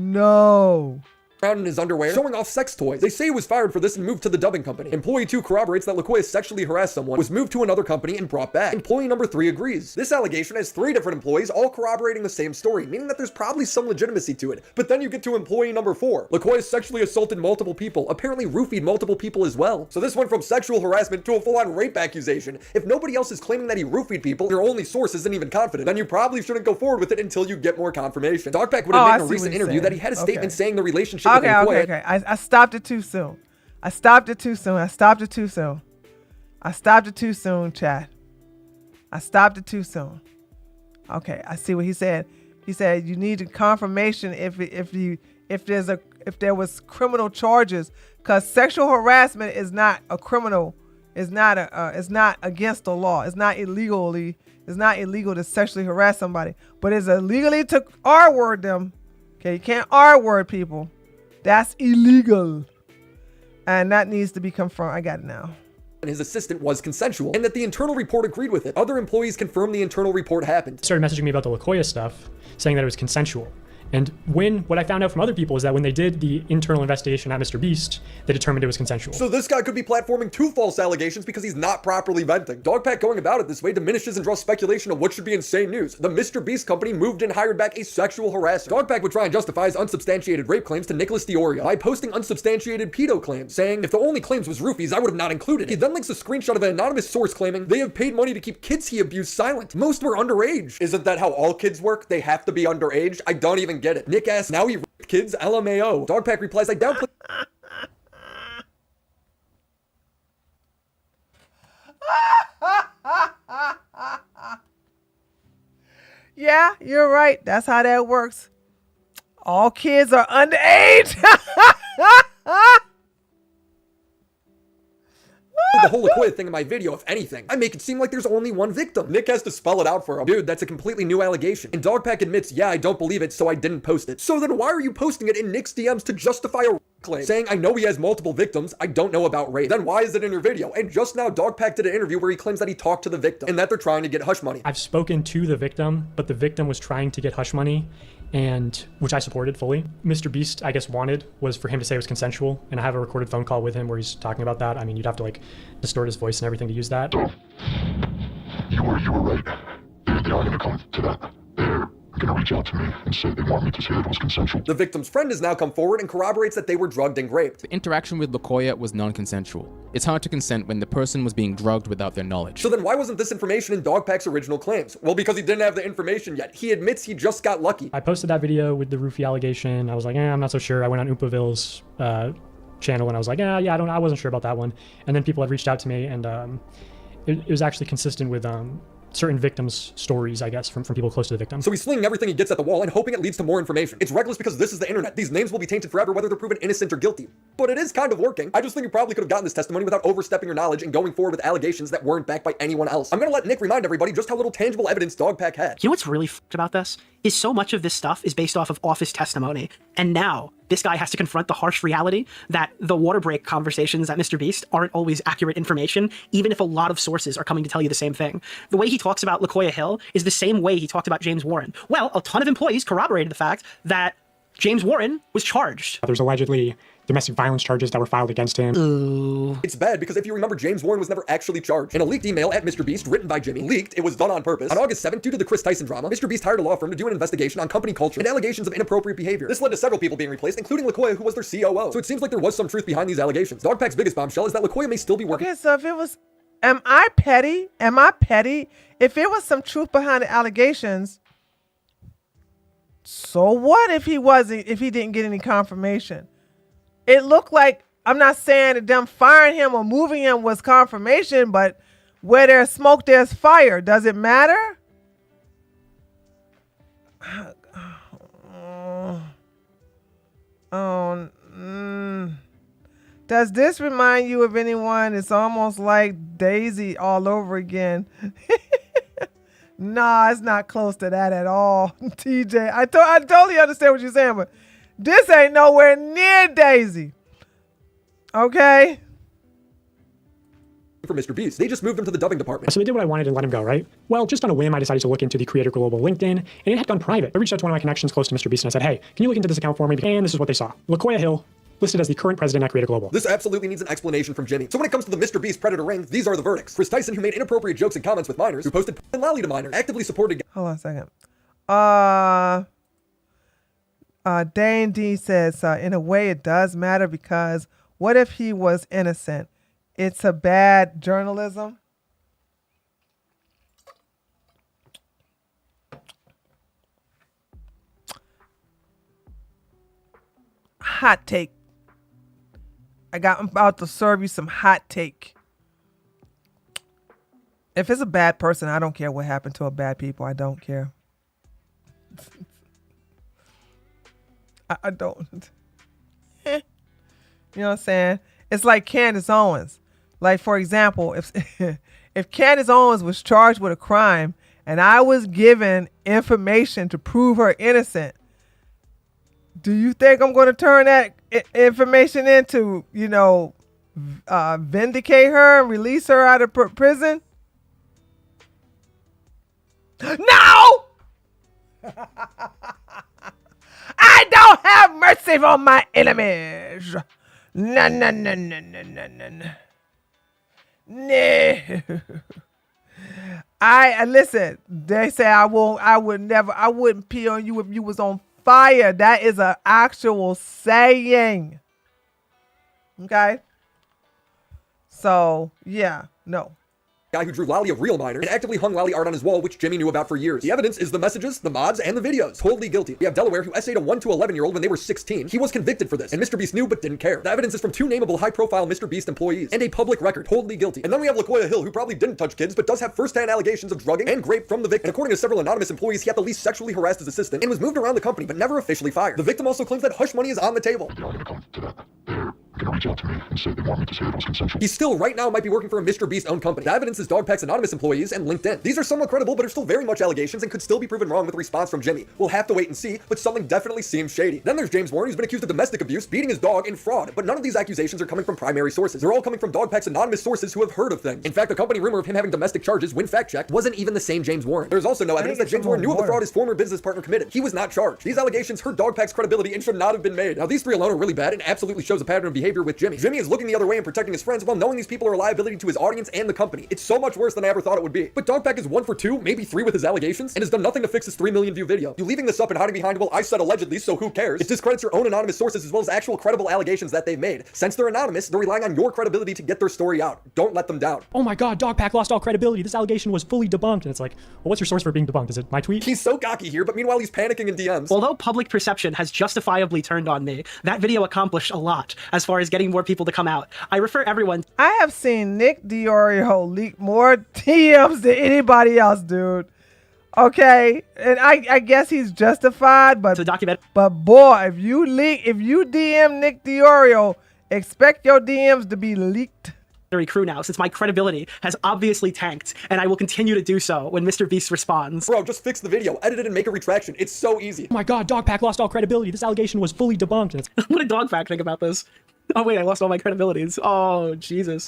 Around in his underwear, showing off sex toys. They say he was fired for this and moved to the dubbing company. Employee 2 corroborates that LaQuoya sexually harassed someone, was moved to another company and brought back. Employee number 3 agrees. This allegation has 3 different employees all corroborating the same story, meaning that there's probably some legitimacy to it. But then you get to employee number 4. LaQuoya sexually assaulted multiple people, apparently roofied multiple people as well. So this went from sexual harassment to a full-on rape accusation. If nobody else is claiming that he roofied people, your only source isn't even confident, then you probably shouldn't go forward with it until you get more confirmation. Dogpack would admit in a recent interview that he had a statement saying the relationship with LaQuoya— Okay. I stopped it too soon. I stopped it too soon, chat. I stopped it too soon. Okay, I see what he said. He said you need a confirmation if there was criminal charges, because sexual harassment is not a criminal. It's not against the law. It's not illegal to sexually harass somebody, but it's illegally to R-word them. Okay, you can't R-word people. That's illegal. And that needs to be confirmed. I got it now. And his assistant was consensual, and that the internal report agreed with it. Other employees confirmed the internal report happened. Started messaging me about the LaQuoya stuff, saying that it was consensual. And what I found out from other people is that when they did the internal investigation at MrBeast, they determined it was consensual. So this guy could be platforming 2 false allegations because he's not properly venting. Dogpack going about it this way diminishes and draws speculation of what should be insane news. The MrBeast company moved and hired back a sexual harasser. Dogpack would try and justify his unsubstantiated rape claims to Nicholas Dioria by posting unsubstantiated pedo claims, saying, if the only claims was roofies, I would have not included it. He then links a screenshot of an anonymous source claiming they have paid money to keep kids he abused silent. Most were underage. Isn't that how all kids work? They have to be underage? I don't even get it. Nick asks, now he raped kids? LMAO. Dogpack replies, I downplay. Yeah, you're right. That's how that works. All kids are underage. The whole LaQuoya thing in my video, if anything. I make it seem like there's only one victim. Nick has to spell it out for him. Dude, that's a completely new allegation. And Dogpack admits, yeah, I don't believe it, so I didn't post it. So then why are you posting it in Nick's DMs to justify a claim? Saying, I know he has multiple victims, I don't know about rape. Then why is it in your video? And just now, Dogpack did an interview where he claims that he talked to the victim and that they're trying to get hush money. I've spoken to the victim, but the victim was trying to get hush money, and which I supported fully. MrBeast, I guess, was for him to say it was consensual, and I have a recorded phone call with him where he's talking about that. I mean, you'd have to like distort his voice and everything to use that. So, you were right. They are going to come to that. They're gonna reach out to me and say they want me to say it was consensual. The victim's friend has now come forward and corroborates that they were drugged and raped. The interaction with LaKoya was non-consensual. It's hard to consent when the person was being drugged without their knowledge. So then why wasn't this information in Dogpack's original claims? Well, because he didn't have the information yet. He admits he just got lucky. I posted that video with the roofie allegation. I was like, I'm not so sure. I went on Oopaville's channel and I was like, I wasn't sure about that one. And then people had reached out to me, and it was actually consistent with certain victims' stories, I guess, from people close to the victim. So he's slinging everything he gets at the wall and hoping it leads to more information. It's reckless because this is the internet. These names will be tainted forever whether they're proven innocent or guilty. But it is kind of working. I just think you probably could have gotten this testimony without overstepping your knowledge and going forward with allegations that weren't backed by anyone else. I'm gonna let Nick remind everybody just how little tangible evidence Dogpack had. You know what's really f***ed about this? Is so much of this stuff is based off of office testimony. And now this guy has to confront the harsh reality that the water break conversations at MrBeast aren't always accurate information, even if a lot of sources are coming to tell you the same thing. The way he talks about LaKoya Hill is the same way he talked about James Warren. Well, a ton of employees corroborated the fact that James Warren was charged. There's allegedly domestic violence charges that were filed against him. Ooh. It's bad because if you remember, James Warren was never actually charged. In a leaked email at MrBeast written by Jimmy, leaked, it was done on purpose. On August 7th, due to the Chris Tyson drama, MrBeast hired a law firm to do an investigation on company culture and allegations of inappropriate behavior. This led to several people being replaced, including LaKoya, who was their COO. So it seems like there was some truth behind these allegations. Dogpack's biggest bombshell is that LaKoya may still be working. Okay, so if it was, am I petty? Am I petty? If it was some truth behind the allegations, so what if he didn't get any confirmation? It looked like, I'm not saying that them firing him or moving him was confirmation, but where there's smoke, there's fire. Does it matter? Does this remind you of anyone? It's almost like Daisy all over again. Nah, it's not close to that at all, TJ. I totally understand what you're saying, but this ain't nowhere near Daisy. Okay? For MrBeast. They just moved him to the dubbing department. So they did what I wanted and let him go, right? Well, just on a whim, I decided to look into the Creator Global LinkedIn, and it had gone private. I reached out to one of my connections close to MrBeast, and I said, hey, can you look into this account for me? And this is what they saw. LaKoya Hill, listed as the current president at Creator Global. This absolutely needs an explanation from Jimmy. So when it comes to the MrBeast Predator ring, these are the verdicts. Chris Tyson, who made inappropriate jokes and comments with minors, who posted and lolly to minors, actively supported... Hold on a second. Dane D says, in a way it does matter because what if he was innocent? It's a bad journalism. Hot take. I'm about to serve you some hot take. If it's a bad person, I don't care what happened to a bad people. I don't care. I don't. You know what I'm saying? It's like Candace Owens. Like, for example, if Candace Owens was charged with a crime and I was given information to prove her innocent, do you think I'm going to turn that information in to, vindicate her and release her out of prison? No! I don't have mercy on my enemies. No, no, no, no, no, no, no, no. No. Listen, they say I wouldn't pee on you if you was on fire. That is an actual saying. Okay? So, yeah, no. Guy who drew lolly of real minors and actively hung lolly art on his wall, which Jimmy knew about for years. The evidence is the messages, the mods, and the videos. Totally guilty. We have Delaware, who essayed a 1 to 11-year-old when they were 16. He was convicted for this, and MrBeast knew but didn't care. The evidence is from 2 nameable high-profile MrBeast employees, and a public record. Totally guilty. And then we have LaKoya Hill, who probably didn't touch kids, but does have first-hand allegations of drugging and rape from the victim. And according to several anonymous employees, he at the least sexually harassed his assistant and was moved around the company, but never officially fired. The victim also claims that hush money is on the table. They're gonna come to that. They're gonna reach out to me and say they want me to say it was consensual. He still right now might be working for a MrBeast-owned company. The evidence is Dogpack's anonymous employees and LinkedIn. These are somewhat credible, but are still very much allegations and could still be proven wrong with a response from Jimmy. We'll have to wait and see, but something definitely seems shady. Then there's James Warren, who's been accused of domestic abuse, beating his dog, and fraud. But none of these accusations are coming from primary sources. They're all coming from Dogpack's anonymous sources who have heard of things. In fact, the company rumor of him having domestic charges, when fact-checked, wasn't even the same James Warren. There's also no evidence that James Warren knew of the fraud his former business partner committed. He was not charged. These allegations hurt Dogpack's credibility and should not have been made. Now, these 3 alone are really bad and absolutely shows a pattern of behavior behavior with Jimmy. Jimmy is looking the other way and protecting his friends while knowing these people are a liability to his audience and the company. It's so much worse than I ever thought it would be. But Dogpack is 1 for 2, maybe 3 with his allegations, and has done nothing to fix his 3 million view video. You leaving this up and hiding behind, well, I said allegedly, so who cares? It discredits your own anonymous sources as well as actual credible allegations that they've made. Since they're anonymous, they're relying on your credibility to get their story out. Don't let them down. Oh my god, Dogpack lost all credibility. This allegation was fully debunked. And it's like, well, what's your source for being debunked? Is it my tweet? He's so cocky here, but meanwhile he's panicking in DMs. Although public perception has justifiably turned on me, that video accomplished a lot as far as getting more people to come out. I refer everyone. I have seen Nick Diorio leak more DMs than anybody else, dude. Okay, and I guess he's justified, but to document. But boy, if you DM Nick Diorio, expect your DMs to be leaked. Crew now, since my credibility has obviously tanked, and I will continue to do so when MrBeast responds. Bro, just fix the video, edit it, and make a retraction. It's so easy. Oh my god, Dogpack lost all credibility. This allegation was fully debunked. And what did Dogpack think about this? Oh wait, I lost all my credibilities. Oh, Jesus.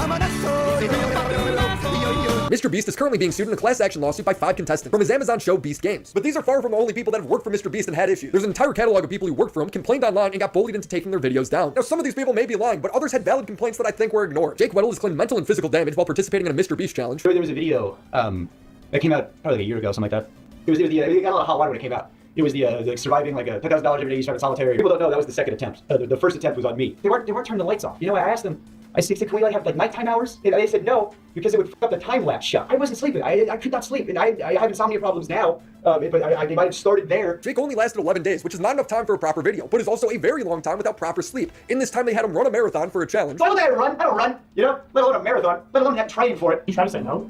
MrBeast is currently being sued in a class action lawsuit by 5 contestants from his Amazon show Beast Games. But these are far from the only people that have worked for MrBeast and had issues. There's an entire catalog of people who worked for him, complained online, and got bullied into taking their videos down. Now, some of these people may be lying, but others had valid complaints that I think were ignored. Jake Weddle has claimed mental and physical damage while participating in a MrBeast challenge. There was a video that came out probably like a year ago, something like that. It got a lot of hot water when it came out. It was the surviving like $10,000 every day you started solitary. People don't know that was the second attempt. The first attempt was on me. They weren't turning the lights off. You know, I asked them. I said, can we like have like nighttime hours? And they said no, because it would fuck up the time lapse shot. I wasn't sleeping. I could not sleep, and I have insomnia problems now. But I might have started there. Jake only lasted 11 days, which is not enough time for a proper video, but is also a very long time without proper sleep. In this time, they had him run a marathon for a challenge. So I don't run, you know, let alone a marathon, let alone have training for it. He's trying to say no.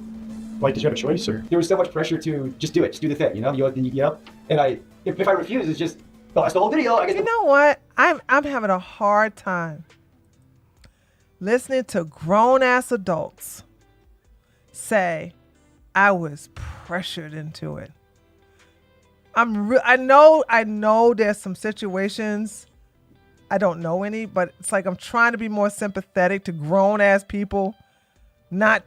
Like, did you have a choice, or? There was so much pressure to just do it, just do the thing, you know. And if I refuse, it's just that's the whole video. I guess. You know what? I'm having a hard time listening to grown-ass adults say, I was pressured into it. I know there's some situations, I don't know any, but it's like I'm trying to be more sympathetic to grown-ass people not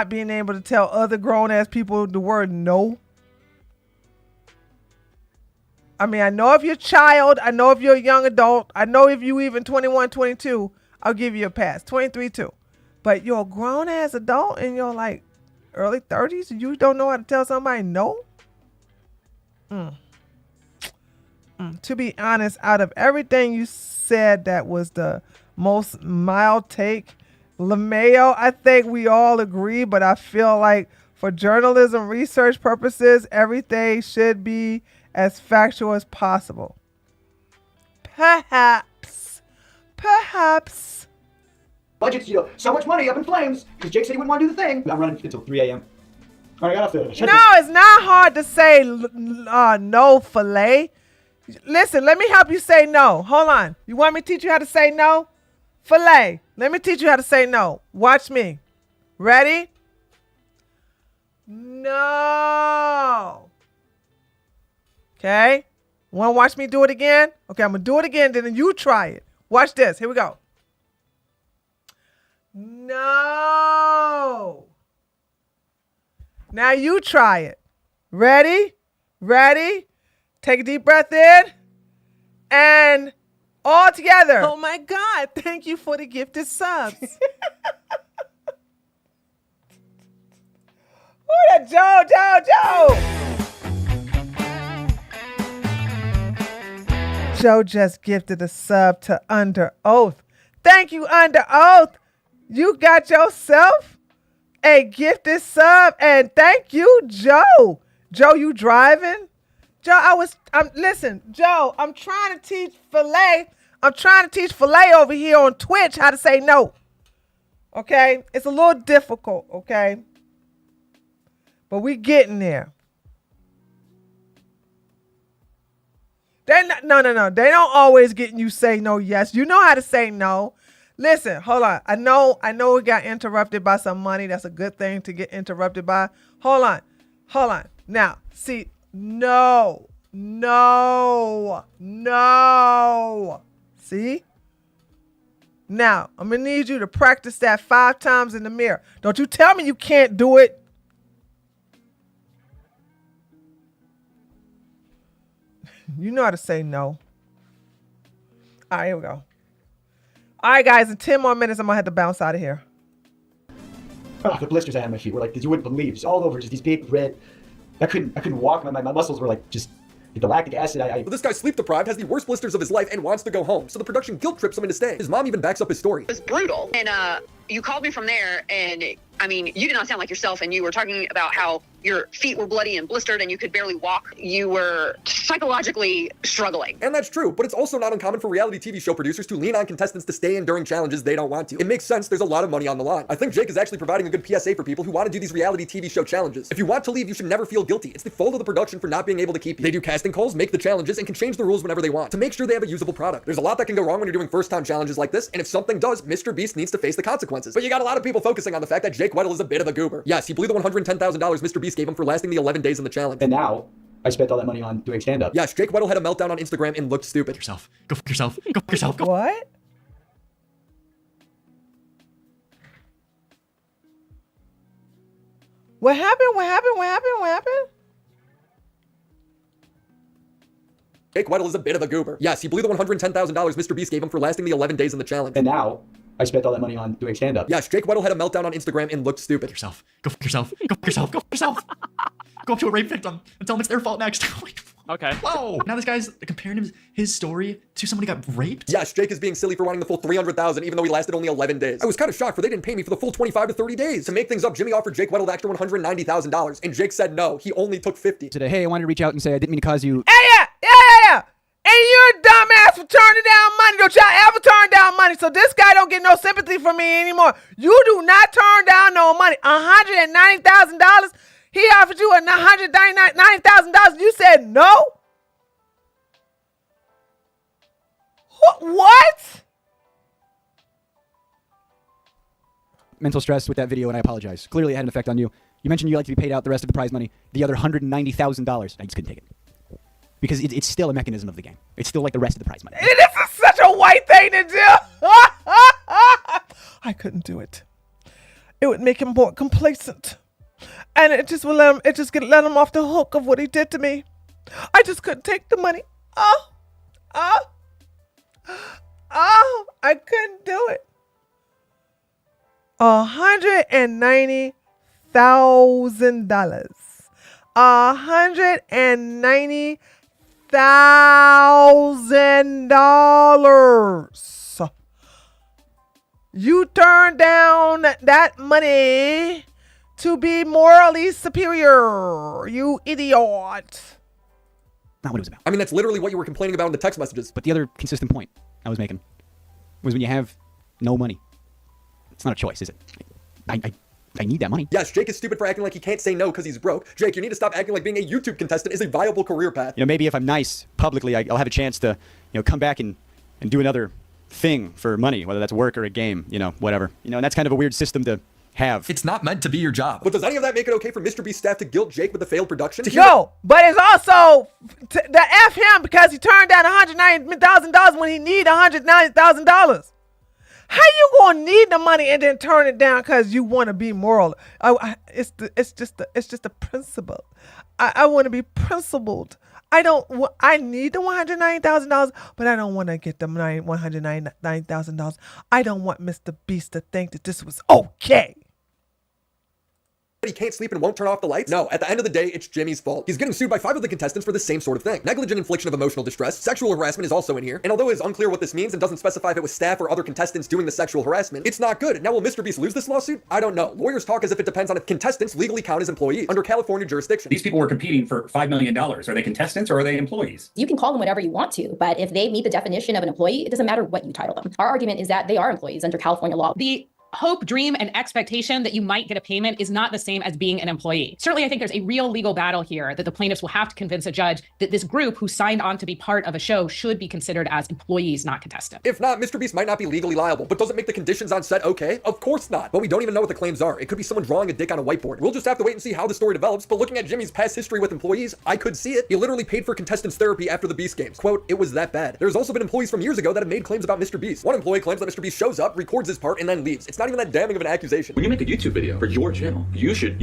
being able to tell other grown-ass people the word no. I mean, I know if you're a child, I know if you're a young adult, I know if you even 21, 22, I'll give you a pass. 23 too. But you're a grown ass adult in your like early 30s and you don't know how to tell somebody no? To be honest, out of everything you said that was the most mild take, LeMayo, I think we all agree, but I feel like for journalism research purposes, everything should be as factual as possible. Perhaps. Budget's, so much money up in flames because Jake said he wouldn't want to do the thing. I'm running until 3 a.m. All right, I got off the. No, it's not hard to say no, filet. Listen, let me help you say no. Hold on. You want me to teach you how to say no? Filet. Let me teach you how to say no. Watch me. Ready? No. Okay. Want to watch me do it again? Okay, I'm going to do it again, then you try it. Watch this. Here we go. No. Now you try it. Ready? Ready? Take a deep breath in. And all together. Oh my God. Thank you for the gifted subs. Ooh, that Joe. Joe just gifted a sub to Under Oath. Thank you, Under Oath. You got yourself a gifted sub, and thank you, Joe. Joe, you driving? Joe, listen, Joe, I'm trying to teach Filet. I'm trying to teach Filet over here on Twitch how to say no. Okay? It's a little difficult, okay? But we getting there. No. They don't always get you say no, yes. You know how to say no. Listen, hold on. I know we got interrupted by some money. That's a good thing to get interrupted by. Hold on. Now, see, no. See? Now, I'm going to need you to practice that 5 times in the mirror. Don't you tell me you can't do it. You know how to say no. All right, here we go. All right, guys, in 10 more minutes, I'm gonna have to bounce out of here. Oh, the blisters I had on my feet were like, you wouldn't believe, just all over, just these big red. I couldn't walk. My muscles were like just the lactic acid. Well, this guy's sleep deprived, has the worst blisters of his life, and wants to go home. So the production guilt trips him into staying. His mom even backs up his story. It was brutal. And you called me from there, and I mean, you did not sound like yourself, and you were talking about how your feet were bloody and blistered and you could barely walk. You were psychologically struggling. And that's true, but it's also not uncommon for reality TV show producers to lean on contestants to stay in during challenges they don't want to. It makes sense, there's a lot of money on the line. I think Jake is actually providing a good PSA for people who want to do these reality TV show challenges. If you want to leave, you should never feel guilty. It's the fault of the production for not being able to keep you. They do casting calls, make the challenges, and can change the rules whenever they want to make sure they have a usable product. There's a lot that can go wrong when you're doing first-time challenges like this, and if something does, MrBeast needs to face the consequences. But you got a lot of people focusing on the fact that Jake Weddle is a bit of a goober. Yes, he blew the $110,000 MrBeast gave him for lasting the 11 days in the challenge. And now I spent all that money on doing stand-up. Yes, Jake Weddle had a meltdown on Instagram and looked stupid. Yourself. Go fuck yourself. Go fuck yourself. Go. What? What happened? What happened? What happened? What happened? Jake Weddle is a bit of a goober. Yes, he blew the $110,000 MrBeast gave him for lasting the 11 days in the challenge. And now I spent all that money on doing stand-up. Yes, Jake Weddle had a meltdown on Instagram and looked stupid. Yourself. Go fuck yourself. Go fuck yourself. Go fuck yourself. Go up to a rape victim and tell them it's their fault next. Okay. Whoa! Now this guy's comparing his story to somebody got raped? Yes, Jake is being silly for wanting the full $300,000 even though he lasted only 11 days. I was kind of shocked for they didn't pay me for the full 25 to 30 days. To make things up, Jimmy offered Jake Weddle the extra $190,000 and Jake said no, he only took 50. Today, hey, I wanted to reach out and say I didn't mean to cause you. Yeah. And you're a dumbass for turning down money. Don't y'all ever turn down money. So this guy don't get no sympathy from me anymore. You do not turn down no money. $190,000. He offered you $199,000. You said no? What? Mental stress with that video, and I apologize. Clearly, it had an effect on you. You mentioned you like to be paid out the rest of the prize money, the other $190,000. I just couldn't take it. Because it's still a mechanism of the game. It's still like the rest of the prize money. This is such a white thing to do. I couldn't do it. It would make him more complacent. And it just would let him off the hook of what he did to me. I just couldn't take the money. I couldn't do it. $190,000. $190,000. You turned down that money to be morally superior, you idiot. Not what it was about. I mean, that's literally what you were complaining about in the text messages. But the other consistent point I was making was when you have no money, it's not a choice, is it? I need that money. Yes, Jake is stupid for acting like he can't say no because he's broke. Jake, you need to stop acting like being a YouTube contestant is a viable career path. You know, maybe if I'm nice publicly, I'll have a chance to, come back and do another thing for money, whether that's work or a game, whatever. And that's kind of a weird system to have. It's not meant to be your job. But does any of that make it okay for MrBeast staff to guilt Jake with the failed production? No, but it's also the F him because he turned down $190,000 when he need $190,000. How you gonna need the money and then turn it down because you want to be moral? It's just the principle. I want to be principled. I need the $190,000, but I don't want to get the $199,000. I don't want MrBeast to think that this was okay. He can't sleep and won't turn off the lights? No, at the end of the day, it's Jimmy's fault. He's getting sued by 5 of the contestants for the same sort of thing. Negligent infliction of emotional distress, sexual harassment is also in here, and although it is unclear what this means and doesn't specify if it was staff or other contestants doing the sexual harassment, it's not good. Now will MrBeast lose this lawsuit? I don't know. Lawyers talk as if it depends on if contestants legally count as employees under California jurisdiction. These people were competing for $5 million. Are they contestants or are they employees? You can call them whatever you want to, but if they meet the definition of an employee, it doesn't matter what you title them. Our argument is that they are employees under California law. The hope, dream, and expectation that you might get a payment is not the same as being an employee. Certainly, I think there's a real legal battle here that the plaintiffs will have to convince a judge that this group who signed on to be part of a show should be considered as employees, not contestants. If not, MrBeast might not be legally liable, but does it make the conditions on set okay? Of course not. But we don't even know what the claims are. It could be someone drawing a dick on a whiteboard. We'll just have to wait and see how the story develops, but looking at Jimmy's past history with employees, I could see it. He literally paid for contestants' therapy after the Beast Games. Quote, it was that bad. There's also been employees from years ago that have made claims about MrBeast. One employee claims that MrBeast shows up, records his part, and then leaves. It's not not even that damning of an accusation. When you make a YouTube video for your channel, you should,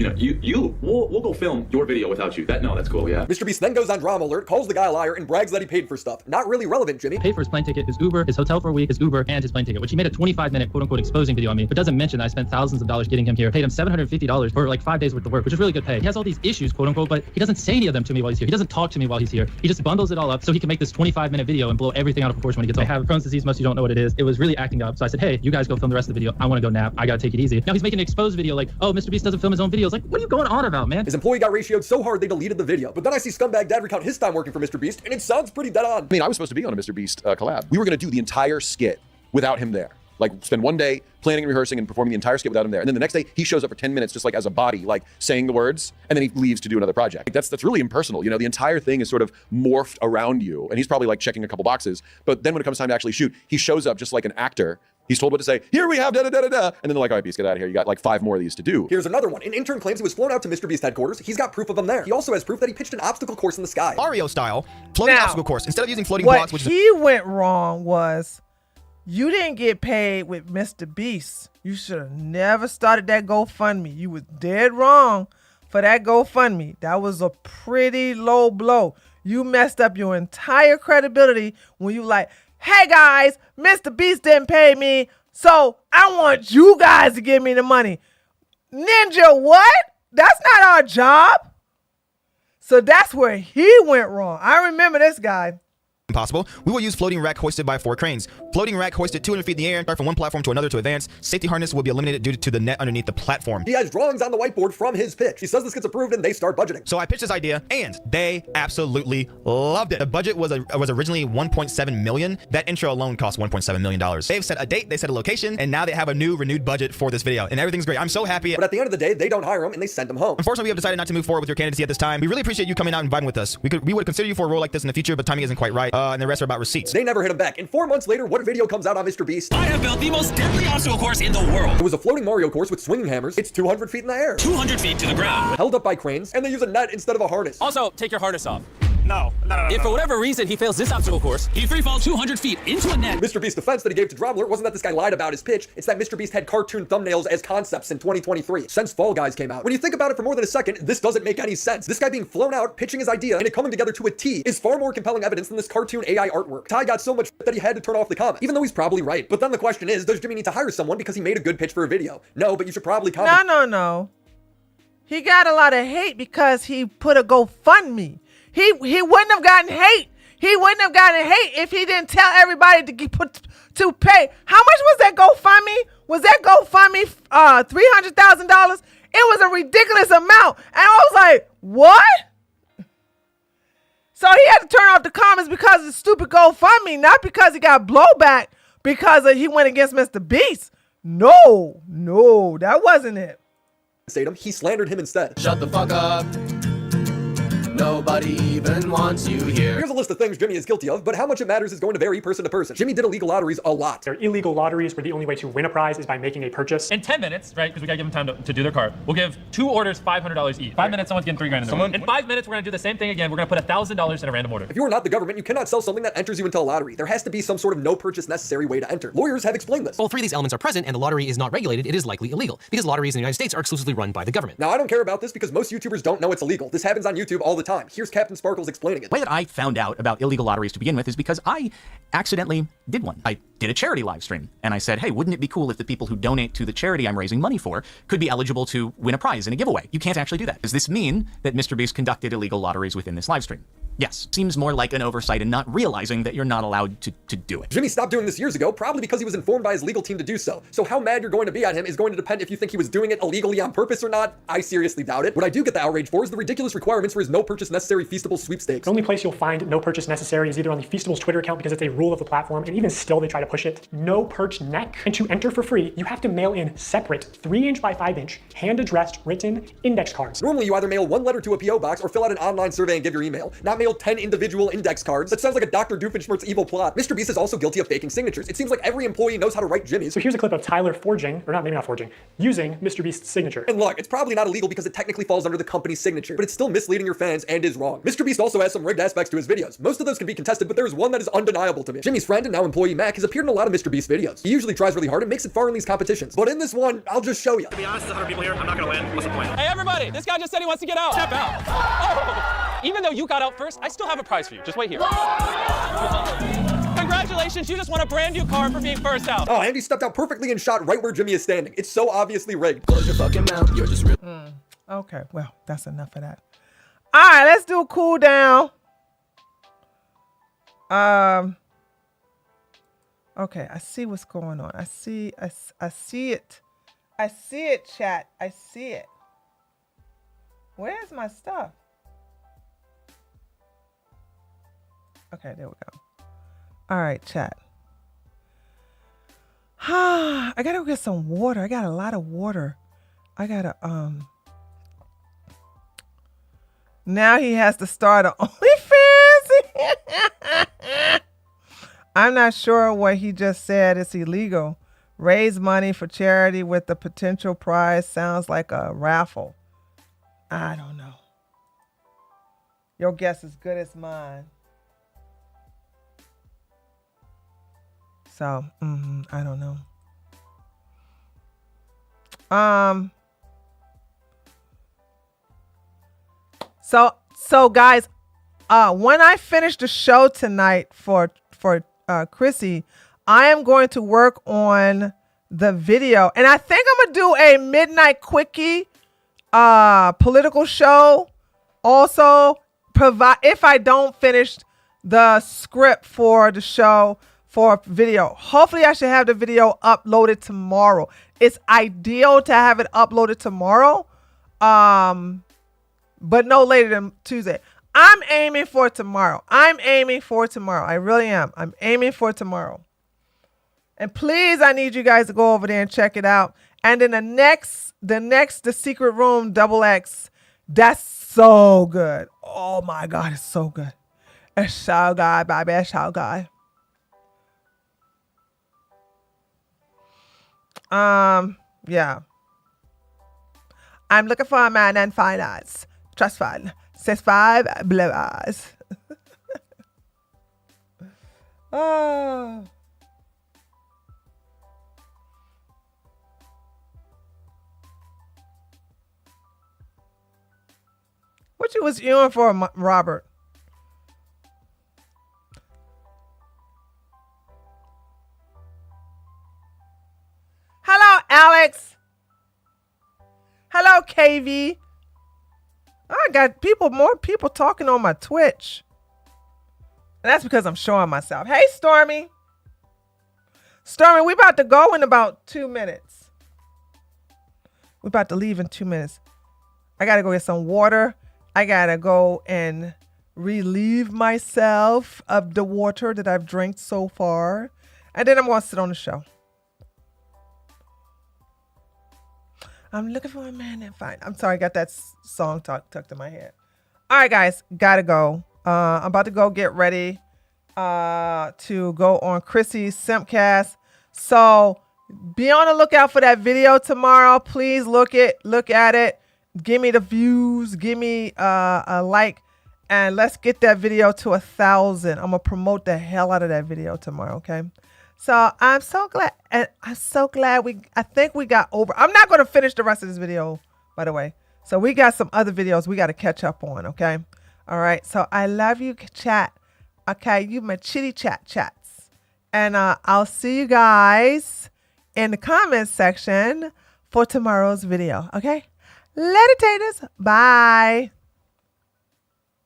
we'll go film your video without you. That's cool, yeah. MrBeast then goes on drama alert, calls the guy a liar, and brags that he paid for stuff. Not really relevant, Jimmy. Paid for his plane ticket, his Uber, his hotel for a week, his Uber, and his plane ticket, which he made a 25-minute quote-unquote exposing video on me, but doesn't mention that I spent thousands of dollars getting him here, paid him $750 for like 5 days worth of work, which is really good pay. He has all these issues, quote-unquote, but he doesn't say any of them to me while he's here. He doesn't talk to me while he's here. He just bundles it all up so he can make this 25-minute video and blow everything out of proportion when he gets home. I have Crohn's disease, most of you don't know what it is. It was really acting up, so I said, hey, you guys go film the rest of the video. I want to go nap. I gotta take it easy. Now he's making an exposed video like, oh, MrBeast doesn't film his own videos. Like, what are you going on about, man? His employee got ratioed so hard they deleted the video. But then I see Scumbag Dad recount his time working for MrBeast, and it sounds pretty dead on. I mean, I was supposed to be on a MrBeast collab. We were gonna do the entire skit without him there. Like, spend one day planning and rehearsing and performing the entire skit without him there. And then the next day, he shows up for 10 minutes just like as a body, like saying the words, and then he leaves to do another project. Like, that's really impersonal. The entire thing is sort of morphed around you. And he's probably like checking a couple boxes. But then when it comes time to actually shoot, he shows up just like an actor. He's told what to say. Here we have da-da-da-da-da. And then they're like, all right, Beast, get out of here. You got like 5 more of these to do. Here's another one. An intern claims he was flown out to MrBeast headquarters. He's got proof of him there. He also has proof that he pitched an obstacle course in the sky. Mario style, floating obstacle course. Instead of using floating what blocks, which he went wrong was, you didn't get paid with MrBeast. You should have never started that GoFundMe. You was dead wrong for that GoFundMe. That was a pretty low blow. You messed up your entire credibility when you like, hey guys, MrBeast didn't pay me, so I want you guys to give me the money. Ninja, what? That's not our job. So that's where he went wrong. I remember this guy. Possible. We will use floating rack hoisted by 4 cranes. Floating rack hoisted 200 feet in the air, start from one platform to another to advance. Safety harness will be eliminated due to the net underneath the platform. He has drawings on the whiteboard from his pitch. He says this gets approved and they start budgeting. So I pitched this idea and they absolutely loved it. The budget was originally $1.7 million. That intro alone cost $1.7 million. They've set a date, they set a location, and now they have a new renewed budget for this video. And everything's great. I'm so happy. But at the end of the day, they don't hire him and they send him home. Unfortunately, we have decided not to move forward with your candidacy at this time. We really appreciate you coming out and vibing with us. We would consider you for a role like this in the future, but timing isn't quite right. And the rest are about receipts. They never hit him back. And 4 months later, what video comes out on MrBeast? I have built the most deadly obstacle course in the world. It was a floating Mario course with swinging hammers. It's 200 feet in the air. 200 feet to the ground. Held up by cranes, and they use a net instead of a harness. Also, take your harness off. No. If for whatever reason he fails this obstacle course, he free falls 200 feet into a net. MrBeast's defense that he gave to Drobler wasn't that this guy lied about his pitch, it's that MrBeast had cartoon thumbnails as concepts in 2023, since Fall Guys came out. When you think about it for more than a second, this doesn't make any sense. This guy being flown out, pitching his idea, and it coming together to a T is far more compelling evidence than this cartoon AI artwork. Ty got so much that he had to turn off the comment, even though he's probably right. But then the question is, does Jimmy need to hire someone because he made a good pitch for a video? No, but you should probably comment. No. He got a lot of hate because he put a GoFundMe. He wouldn't have gotten hate. He wouldn't have gotten hate if he didn't tell everybody to pay. How much was that GoFundMe? Was that GoFundMe $300,000? It was a ridiculous amount. And I was like, what? So he had to turn off the comments because of the stupid GoFundMe, not because he got blowback because he went against MrBeast. No, that wasn't it. He slandered him instead. Shut the fuck up. Nobody even wants you here. Here's a list of things Jimmy is guilty of, but how much it matters is going to vary person to person. Jimmy did illegal lotteries a lot. They're illegal lotteries where the only way to win a prize is by making a purchase. In 10 minutes, right, because we gotta give them time to do their card, we'll give 2 orders $500 each. 5 minutes, someone's getting $3 grand in the In 5 minutes, we're gonna do the same thing again. We're gonna put $1,000 in a random order. If you are not the government, you cannot sell something that enters you into a lottery. There has to be some sort of no purchase necessary way to enter. Lawyers have explained this. All 3 of these elements are present and the lottery is not regulated, it is likely illegal, because lotteries in the United States are exclusively run by the government. Now, I don't care about this because most YouTubers don't know it's illegal. This happens on YouTube all the time. Here's Captain Sparkles explaining it. The way that I found out about illegal lotteries to begin with is because I accidentally did one. I did a charity live stream and I said, hey, wouldn't it be cool if the people who donate to the charity I'm raising money for could be eligible to win a prize in a giveaway? You can't actually do that. Does this mean that MrBeast conducted illegal lotteries within this live stream? Yes. Seems more like an oversight and not realizing that you're not allowed to do it. Jimmy stopped doing this years ago, probably because he was informed by his legal team to do so. So how mad you're going to be at him is going to depend if you think he was doing it illegally on purpose or not. I seriously doubt it. What I do get the outrage for is the ridiculous requirements for his no purchase necessary Feastables sweepstakes. The only place you'll find no purchase necessary is either on the Feastables Twitter account because it's a rule of the platform, and even still they try to push it. No perch neck. And to enter for free, you have to mail in separate 3-inch by 5-inch, hand-addressed, written index cards. Normally you either mail 1 letter to a PO box or fill out an online survey and give your email. Not hotmailed 10 individual index cards. That sounds like a Dr. Doofenshmirtz evil plot. MrBeast is also guilty of faking signatures. It seems like every employee knows how to write Jimmy's. So here's a clip of Tyler forging, or not, maybe not forging, using MrBeast's signature. And look, it's probably not illegal because it technically falls under the company's signature, but it's still misleading your fans and is wrong. MrBeast also has some rigged aspects to his videos. Most of those can be contested, but there's one that is undeniable to me. Jimmy's friend and now employee Mac has appeared in a lot of MrBeast videos. He usually tries really hard and makes it far in these competitions, but in this one, I'll just show you. To be honest, there's 100 people here. I'm not gonna win. What's the point? Hey, everybody! This guy just said he wants to get out. Step out. Oh. Even though you got out first, I still have a prize for you. Just wait here. Congratulations, you just won a brand new car for being first out. Oh, and he stepped out perfectly and shot right where Jimmy is standing. It's so obviously rigged. Close your fucking mouth. You're just real. Okay, well, that's enough of that. All right, let's do a cool down. Okay, I see what's going on. I see it. I see it, chat. I see it. Where's my stuff? Okay, there we go. All right, chat. I gotta go get some water. I got a lot of water. I gotta, now he has to start an OnlyFans. I'm not sure what he just said is illegal. Raise money for charity with the potential prize sounds like a raffle. I don't know. Your guess is good as mine. So, I don't know. So guys, when I finish the show tonight for Chrissy, I am going to work on the video, and I think I'm gonna do a midnight quickie political show. Also, if I don't finish the script for the show for video, hopefully I should have the video uploaded tomorrow. It's ideal to have it uploaded tomorrow, but no later than Tuesday. I'm aiming for tomorrow. I really am. I'm aiming for tomorrow. And please, I need you guys to go over there and check it out. And then the Secret Room XX, that's so good. Oh my God, it's so good. It's so good, baby. It's so good. Yeah. I'm looking for a man in finance. Trust fund. 6'5", blue eyes. Oh. What you was doing for, Robert? Hello, Alex. Hello, KV. I got more people talking on my Twitch. And that's because I'm showing myself. Hey, Stormy. Stormy, we about to go in about 2 minutes. We're about to leave in 2 minutes. I got to go get some water. I got to go and relieve myself of the water that I've drank so far. And then I'm going to sit on the show. I'm looking for a man and fine. I'm sorry, I got that song tucked in my head. All right, guys, gotta go. I'm about to go get ready to go on Chrissy's Simpcast. So be on the lookout for that video tomorrow. Please look at it. Give me the views. Give me a like, and let's get that video to 1,000. I'm gonna promote the hell out of that video tomorrow. Okay. So I'm so glad, and I'm so glad I think we got over. I'm not going to finish the rest of this video, by the way. So we got some other videos we got to catch up on, okay? All right, so I love you, chat. Okay, you my chitty chats. And I'll see you guys in the comments section for tomorrow's video, okay? Later, taters. Bye.